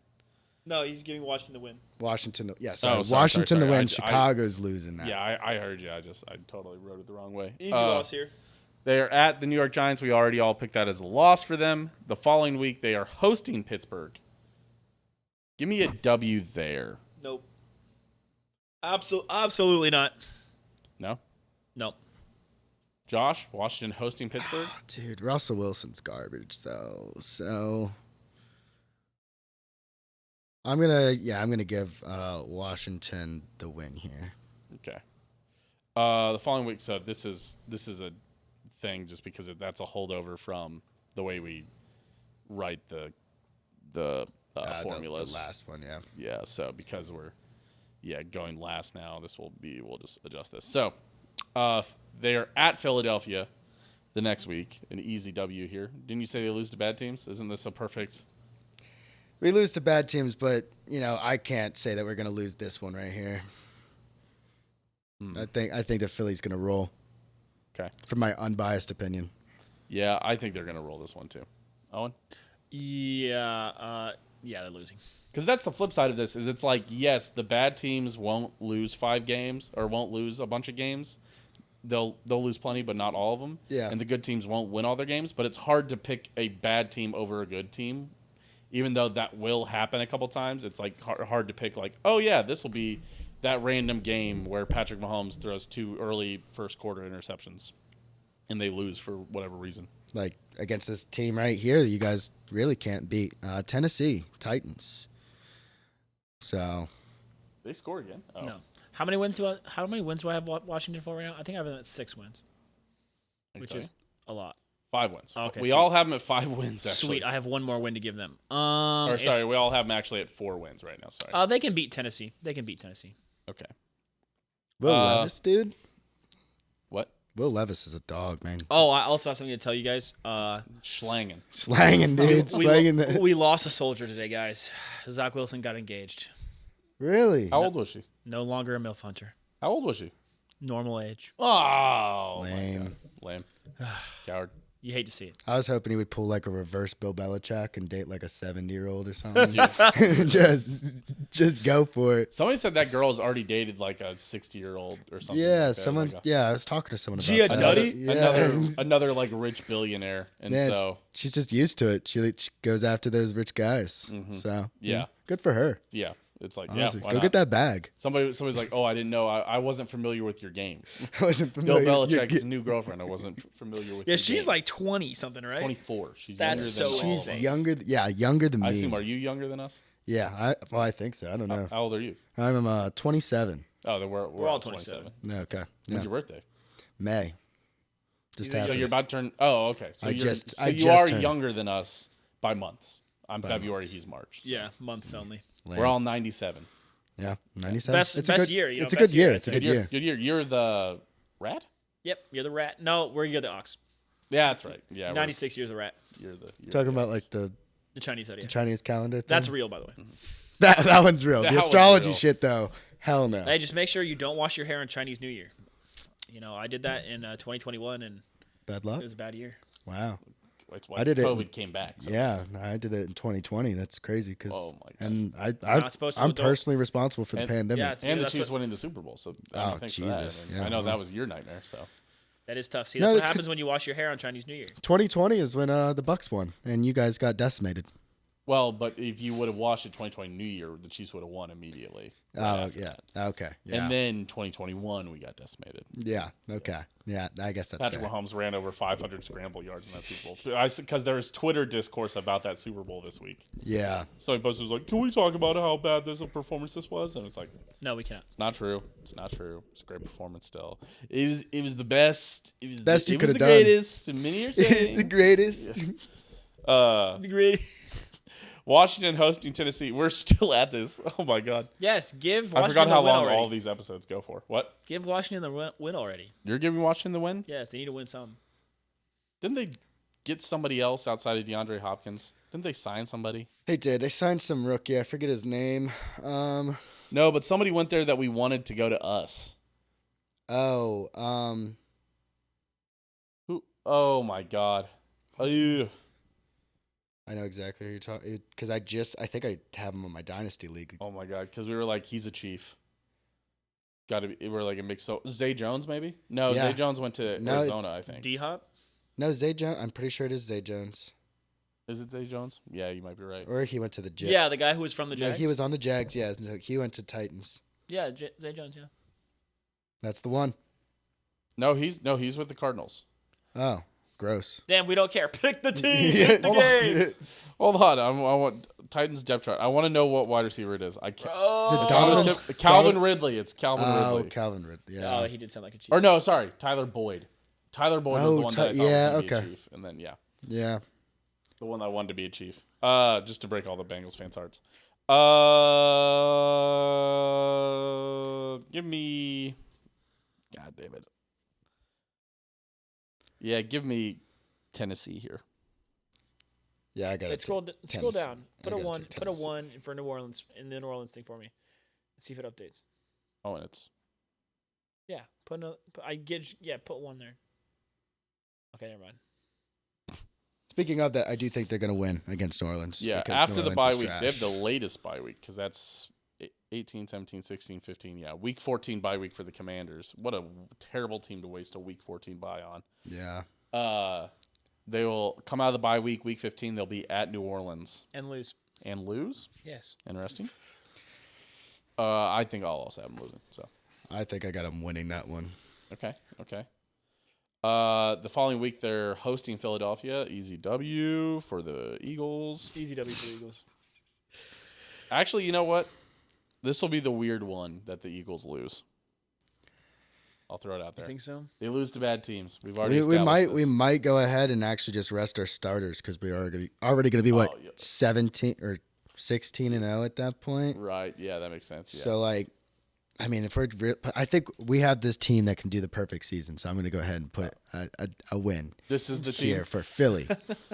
No, he's giving Washington the win. Washington, yeah. Washington to win. Chicago's losing that. Yeah, I heard you. I totally wrote it the wrong way. Easy loss here. They are at the New York Giants. We already all picked that as a loss for them. The following week, they are hosting Pittsburgh. Give me a W there. Nope. Absolutely not. No? Nope. Josh, Washington hosting Pittsburgh? Dude, Russell Wilson's garbage, though. So I'm gonna give Washington the win here. Okay. The following week, so this is a thing just because that's a holdover from the way we write the formulas. The last one, yeah. Yeah, so because we're going last now, we'll just adjust this. So they are at Philadelphia the next week, an easy W here. Didn't you say they lose to bad teams? Isn't this a perfect? We lose to bad teams, but I can't say that we're gonna lose this one right here. I think the Philly's gonna roll. Okay. From my unbiased opinion. Yeah, I think they're gonna roll this one too. Owen? Yeah, they're losing. Because that's the flip side of this. Is it's like, yes, the bad teams won't lose 5 games or won't lose a bunch of games. They'll lose plenty, but not all of them. Yeah. And the good teams won't win all their games. But it's hard to pick a bad team over a good team, even though that will happen a couple times. It's hard to pick oh yeah, this will be that random game where Patrick Mahomes throws 2 early first quarter interceptions and they lose for whatever reason. Like against this team right here that you guys really can't beat. Tennessee Titans. So they score again. Oh. No. How many wins do I have Washington for right now? I think I have them at 6 wins, which is a lot. 5 wins. Okay, we sweet. all have them at 5 wins. Actually. Sweet. I have one more win to give them. We all have them actually at 4 wins right now. Sorry. They can beat Tennessee. Okay. Will Levis, dude. What? Will Levis is a dog, man. Oh, I also have something to tell you guys. Slanging, dude. Slanging. We lost a soldier today, guys. Zach Wilson got engaged. Really? How old was she? No longer a MILF hunter. How old was she? Normal age. Oh, lame. Lame. Coward. You hate to see it. I was hoping he would pull like a reverse Bill Belichick and date like a 70-year-old or something. just go for it. Somebody said that girl's already dated like a 60-year-old or something. Yeah, like someone. like I was talking to someone about Gia that. Duddy? Yeah. Another like rich billionaire, and so she's just used to it. She goes after those rich guys. Mm-hmm. So yeah, good for her. Yeah. It's like, honestly, why go not? get that bag. Somebody's like, oh, I didn't know. I wasn't familiar with your game. I wasn't familiar. Bill Belichick's new girlfriend. I wasn't familiar with. Yeah, your she's game. like 20 something, right? 24. She's That's younger so than all of insane. us. Younger than me. I assume. Are you younger than us? Yeah, I think so. I don't know. How old are you? I'm 27. Oh, then we're all 27. Okay. Yeah. When's your birthday? May. Just So happened. you're about to turn. Oh, okay. So you just are turned. younger than us by months. I'm By February. months. He's March. So. Yeah, months only. Lame. We're all 97. Yeah, 97. Best year. It's a best good year. I'd It's a say. good year. Good year. You're the rat. Yep, you're the rat. No, you're the ox. Yeah, that's right. Yeah, 96 years a rat. You're Talking about like the The Chinese idea. Chinese calendar thing? That's real, by the way. That one's real. That The one's astrology real. shit, though, hell no. Hey, just make sure you don't wash your hair on Chinese New Year. I did that in 2021, and Bad it luck? was a bad year. Wow. That's why I did it. COVID came back. So. Yeah, I did it in 2020. That's crazy. Oh, my God. And not supposed to I'm adult. personally responsible for the And- pandemic. Yeah, And the that's Chiefs what- winning the Super Bowl. So Oh, thanks Jesus. for that. Yeah. I know that was your nightmare. So That is tough. See, No, that's what it's happens when you wash your hair on Chinese New Year. 2020 is when the Bucks won, and you guys got decimated. well, but if you would have watched it 2020 New Year, the Chiefs would have won immediately. Oh, after yeah. that. Okay. Yeah. And then 2021 we got decimated. Yeah. Okay. Yeah, I guess that's Patrick fair. Mahomes ran over 500 scramble yards in that Super Bowl. Because there was Twitter discourse about that Super Bowl this week. Yeah. So he posted was like, "Can we talk about how bad this performance this was?" And it's like, No, we cannot. it's not true. It's not true. It's a great performance still. It was the best. It was Best you it was could the have done. greatest. And many are It's saying the greatest. The great. Washington hosting Tennessee. We're still at this. Oh my God. Yes, give I Washington forgot how the win long already. all these episodes go for. What? Give Washington the win already. You're giving Washington the win? Yes, they need to win some. Didn't they get somebody else outside of DeAndre Hopkins? Didn't they sign somebody? They did. They signed some rookie. I forget his name. No, but somebody went there that we wanted to go to us. Oh, Who? Oh my God. Ew. I know exactly who you're talking. Because I think I have him on my dynasty league. Oh my God. Because we were like, he's a Chief. Got to be. We're like a mix. So Zay Jones, maybe? No, Yeah. Zay Jones went to No, Arizona, I think. D Hop. No, Zay Jones. I'm pretty sure it is Zay Jones. Is it Zay Jones? Yeah, you might be right. Or he went to the Jags. Yeah, the guy who was from the No, Jags. he was on the Jags. Yeah, so he went to Titans. Yeah, Zay Jones. Yeah. That's the one. No, he's with the Cardinals. Oh, gross. Damn, we don't care. Pick the team. Yeah. Pick the game. Hold on. I want Titans depth chart. I want to know what wide receiver it is. I can't. Is it It's on the Donovan? tip. Calvin Ridley. It's Calvin Oh, Ridley. Calvin Ridley. Yeah. Oh, he did sound like a cheat. Or no, sorry, Tyler Boyd. Tyler Boyd was Oh, the one that I thought yeah, was going to be okay. a Chief. And then, yeah, Yeah. the one that wanted to be a Chief. Just to break all the Bengals fans' hearts. Give me... God damn it. Yeah, give me Tennessee here. Yeah, I got it. Scroll down. Put I a gotta one. take Put a Tennessee. 1 for New Orleans in the New Orleans thing for me. See if it updates. Oh, and it's... Yeah. Put 1 there. Okay, never mind. Speaking of that, I do think they're going to win against New Orleans. Yeah, because after New the Orleans bye is week, they have trash. the latest bye week because that's 18, 17, 16, 15. Yeah, week 14 bye week for the Commanders. What a terrible team to waste a week 14 bye on. Yeah. They will come out of the bye week, week 15. They'll be at New Orleans And lose. and lose. Yes. Interesting. I think I'll also have them losing. So I think I got them winning that one. Okay. The following week they're hosting Philadelphia. Easy W for the Eagles. Easy W for the Eagles. Actually, you know what? This will be the weird one that the Eagles lose. I'll throw it out there. You think so? They lose to bad teams. We've already we might go ahead and actually just rest our starters because we are already going to be 17 or 16-0 at that point. Right. Yeah, that makes sense. Yeah. So I mean, I think we have this team that can do the perfect season. So I'm going to go ahead and put a win. This is the team here for Philly.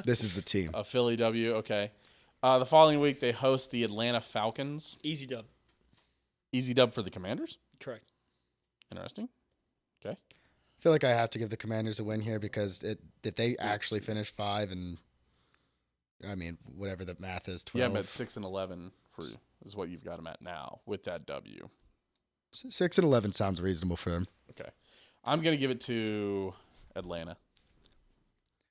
This is the team. A Philly W. Okay. The following week they host the Atlanta Falcons. Easy dub. Easy dub for the Commanders. Correct. Interesting. Okay. I feel like I have to give the Commanders a win here because if they actually finish 5 and, I mean, whatever the math is, 12. Yeah, I'm at 6-11 is what you've got them at now with that W. 6-11 sounds reasonable for them. Okay. I'm going to give it to Atlanta.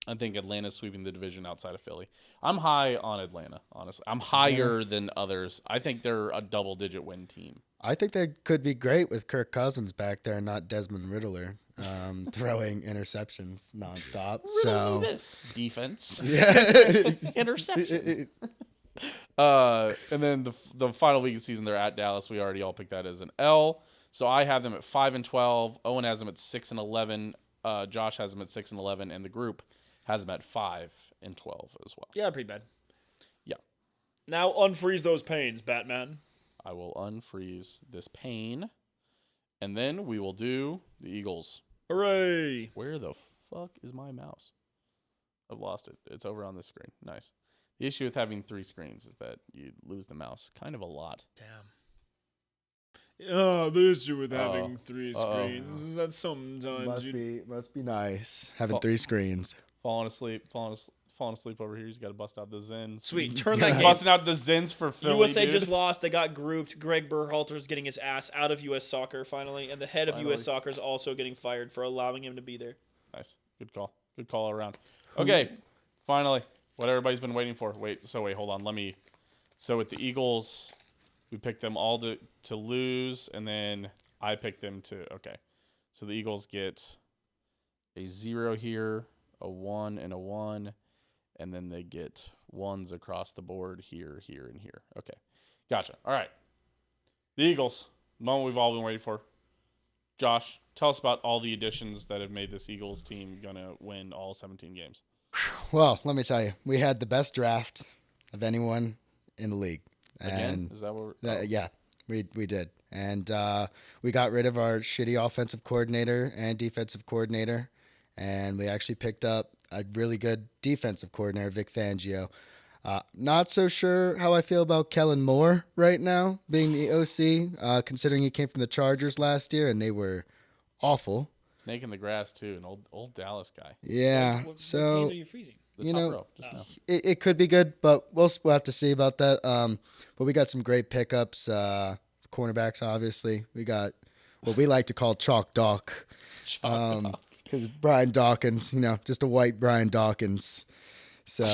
I think Atlanta's sweeping the division outside of Philly. I'm high on Atlanta, honestly. I'm higher than others. I think they're a double-digit win team. I think they could be great with Kirk Cousins back there, not Desmond Riddler, throwing interceptions nonstop. So this defense, interception. And then the final week of the season, they're at Dallas. We already all picked that as an L. So I have them at 5-12. Owen has them at 6-11. Josh has them at 6-11, and the group has them at 5-12 as well. Yeah, pretty bad. Yeah. Now unfreeze those pains, Batman. I will unfreeze this pain, and then we will do the Eagles. Hooray! Where the fuck is my mouse? I've lost it. It's over on this screen. Nice. The issue with having 3 screens is that you lose the mouse kind of a lot. Damn. Oh, the issue with having 3 screens is that sometimes must be nice having 3 screens. Falling asleep over here. He's got to bust out the Zens. Sweet, turn that game. Busting out the Zens for Philly. USA dude. just lost. They got grouped. Greg Berhalter's getting his ass out of U.S. Soccer finally, and the head of U.S. Soccer is also getting fired for allowing him to be there. Nice, good call. Good call all around. Okay, finally, what everybody's been waiting for. Wait, hold on. So with the Eagles, we picked them all to lose, and then I picked them to. Okay, so the Eagles get a 0 here, a 1, and a 1. And then they get 1s across the board here, here, and here. Okay. Gotcha. All right. The Eagles, the moment we've all been waiting for. Josh, tell us about all the additions that have made this Eagles team going to win all 17 games. Well, let me tell you, we had the best draft of anyone in the league. Again? Is that what we're... Yeah, we did. And we got rid of our shitty offensive coordinator and defensive coordinator. And we actually picked up a really good defensive coordinator, Vic Fangio. Not so sure how I feel about Kellen Moore right now being the OC, considering he came from the Chargers last year and they were awful. Snake in the grass too, an old Dallas guy. Yeah, what so games are you freezing? It could be good, but we'll have to see about that. But we got some great pickups, cornerbacks. Obviously, we got what we like to call Chalk Doc. Because Brian Dawkins, just a white Brian Dawkins. So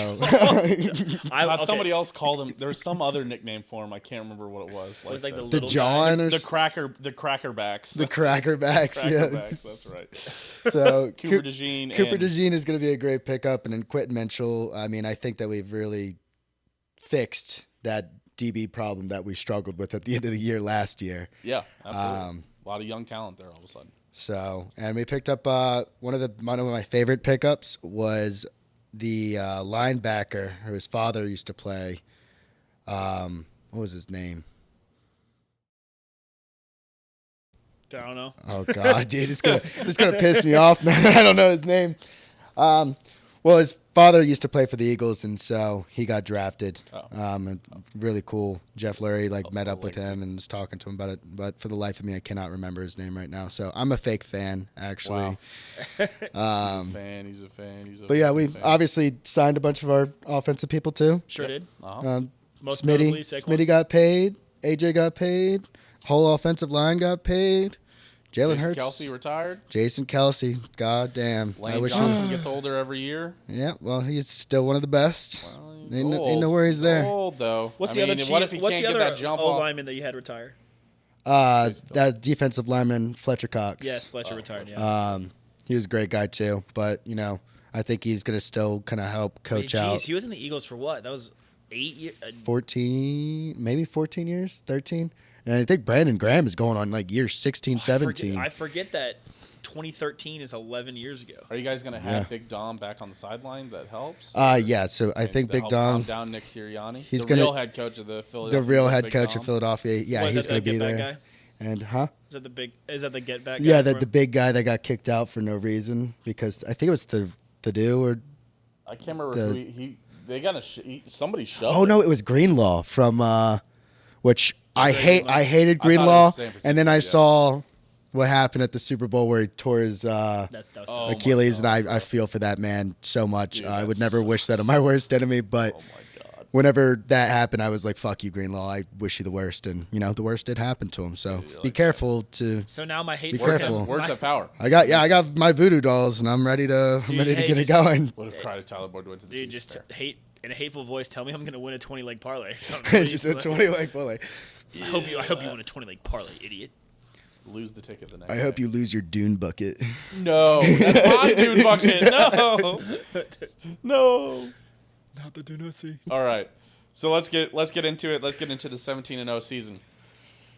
somebody else called him. There was some other nickname for him. I can't remember what it was. It was like the John guy. or the Crackerbacks. The Crackerbacks, yeah. That's right. So Cooper DeJean is going to be a great pickup, and then Quentin Mitchell. I mean, I think that we've really fixed that DB problem that we struggled with at the end of the year last year. Yeah, absolutely. A lot of young talent there all of a sudden. So, and we picked up one of my favorite pickups was the linebacker whose father used to play. What was his name? I don't know. Oh God, dude, it's gonna piss me off, man. I don't know his name. Well, his father used to play for the Eagles, and so he got drafted. Really cool. Jeff Lurie met up with him and was talking to him about it. But for the life of me, I cannot remember his name right now. So I'm a fake fan, actually. Wow. He's a fan. But yeah, we obviously signed a bunch of our offensive people too. Sure did. Most Smitty got paid. AJ got paid. Whole offensive line got paid. Jalen Hurts. Kelsey retired. Jason Kelsey. God damn. Lane Johnson gets older every year. Yeah, well, he's still one of the best. Well, ain't no worries there. Old though. What if he can't get that jump O lineman that you had retire? That defensive lineman Fletcher Cox. Yes, Fletcher retired. Yeah. He was a great guy too, but I think he's gonna still kind of help coach out. He was in the Eagles for what? That was 8 years. 14, maybe 14 years, 13. And I think Brandon Graham is going on like year 16, 17. I forget that 2013 is 11 years ago. Are you guys going to have Big Dom back on the sideline? That helps? Yeah, so I think Big Dom. Down Nick Sirianni? He's the real head coach of the Philadelphia. The real head coach of Philadelphia. Yeah, he's going to be there. Guy? And Is that the get back guy? Yeah, the big guy that got kicked out for no reason because I think it was the do or I can't remember who they got somebody shoved. Oh no, it was Greenlaw from which I hated Greenlaw, and then I saw what happened at the Super Bowl where he tore his Achilles, and I feel for that man so much. Dude, I would never wish that on my worst enemy, but whenever that happened, I was like, "Fuck you, Greenlaw. I wish you the worst," and the worst did happen to him. So be careful to. So now my hate. Be careful. Words of power. I got my voodoo dolls, and I'm ready to get it going. Would have cried if Tyler Boyd went to the. Dude, just hate. In a hateful voice, tell me I'm going to win a 20-leg parlay. Just a 20-leg parlay. I hope you win a 20-leg parlay, idiot. Lose the ticket the next I hope you lose your dune bucket. No, that's my dune bucket. No. No. Not the Dune OC. All right. So let's get into it. Let's get into the 17-0 season.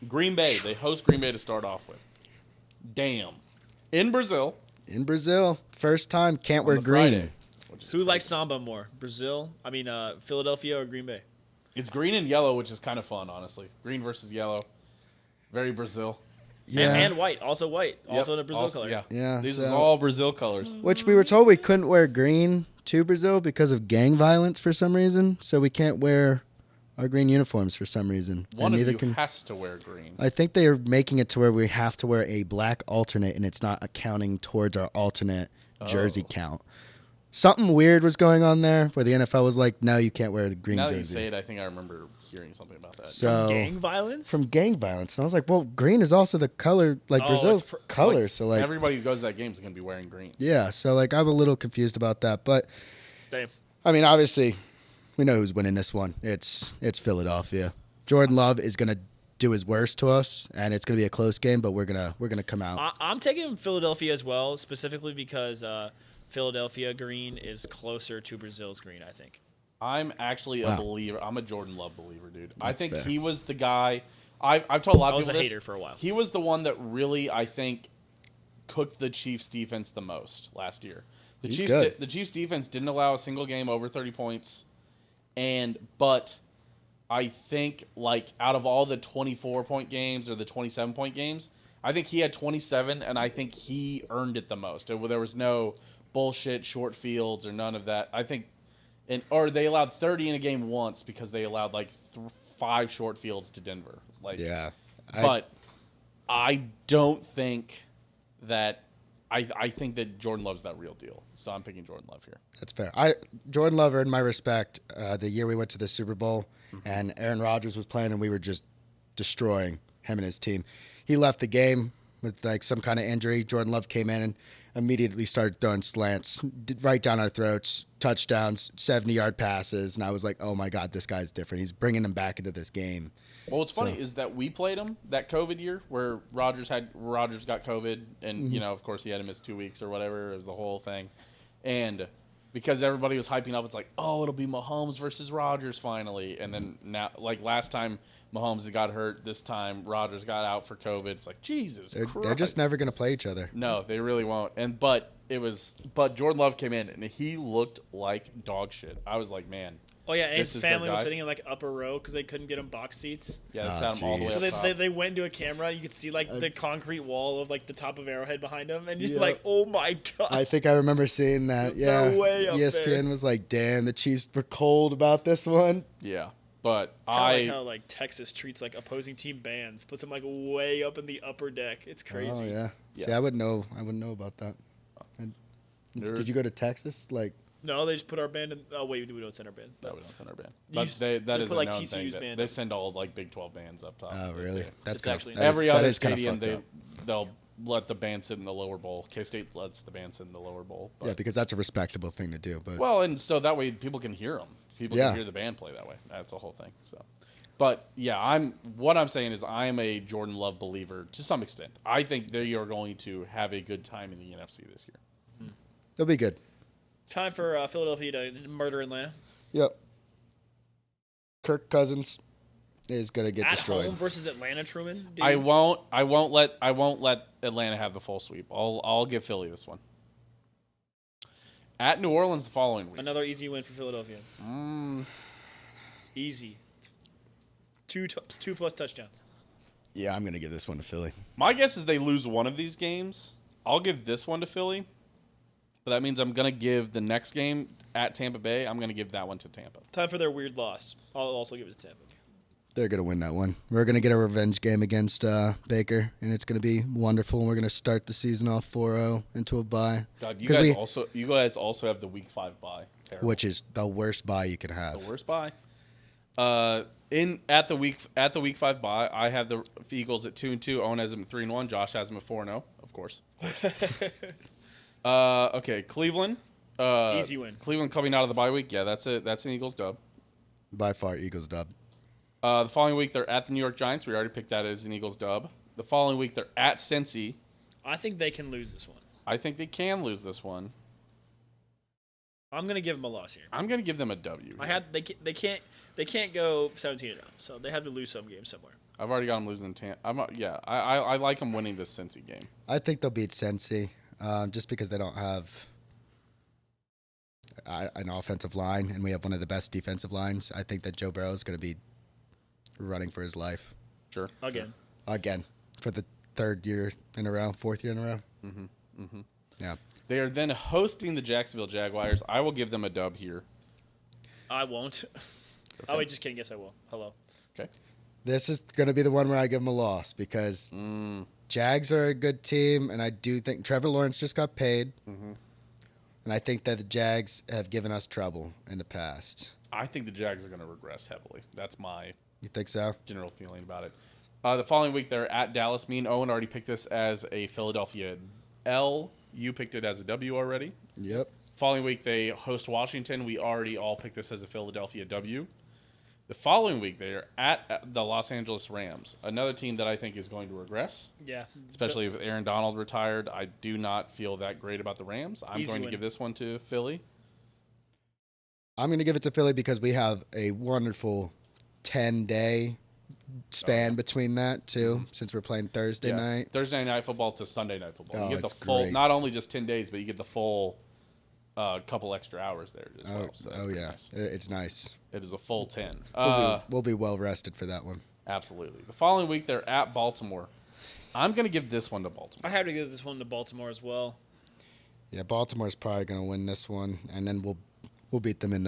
Green Bay, they host Green Bay to start off with. Damn. In Brazil. First time, can't wear green. Friday. Who likes Samba more, Philadelphia or Green Bay? It's green and yellow, which is kind of fun, honestly. Green versus yellow. Very Brazil. Yeah. And white. Also white. Also in a Brazil color. Yeah. These are all Brazil colors. Which we were told we couldn't wear green to Brazil because of gang violence for some reason. So we can't wear our green uniforms for some reason. One of you has to wear green. I think they are making it to where we have to wear a black alternate, and it's not accounting towards our alternate jersey count. Something weird was going on there where the NFL was like, no, you can't wear the green jersey. Now that you say it, I think I remember hearing something about that. So, from gang violence? And I was like, well, green is also the color, Brazil's color. So, everybody who goes to that game is going to be wearing green. Yeah. So, I'm a little confused about that. But, damn. I mean, obviously, we know who's winning this one. It's Philadelphia. Jordan Love is going to do his worst to us, and it's going to be a close game, but we're gonna come out. I'm taking Philadelphia as well, specifically because Philadelphia green is closer to Brazil's green, I think. I'm actually a believer. I'm a Jordan Love believer, dude. That's I think fair. He was the guy. I've told a lot of people this. I was a hater for a while. He was the one that really, I think, cooked the Chiefs' defense the most last year. The Chiefs' defense didn't allow a single game over 30 points, but I think, out of all the 24-point games or the 27-point games, I think he had 27, and I think he earned it the most. There was no bullshit short fields or none of that. I think, or they allowed 30 in a game once because they allowed 5 short fields to Denver. But I don't think that. I think that Jordan Love's that real deal. So I'm picking Jordan Love here. That's fair. Jordan Love earned my respect the year we went to the Super Bowl, and Aaron Rodgers was playing, and we were just destroying him and his team. He left the game with some kind of injury. Jordan Love came in and immediately started throwing slants right down our throats, touchdowns, 70-yard passes, and I was like, oh my God, this guy's different. He's bringing him back into this game. Well, what's funny is that we played him that COVID year where Rodgers got COVID, and of course he had to miss 2 weeks or whatever. It was the whole thing, and because everybody was hyping up, it's like, oh, it'll be Mahomes versus Rodgers finally, and then now, last time Mahomes got hurt, this time Rodgers got out for COVID. It's like, Jesus Christ. They're just never going to play each other. No, they really won't. But Jordan Love came in and he looked like dog shit. I was like, man. Oh, yeah, and his family was sitting in upper row because they couldn't get him box seats. Yeah, they sat him all the way up top. So they went into a camera. You could see the concrete wall of the top of Arrowhead behind him, and you're like, oh my God. I think I remember seeing that. Yeah, way up ESPN there. Was like, damn, the Chiefs were cold about this one. Yeah, but like how Texas treats opposing team bands, puts them way up in the upper deck. It's crazy. Oh yeah. See, I wouldn't know about that. Did you go to Texas? No, they just put our band in. Oh, wait, we don't send our band. No, we don't send our band. But that is a known thing. They send all Big 12 bands up top. Oh, really? That's actually every other stadium. They'll let the band sit in the lower bowl. K-State lets the band sit in the lower bowl. Yeah, because that's a respectable thing to do. But well, and so that way people can hear them. People can hear the band play that way. That's the whole thing. So, But yeah, what I'm saying is I am a Jordan Love believer to some extent. I think they are going to have a good time in the NFC this year. They'll be good. Time for Philadelphia to murder Atlanta. Yep. Kirk Cousins is gonna get destroyed. At home versus Atlanta, Truman. Dude. I won't let Atlanta have the full sweep. I'll give Philly this one. At New Orleans the following week. Another easy win for Philadelphia. Easy. Two plus touchdowns. Yeah, I'm gonna give this one to Philly. My guess is they lose one of these games. I'll give this one to Philly. But that means I'm going to give the next game at Tampa Bay, I'm going to give that one to Tampa. Time for their weird loss. I'll also give it to Tampa. They're going to win that one. We're going to get a revenge game against Baker, and it's going to be wonderful. And we're going to start the season off 4-0 into a bye. God, you guys also have the Week 5 bye. Terrible. Which is the worst bye you can have. The worst bye. At the week 5 bye, I have the Eagles at 2-2. Owen has them at 3-1. Josh has them at 4-0. Of course. Okay, Cleveland. Easy win. Cleveland coming out of the bye week. Yeah, that's it. That's an Eagles dub. By far, Eagles dub. The following week, they're at the New York Giants. We already picked that as an Eagles dub. The following week, they're at Cincy. I think they can lose this one. I think they can lose this one. I'm gonna give them a loss here. I'm gonna give them a W. They can't go 17-0, so they have to lose some game somewhere. I've already got them losing. I like them winning this Cincy game. I think they'll beat Cincy, just because they don't have an offensive line, and we have one of the best defensive lines. I think that Joe Burrow is going to be running for his life. Sure. Again, for the fourth year in a row. Yeah. They are then hosting the Jacksonville Jaguars. I will give them a dub here. I won't. Okay. Oh, wait, just kidding. Yes, I will. Hello. Okay. This is going to be the one where I give them a loss because Jags are a good team, and I do think Trevor Lawrence just got paid. Mm-hmm. And I think that the Jags have given us trouble in the past. I think the Jags are going to regress heavily. That's my You think so? General feeling about it. The following week, they're at Dallas. Me and Owen already picked this as a Philadelphia L. You picked it as a W already. Yep. Following week, they host Washington. We already all picked this as a Philadelphia W. The following week, they're at the Los Angeles Rams, another team that I think is going to regress. Yeah. Especially with Aaron Donald retired. I do not feel that great about the Rams. I'm going to give this one to Philly. I'm going to give it to Philly because we have a wonderful 10-day span between that, too, since we're playing Thursday night. Thursday night football to Sunday night football. Oh, You get the full, great. Not only just 10 days, but you get the full couple extra hours there as well. So yeah. Nice. It's nice. It is a full 10. We'll be well rested for that one. Absolutely. The following week, they're at Baltimore. I'm going to give this one to Baltimore. I have to give this one to Baltimore as well. Yeah, Baltimore's probably going to win this one, and then we'll beat them in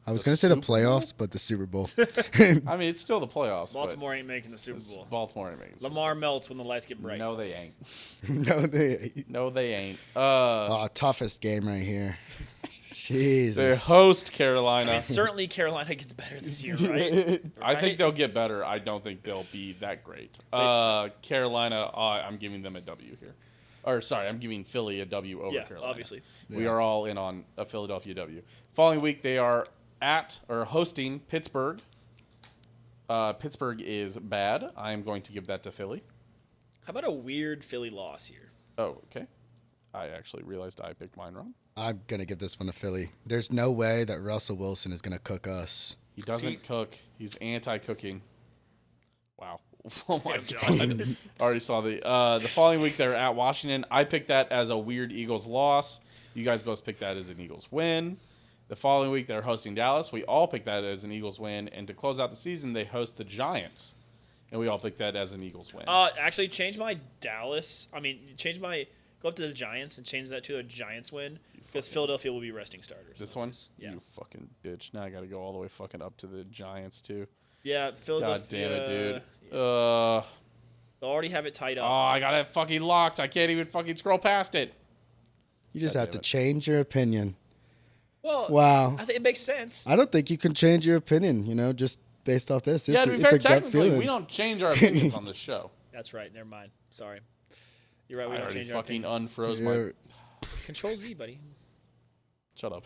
I was going to say the playoffs, but the Super Bowl. I mean, it's still the playoffs. Baltimore ain't making the Super Bowl. Baltimore ain't making the Super Lamar melts when the lights get bright. No, they ain't. No, they ain't. Toughest game right here. Jesus. They host Carolina. I mean, certainly Carolina gets better this year, right? I think they'll get better. I don't think they'll be that great. Carolina, I'm giving them a W here. Or, sorry, I'm giving Philly a W over Carolina. Obviously. We are all in on a Philadelphia W. Following week, they are hosting Pittsburgh. Pittsburgh is bad. I am going to give that to Philly. How about a weird Philly loss here? Oh, okay. I actually realized I picked mine wrong. I'm going to give this one to Philly. There's no way that Russell Wilson is going to cook us. He doesn't cook. He's anti-cooking. Wow. Oh, my God. Already saw the following week, they're at Washington. I picked that as a weird Eagles loss. You guys both picked that as an Eagles win. The following week, they're hosting Dallas. We all picked that as an Eagles win. And to close out the season, they host the Giants. And we all picked that as an Eagles win. Actually, change my go up to the Giants and change that to a Giants win because Philadelphia will be resting starters. This one? Yeah. You fucking bitch. Now I got to go all the way fucking up to the Giants, too. Yeah, Philadelphia. God damn it, dude. Yeah. They'll already have it tied up. Oh, I got it fucking locked. I can't even fucking scroll past it. You just have to change your opinion. Well, wow. I think it makes sense. I don't think you can change your opinion, just based off this. To be fair, technically, we don't change our opinions on this show. That's right. Never mind. Sorry. You're right. We don't change our opinions. Unfroze my... Control Z, buddy. Shut up.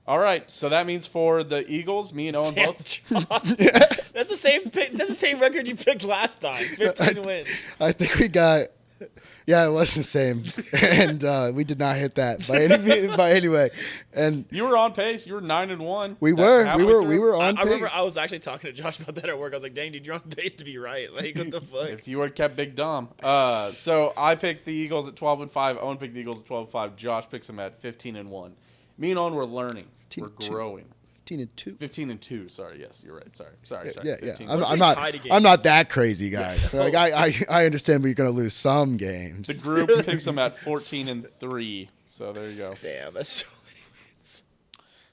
All right, so that means for the Eagles, me and Owen Damn, both. Josh. That's the same pick. That's the same record you picked last time. 15 wins. I think we got. Yeah, it was the same, and we did not hit that by any way. And You were on pace. You were 9-1. we were on I pace. remember I was actually talking to Josh about that at work. I was like, "Dang, dude, you're on pace to be right. Like, what the fuck?" If you would kept Big Dom. So I picked the Eagles at 12-5. Owen picked the Eagles at 12-5. Josh picks them at 15-1. Me and Owen were learning. We're growing. 15-2. 15-2. Sorry, yes, you're right. Sorry. Yeah. 15. I'm not that crazy, guys. So like, I understand we're gonna lose some games. The group picks them at 14-3. So there you go. Damn, that's so many wins.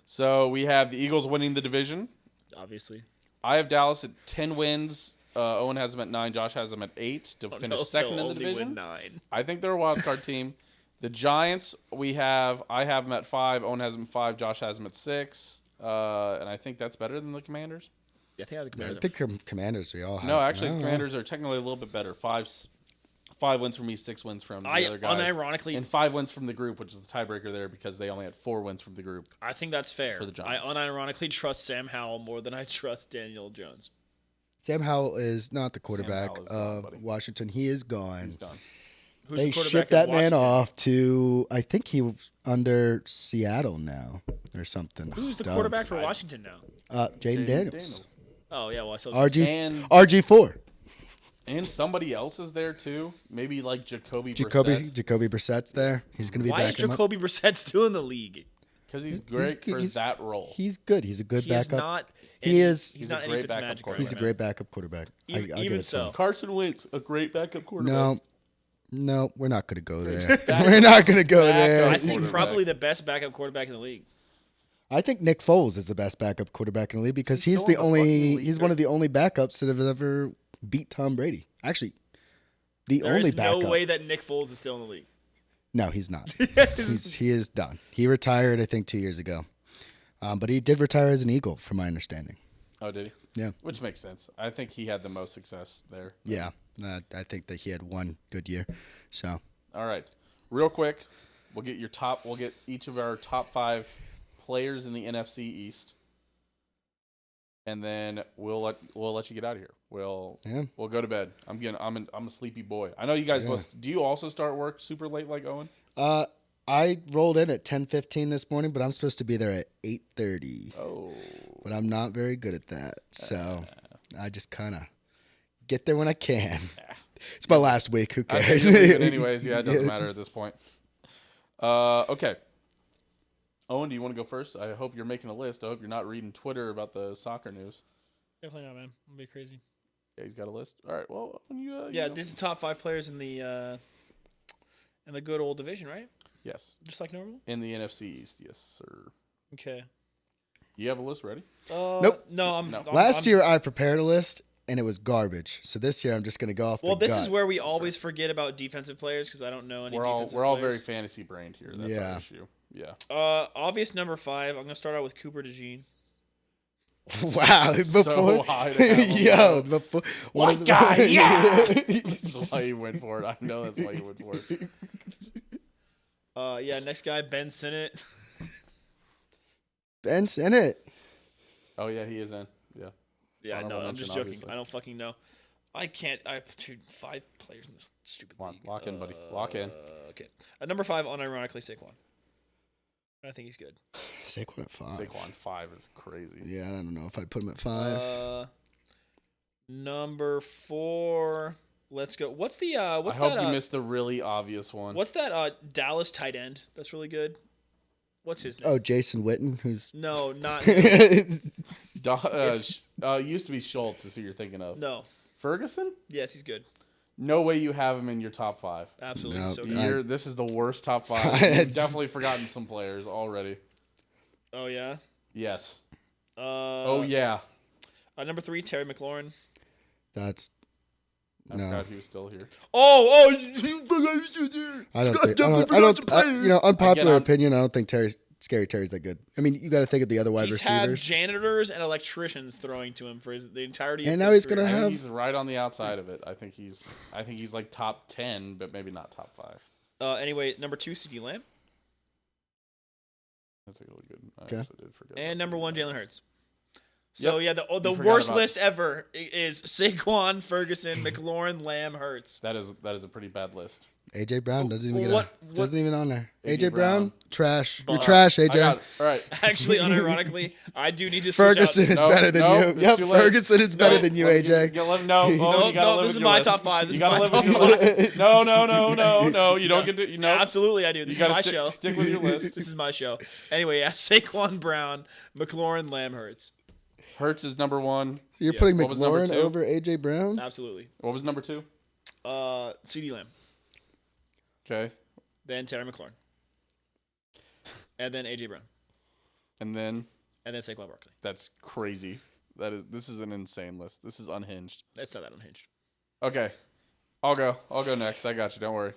So we have the Eagles winning the division. Obviously. I have Dallas at 10 wins. Owen has them at 9. Josh has them at 8 to finish second in the division. Win 9. I think they're a wild card team. The Giants, I have them at 5. Owen has them at 5. Josh has them at 6. And I think that's better than the Commanders. Yeah, I think I think Commanders we all have. No, actually, the Commanders are technically a little bit better. 5 wins from me, 6 wins from the other guys. Unironically, and 5 wins from the group, which is the tiebreaker there because they only had 4 wins from the group. I think that's fair. For the I Giants. unironically trust Sam Howell more than I trust Daniel Jones. Sam Howell is not the quarterback Howell is gone, of buddy. Washington. He is gone. He's done. Who's They the quarterback shipped of that man Washington? off to, I think he was under Seattle now or something. Who's the Dumb. quarterback for Washington now? Jaden Daniels. Oh yeah, well I saw RG4. And somebody else is there too. Maybe like Jacoby Brissett's there. He's going to be Why is back him up. Jacoby Brissett still in the league? because he's great for he's- that role. He's good. He's a good He is backup. not. He is- He's not a any great backup Fitzmagic. quarterback. He's a great backup quarterback. I'll give Even it to so. him. Carson Wentz, a great backup quarterback. No, we're not going to go there. We're not going to go there. I think quarterback. probably the best backup quarterback in the league. I think Nick Foles is the best backup quarterback in the league because Is he he's still the in the fucking only league, he's one of the only backups that have ever beat Tom Brady. Actually, the There only is backup. no way that Nick Foles is still in the league. No, he's not. He is done. He retired, I think, 2 years ago. But he did retire as an Eagle, from my understanding. Oh, did he? Yeah. Which makes sense. I think he had the most success there. Yeah, I think that he had one good year. So All right, real quick, we'll get each of our top 5 players in the NFC East, and then we'll let you get out of here. We'll go to bed. I'm a sleepy boy. I know you guys both. Do you also start work super late like Owen? I rolled in at 10:15 this morning, but I'm supposed to be there at 8:30. Oh, But I'm not very good at that, so I just kind of get there when I can. It's my last week. Who I cares? think you'll leave it anyways. Yeah, it doesn't matter at this point. Okay. Owen, do you want to go first? I hope you're making a list. I hope you're not reading Twitter about the soccer news. Definitely not, man. I'm gonna be crazy. Yeah, he's got a list. All right. Well, This is top 5 players in the good old division, right? Yes. Just like normal. In the NFC East, yes, sir. Okay. You have a list ready? Nope. No, Last year I prepared a list and it was garbage. So this year I'm just gonna go off. Well, the this gut. is where we always forget about defensive players because I don't know any. We're all players. very fantasy brained here. That's our issue. Yeah. Obvious number 5. I'm gonna start out with Cooper DeJean. Wow. So high to have him, Yo, bro. before What guy? Yeah. That's why you went for it. I know that's why you went for it. Next guy, Ben Sinnott. Ben Sinnott. Oh yeah, he is in. Yeah. Yeah, I know. Honorable I'm just mention, joking. obviously. I don't fucking know. I can't. I have 5 players in this stupid Come on, league. lock in, buddy. Lock in. Okay. At number 5, unironically, Saquon. I think he's good. Saquon at 5. Saquon 5 is crazy. Yeah, I don't know if I'd put him at 5. Number 4. Let's go. What's the what's I that? hope you missed the really obvious one. What's that Dallas tight end? That's really good. What's his name? Oh, Jason Witten, who's No, not used to be Schultz is who you're thinking of. no. Ferguson? Yes, he's good. No way you have him in your top 5. Absolutely, No, so yeah. good. This is the worst top 5. You've definitely forgotten some players already. Oh yeah. Yes. Oh yeah. At number 3, Terry McLaurin. that's I no. forgot he was still here. Oh, you forgot he was there. I don't Scott think. definitely forgot to play. Unpopular Again, opinion. I don't think Scary Terry's that good. I mean, you got to think of the other wide He's had receivers. janitors and electricians throwing to him for the entirety of And his now he's career. gonna I have- think he's right on the outside of it. I think he's like top 10, but maybe not top 5. Anyway, number 2, CeeDee Lamb. That's a really good. I Okay. actually did forget. And about number one, CeeDee Jalen Lamb. Hurts. So Yep. the forgot worst about- list ever is Saquon, Ferguson, McLaurin, Lamb, Hurts. That is a pretty bad list. AJ Brown doesn't even What- doesn't even on there. A.J. AJ Brown, Brown. trash. You're Bum. trash, I AJ. got it. All right. Actually, unironically, I do need to switch Ferguson out. is No, better than no, you. it's Yep, too late. Ferguson is better than you, Well, AJ. You live, no, Owen, No, you gotta live this with is your my list. top five. This You is gotta my live with top your five. list. No. You don't get to. No. Absolutely, I do. This You is gotta my stick- show. stick with your list. This is my show. Anyway, yeah, Saquon, Brown, McLaurin, Lamb, Hurts. Hurts is number one. You're Yeah. putting What was number McLaurin two? over AJ Brown? Absolutely. What was number two? CeeDee Lamb, Okay. then Terry McLaurin, and then AJ Brown, And then and then Saquon Barkley. that's crazy. This is an insane list. This is unhinged. That's not that unhinged. Okay. I'll go next. I got you. Don't worry.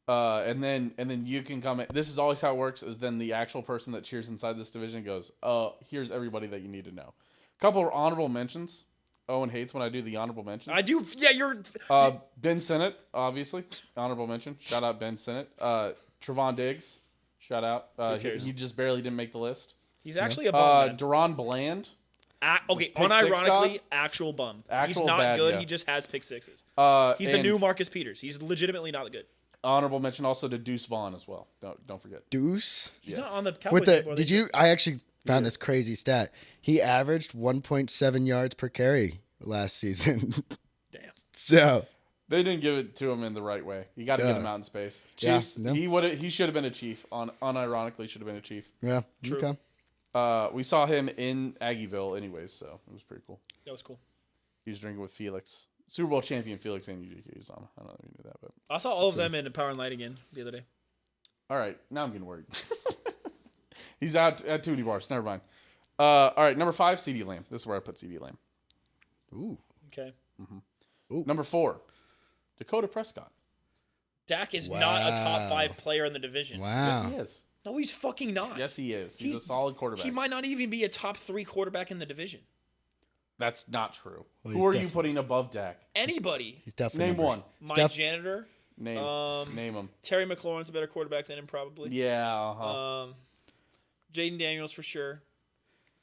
And then you can comment. This is always how it works. Is then the actual person that cheers inside this division goes, here's everybody that you need to know. Couple of honorable mentions. Owen hates when I do the honorable mentions. I do. Yeah, you're. Ben Sinnott, obviously, honorable mention. Shout out Ben Sinnott. Trevon Diggs, shout out. cares? He just barely didn't make the list. He's actually a bum. Man. Deron Bland. Okay, pick six unironically, dog? actual bum. He's Actual not bad, good. yeah. He just has pick sixes. He's the and new Marcus Peters. He's legitimately not good. honorable mention also to Deuce Vaughn as well. Don't forget. Deuce. He's Yes. not on the Cowboys. With the anymore. did you? I actually found this crazy stat. He averaged 1.7 yards per carry last season. Damn. So They didn't give it to him in the right way. You got to get him out in space. Yeah, Chiefs. no. He should have been a Chief. Unironically, should have been a Chief. yeah, True. okay. We saw him in Aggieville, anyways, so it was pretty cool. That was cool. He was drinking with Felix, Super Bowl champion Felix and UGK was on. I don't know if you knew that, but I saw all of them in Power and Light again the other day. all right. Now I'm getting worried. He's out at too many bars. Never mind. All right, number 5, CeeDee Lamb. This is where I put CeeDee Lamb. Ooh, Okay. Number 4, Dakota Prescott. Dak is not a top Wow. 5 player in the division. wow. Yes, he is. No, he's fucking not. Yes, he is. He's a solid quarterback. He might not even be a top 3 quarterback in the division. That's not true. Well, Who he's are you putting above Dak? Anybody. He's definitely Name number one. My Steph- janitor. Name him. Terry McLaurin's a better quarterback than him, probably. Yeah. Uh-huh. Jaden Daniels for sure.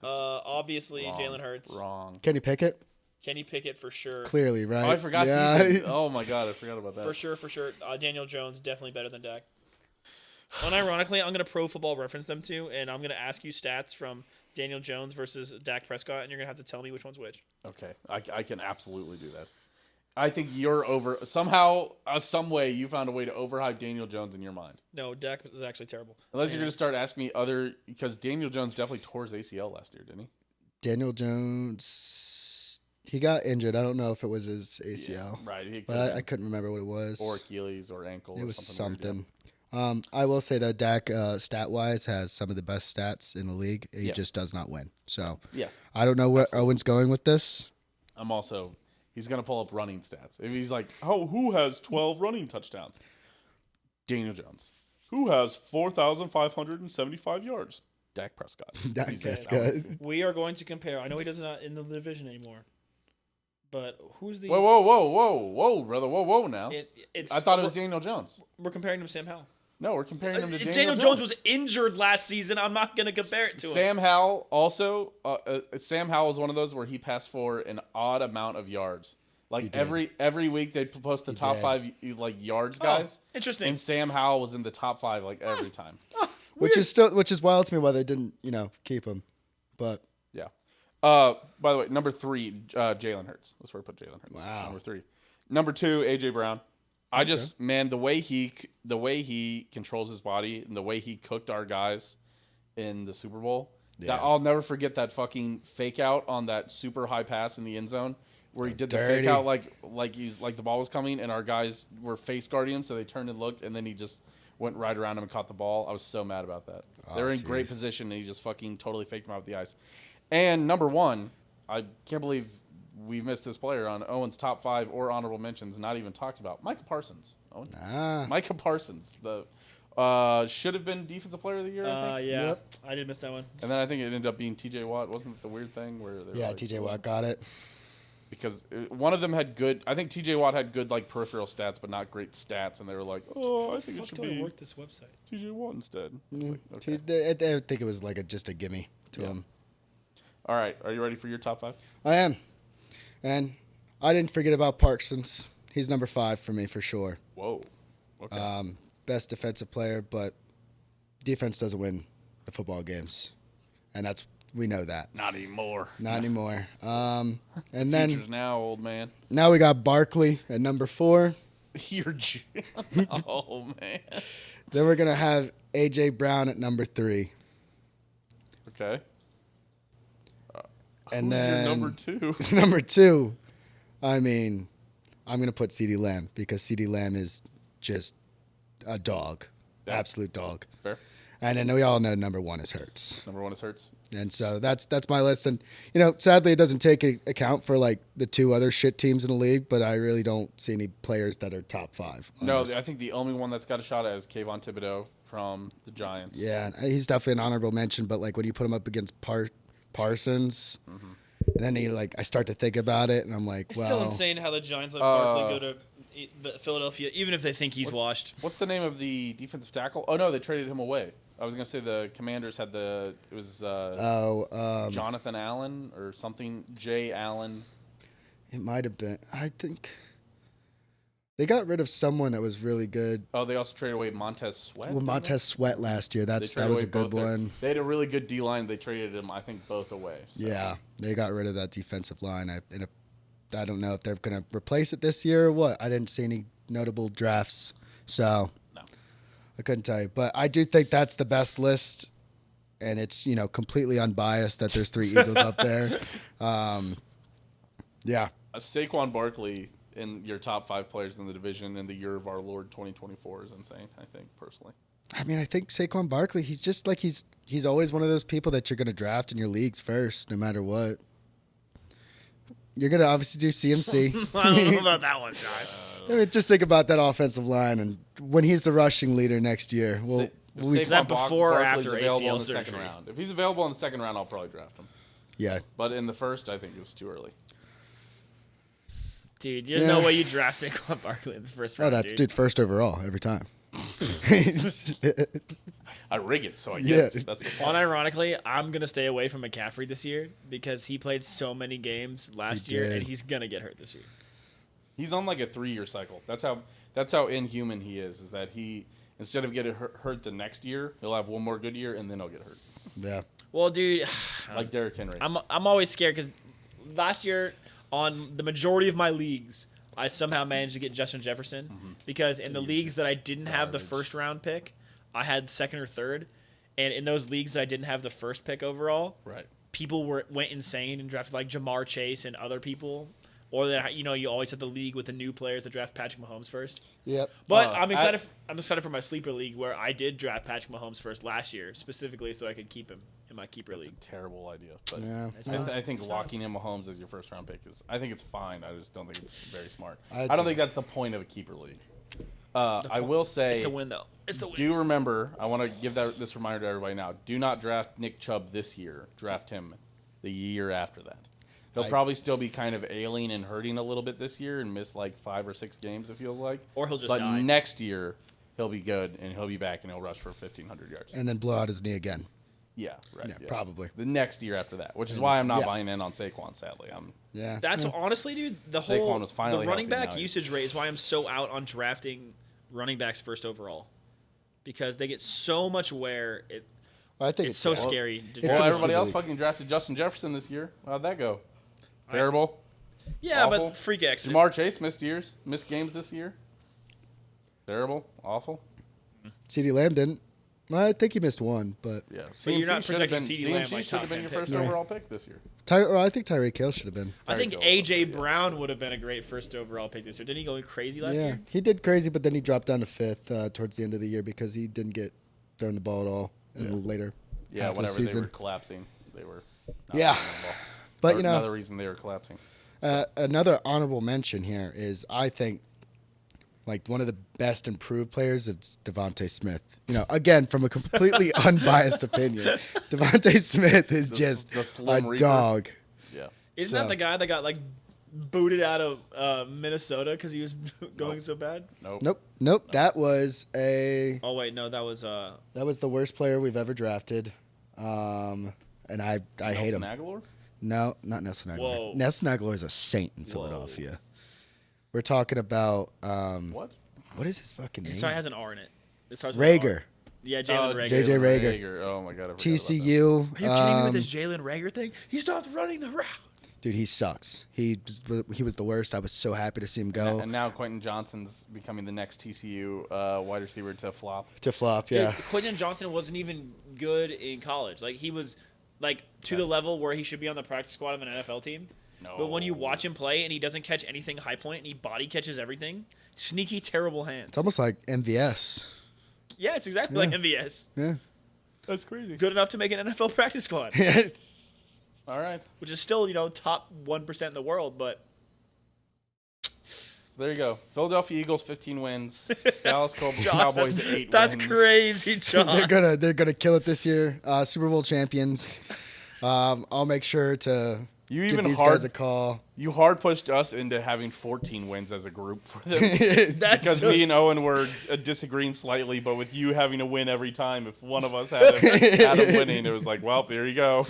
Obviously, Wrong. Jalen Hurts. Wrong. Kenny Pickett, Kenny Pickett for sure. clearly, right? Oh, I forgot. Yeah. Oh my god, I forgot about that. For sure. Daniel Jones, definitely better than Dak. Unironically, I'm going to Pro Football Reference them two, and I'm going to ask you stats from Daniel Jones versus Dak Prescott, and you're going to have to tell me which one's which. Okay, I can absolutely do that. I think you're over somehow, some way you found a way to overhype Daniel Jones in your mind. No, Dak is actually terrible. Unless you're going to start asking me because Daniel Jones definitely tore his ACL last year, didn't he? Daniel Jones, he got injured. I don't know if it was his ACL, Right. He but I couldn't remember what it was. or Achilles or ankle. It or was something. something. I will say that Dak, stat-wise, has some of the best stats in the league. He Yes. just does not win. So Yes. I don't know where Owen's going with this. He's going to pull up running stats. If he's like, who has 12 running touchdowns? Daniel Jones. Who has 4,575 yards? Dak Prescott. Dak He's Prescott. We are going to compare. I know he does not in the division anymore, but who's the? Whoa, brother. Whoa, now. It's. I thought it was Daniel Jones. We're comparing him to Sam Howell. No, we're comparing him to Daniel Jones was injured last season. I'm not going to compare it to him. Sam Howell also. Sam Howell was one of those where he passed for an odd amount of yards. Like every week they'd post the top did. 5 like yards guys. Interesting. And Sam Howell was in the top 5 like every time. Which is wild to me why they didn't, keep him. But Yeah. By the way, number 3, Jalen Hurts. That's where I put Jalen Hurts. Wow. Number 3. Number 2, AJ Brown. I just the way he controls his body and the way he cooked our guys in the Super Bowl. Yeah. I'll never forget that fucking fake out on that super high pass in the end zone where he did the dirty. fake out like he's like the ball was coming and our guys were face guarding him, so they turned and looked and then he just went right around him and caught the ball. I was so mad about that. They were in great position and he just fucking totally faked him out with the ice. And number 1, I can't believe we missed this player on Owen's top 5 or honorable mentions, not even talked about. Micah Parsons. Owen. Micah Parsons, the should have been defensive player of the year. I think. Yeah, I did miss that one. And then I think it ended up being T.J. Watt. Wasn't it the weird thing where they were like, TJ Watt got it. because one of them had good. I think T.J. Watt had good like peripheral stats, but not great stats, and they were like, "Oh, I think it should be work this website. T.J. Watt instead." Mm. Like, okay. I think it was like just a gimme to him. All right, are you ready for your top 5? I am, and I didn't forget about Parsons. He's number 5 for me for sure. Whoa. Okay. Best defensive player, but defense doesn't win the football games, and we know that. Not anymore. Not anymore. And Future's then now, old man. now we got Barkley at number 4. Oh man. Then we're gonna have AJ Brown at number 3. Okay. And Who's then your number 2? number 2, I mean, I'm gonna put CeeDee Lamb because CeeDee Lamb is just a dog, absolute dog. Fair. And then we all know number 1 is Hurts. Number 1 is Hurts. And so that's my list. And sadly, it doesn't take account for like the 2 other shit teams in the league. But I really don't see any players that are top 5. No, I think the only one that's got a shot at is Kayvon Thibodeau from the Giants. Yeah, he's definitely an honorable mention. But like when you put him up against Parsons, and then I start to think about it, and I'm like, It's well, still insane how the Giants let Barkley go to Philadelphia, even if they think he's washed. What's the name of the defensive tackle? Oh no, they traded him away. I was gonna say the Commanders had Jonathan Allen or something. Jay Allen. It might have been. I think they got rid of someone that was really good. Oh, they also traded away Montez Sweat. Well, Montez Sweat last year. That was a good one. They had a really good D line. They traded him, I think, both away. So. Yeah, they got rid of that defensive line. I don't know if they're going to replace it this year or what. I didn't see any notable drafts, so no. I couldn't tell you. But I do think that's the best list, and it's completely unbiased that there's 3 Eagles up there. Yeah. Saquon Barkley in your top 5 players in the division in the year of our Lord 2024 is insane, I think, personally. I mean, I think Saquon Barkley, he's just like he's always one of those people that you're going to draft in your leagues first, no matter what. You're going to obviously do CMC. I don't know about that one, Josh. I mean, just think about that offensive line, and when he's the rushing leader next year, Is that before or after available ACL in the second surgery? round. If he's available in the second round, I'll probably draft him. Yeah. But in the first, I think it's too early. Dude, there's no way you draft Saquon Barkley in the first round. Dude, first overall every time. I rig it, so I get it. That's the point. Unironically, I'm going to stay away from McCaffrey this year because he played so many games last year, and he's going to get hurt this year. He's on like a 3-year cycle. That's how inhuman he is that he, instead of getting hurt the next year, he'll have one more good year, and then he'll get hurt. Yeah. Well, dude. Like Derrick Henry. I'm always scared because last year, on the majority of my leagues, I somehow managed to get Justin Jefferson because in the leagues that I didn't have the first round pick, I had second or third, and in those leagues that I didn't have the first pick overall, right? People went insane and drafted like Jamar Chase and other people, or that you always have the league with the new players that draft Patrick Mahomes first. Yep. But I'm excited. I'm excited for my sleeper league where I did draft Patrick Mahomes first last year specifically so I could keep him in my keeper league. It's a terrible idea, but yeah. I think locking in Mahomes as your first round pick I think it's fine. I just don't think it's very smart. I don't think that's the point of a keeper league. I will say it's the win though. It's the win. Do remember, I want to give this reminder to everybody now. Do not draft Nick Chubb this year. Draft him the year after that. He'll probably still be kind of ailing and hurting a little bit this year and miss like 5 or 6 games, it feels like. Or he'll just die. But next year, he'll be good, and he'll be back, and he'll rush for 1,500 yards. And then blow out his knee again. Yeah, right. Yeah, probably. The next year after that, which is why I'm not buying in on Saquon, sadly. That's honestly, dude, the whole the running back usage rate is why I'm so out on drafting running backs first overall. Because they get so much wear. I think it's so scary. Everybody else fucking drafted Justin Jefferson this year. How'd that go? Terrible. Yeah, awful. But freak accident. Jamar Chase missed games this year. Terrible, awful. CeeDee Lamb didn't. Well, I think he missed one, but yeah. So you're not projecting CeeDee Lamb like should have been your first overall pick this year. I think Tyreek Hill should have been. I think AJ Brown would have been a great first overall pick this year. Didn't he go crazy last year? Yeah, he did crazy, but then he dropped down to 5th towards the end of the year because he didn't get thrown the ball at all in the later. Yeah, whenever the season. They were collapsing, they were. But another reason they were collapsing. Another honorable mention here is I think like one of the best improved players is Devontae Smith. Again, from a completely unbiased opinion, Devontae Smith is just a dog. Yeah. Isn't that the guy that got like booted out of Minnesota because he was going so bad? Nope. That was a. Oh wait, no, that was That was the worst player we've ever drafted. And I hate him. Aguilar? No, not Nelson Aguilar. Whoa. Nelson Aguilar is a saint in Philadelphia. We're talking about What? What is his fucking name? It has an R in it. It starts with an R. Rager. Yeah, Jalen Rager. JJ Rager. Oh my god, I forgot TCU. Are you kidding me with this Jalen Rager thing? He stopped running the route. Dude, he sucks. He was the worst. I was so happy to see him go. And now Quentin Johnson's becoming the next TCU wide receiver to flop. To flop, yeah. Quentin Johnson wasn't even good in college. Like he was like to the level where he should be on the practice squad of an NFL team. No. But when you watch him play and he doesn't catch anything high point and he body catches everything, sneaky, terrible hands. It's almost like MVS. Yeah, it's exactly like MVS. Yeah. That's crazy. Good enough to make an NFL practice squad. All right. Which is still, top 1% in the world, but There you go. Philadelphia Eagles 15 wins. Dallas Cowboys 8 wins. That's crazy, John. They're gonna kill it this year. Super Bowl champions. I'll make sure to give these guys a call. You hard pushed us into having 14 wins as a group for them. Because me and Owen were disagreeing slightly, but with you having to win every time, if one of us had him winning, it was like, well, there you go.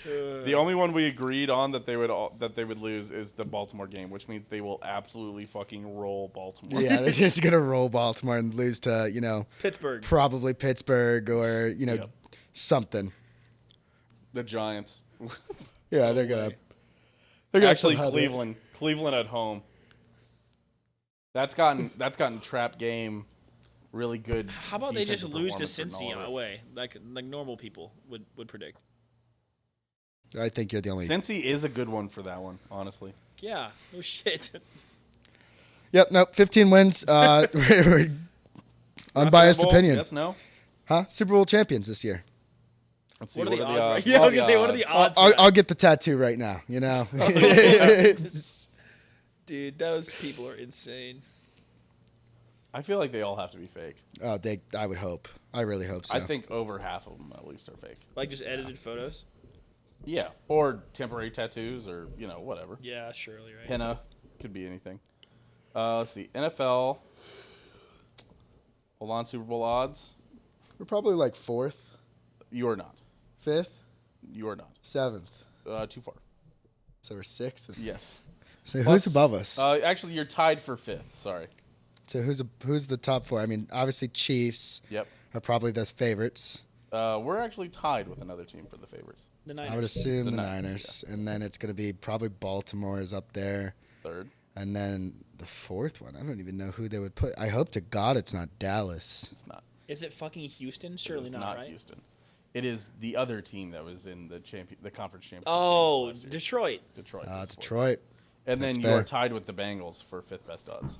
The only one we agreed on that they would lose is the Baltimore game, which means they will absolutely fucking roll Baltimore. Yeah, they're just gonna roll Baltimore and lose to Pittsburgh, probably Pittsburgh or something. The Giants. Yeah, they're gonna actually Cleveland at home. That's gotten trap game really good. How about they just lose to Cincy away, like normal people would predict? I think you're the only. Cincy is a good one for that one, honestly. Yeah, no shit. Yep, nope. 15 wins. Unbiased opinion. Yes, no. Huh? Super Bowl champions this year. Let's see. What are the odds? Right? Yeah, I was gonna say, what are the odds? I'll get the tattoo right now. Dude, those people are insane. I feel like they all have to be fake. Oh, I would hope. I really hope so. I think over half of them at least are fake. Like just edited photos. Yeah, or temporary tattoos, or whatever. Yeah, surely, right? Henna could be anything. Let's see. NFL. Hold on, Super Bowl odds. We're probably like 4th. You are not. 5th. You are not. 7th. Too far. So we're 6th. Yes. So who's above us? Actually, you're tied for 5th. Sorry. So who's the top 4? I mean, obviously Chiefs. Yep. Are probably the favorites. We're actually tied with another team for the favorites. The Niners. I would assume the Niners, Niners. And then it's going to be probably Baltimore is up there. 3rd. And then the 4th one, I don't even know who they would put. I hope to God it's not Dallas. It's not. Is it fucking Houston? Surely It's not, not right? Houston. It is the other team that was in the conference championship. Oh, games last year. Detroit. Detroit. Detroit. And That's then fair. you are tied with the Bengals for 5th best odds.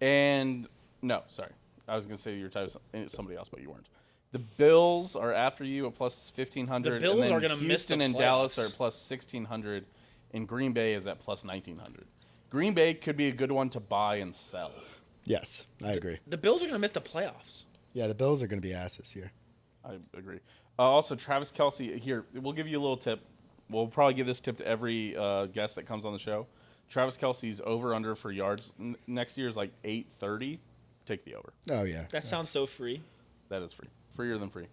And no, sorry. I was going to say you're tied with somebody else, but you weren't. The Bills are after you at plus 1,500. The Bills and then are going to miss the Houston and playoffs. Dallas are plus 1,600. And Green Bay is at plus 1,900. Green Bay could be a good one to buy and sell. Yes, I agree. The Bills are going to miss the playoffs. Yeah, the Bills are going to be ass this year. I agree. Also, Travis Kelce, here, we'll give you a little tip. We'll probably give this tip to every guest that comes on the show. Travis Kelce's over-under for yards next year is like 830. Take the over. Oh, yeah. That sounds so free. That is free. Freer than free.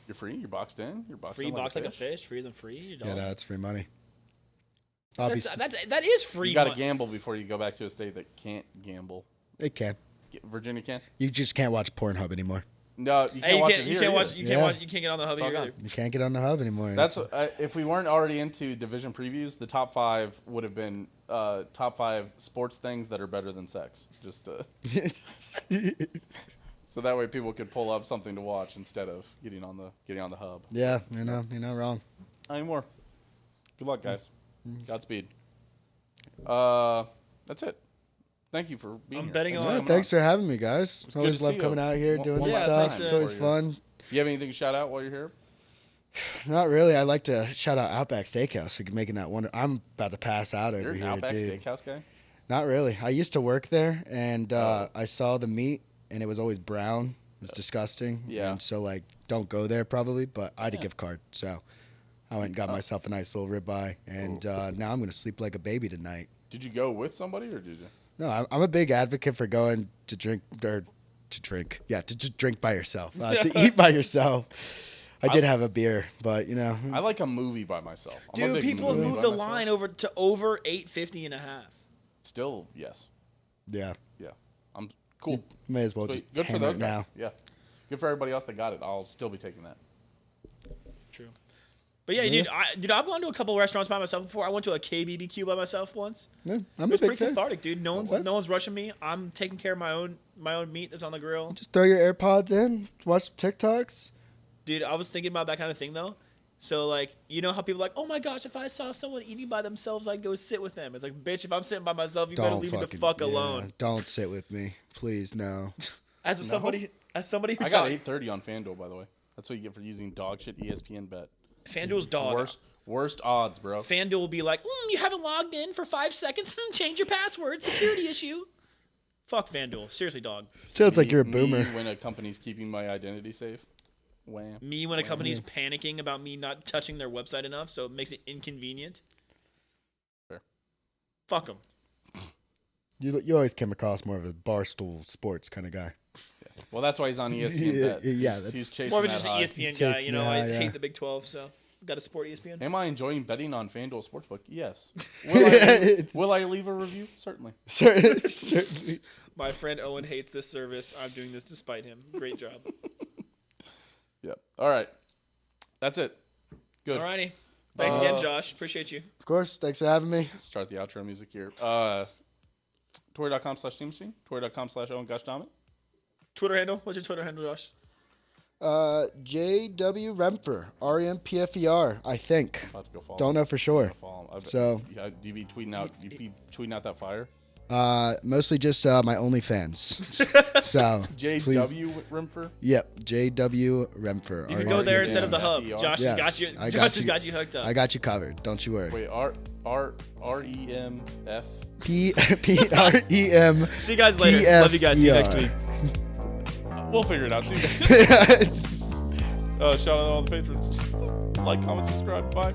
You're free. You're boxed in. You're boxed Free in box like a fish. fish. Free than free. Yeah, no, it's free money. That is free. You got to gamble before you go back to a state that can't gamble. It can. Virginia can? You just can't watch Pornhub anymore. No, you can't watch it here. You can't get on the hub here either. You can't get on the hub anymore. That's if we weren't already into division previews, the top 5 would have been top 5 sports things that are better than sex. Just so that way people could pull up something to watch instead of getting on the hub. Yeah, you're not wrong. Not anymore. Good luck, guys. Godspeed. That's it. Thank you for being here. Betting Yeah, on. thanks for having me, guys. good Always to love see coming you. out here doing One this last stuff. time It's always before fun. You have anything to shout out while you're here? Not really. I like to shout out Outback Steakhouse for making that wonder. I'm about to pass out over You're an here, Outback dude. Steakhouse guy? Not really. I used to work there, and I saw the meat, and it was always brown. It was disgusting. Yeah. And so, don't go there probably, but I had a gift card, so I went and got myself a nice little ribeye, and now I'm going to sleep like a baby tonight. Did you go with somebody or did you? No, I'm a big advocate for going to drink or to drink. Yeah, to just drink by yourself, to eat by yourself. I did have a beer, but you know. I like a movie by myself. Dude, people have moved the line over to over 850 and a half. Still, yes. Yeah. Yeah. I'm cool. You may as well just good for those guys. now. Yeah. Good for everybody else that got it. I'll still be taking that. True. But yeah, dude, I've gone to a couple restaurants by myself before. I went to a KBBQ by myself once. Yeah, It I'm was a big pretty fan. cathartic, dude. No one's rushing me. I'm taking care of my own meat that's on the grill. Just throw your AirPods in, watch TikToks. Dude, I was thinking about that kind of thing though. So like, you know how people are like, oh my gosh, if I saw someone eating by themselves, I'd go sit with them. It's like, bitch, if I'm sitting by myself, you better leave me the fuck alone. Don't sit with me, please. No. Somebody who I got 830 on FanDuel, by the way. That's what you get for using dog shit ESPN bet. FanDuel's dog. Worst odds, bro. FanDuel will be like, you haven't logged in for 5 seconds. Change your password. Security issue. Fuck FanDuel. Seriously, dog. Sounds like you're a boomer. When a company's keeping my identity safe. Wham. Me when a company's panicking about me not touching their website enough, so it makes it inconvenient. Fair. Fuck them. You always came across more of a Barstool Sports kind of guy. Yeah. Well, that's why he's on ESPN bet. Yeah, he's chasing more of that just an high. ESPN guy. You know, I hate the Big 12, so got to support ESPN. Am I enjoying betting on FanDuel Sportsbook? Yes. Will I leave a review? Certainly. Certainly. My friend Owen hates this service. I'm doing this despite him. Great job. Yep. All right. That's it. Good. Alrighty. Thanks again, Josh. Appreciate you. Of course. Thanks for having me. Start the outro music here. Twitter.com/teammachine. Twitter.com/OwenGoshDomit. Twitter handle? What's your Twitter handle, Josh? JW Rempfer. REMPFER, I think. I'll have to go follow Don't him. know for sure. So do you be tweeting out? You be tweeting out that fire? mostly just my OnlyFans. So please. JW Rempfer. Yep, JW Rempfer. You can go there instead of the hub. Josh has got you. Josh has got you hooked up. I got you covered. Don't you worry. Wait, REMF. PREM. See you guys later. Love you guys. See you next week. We'll figure it out. See you guys. Shout out to all the patrons. Like, comment, subscribe. Bye.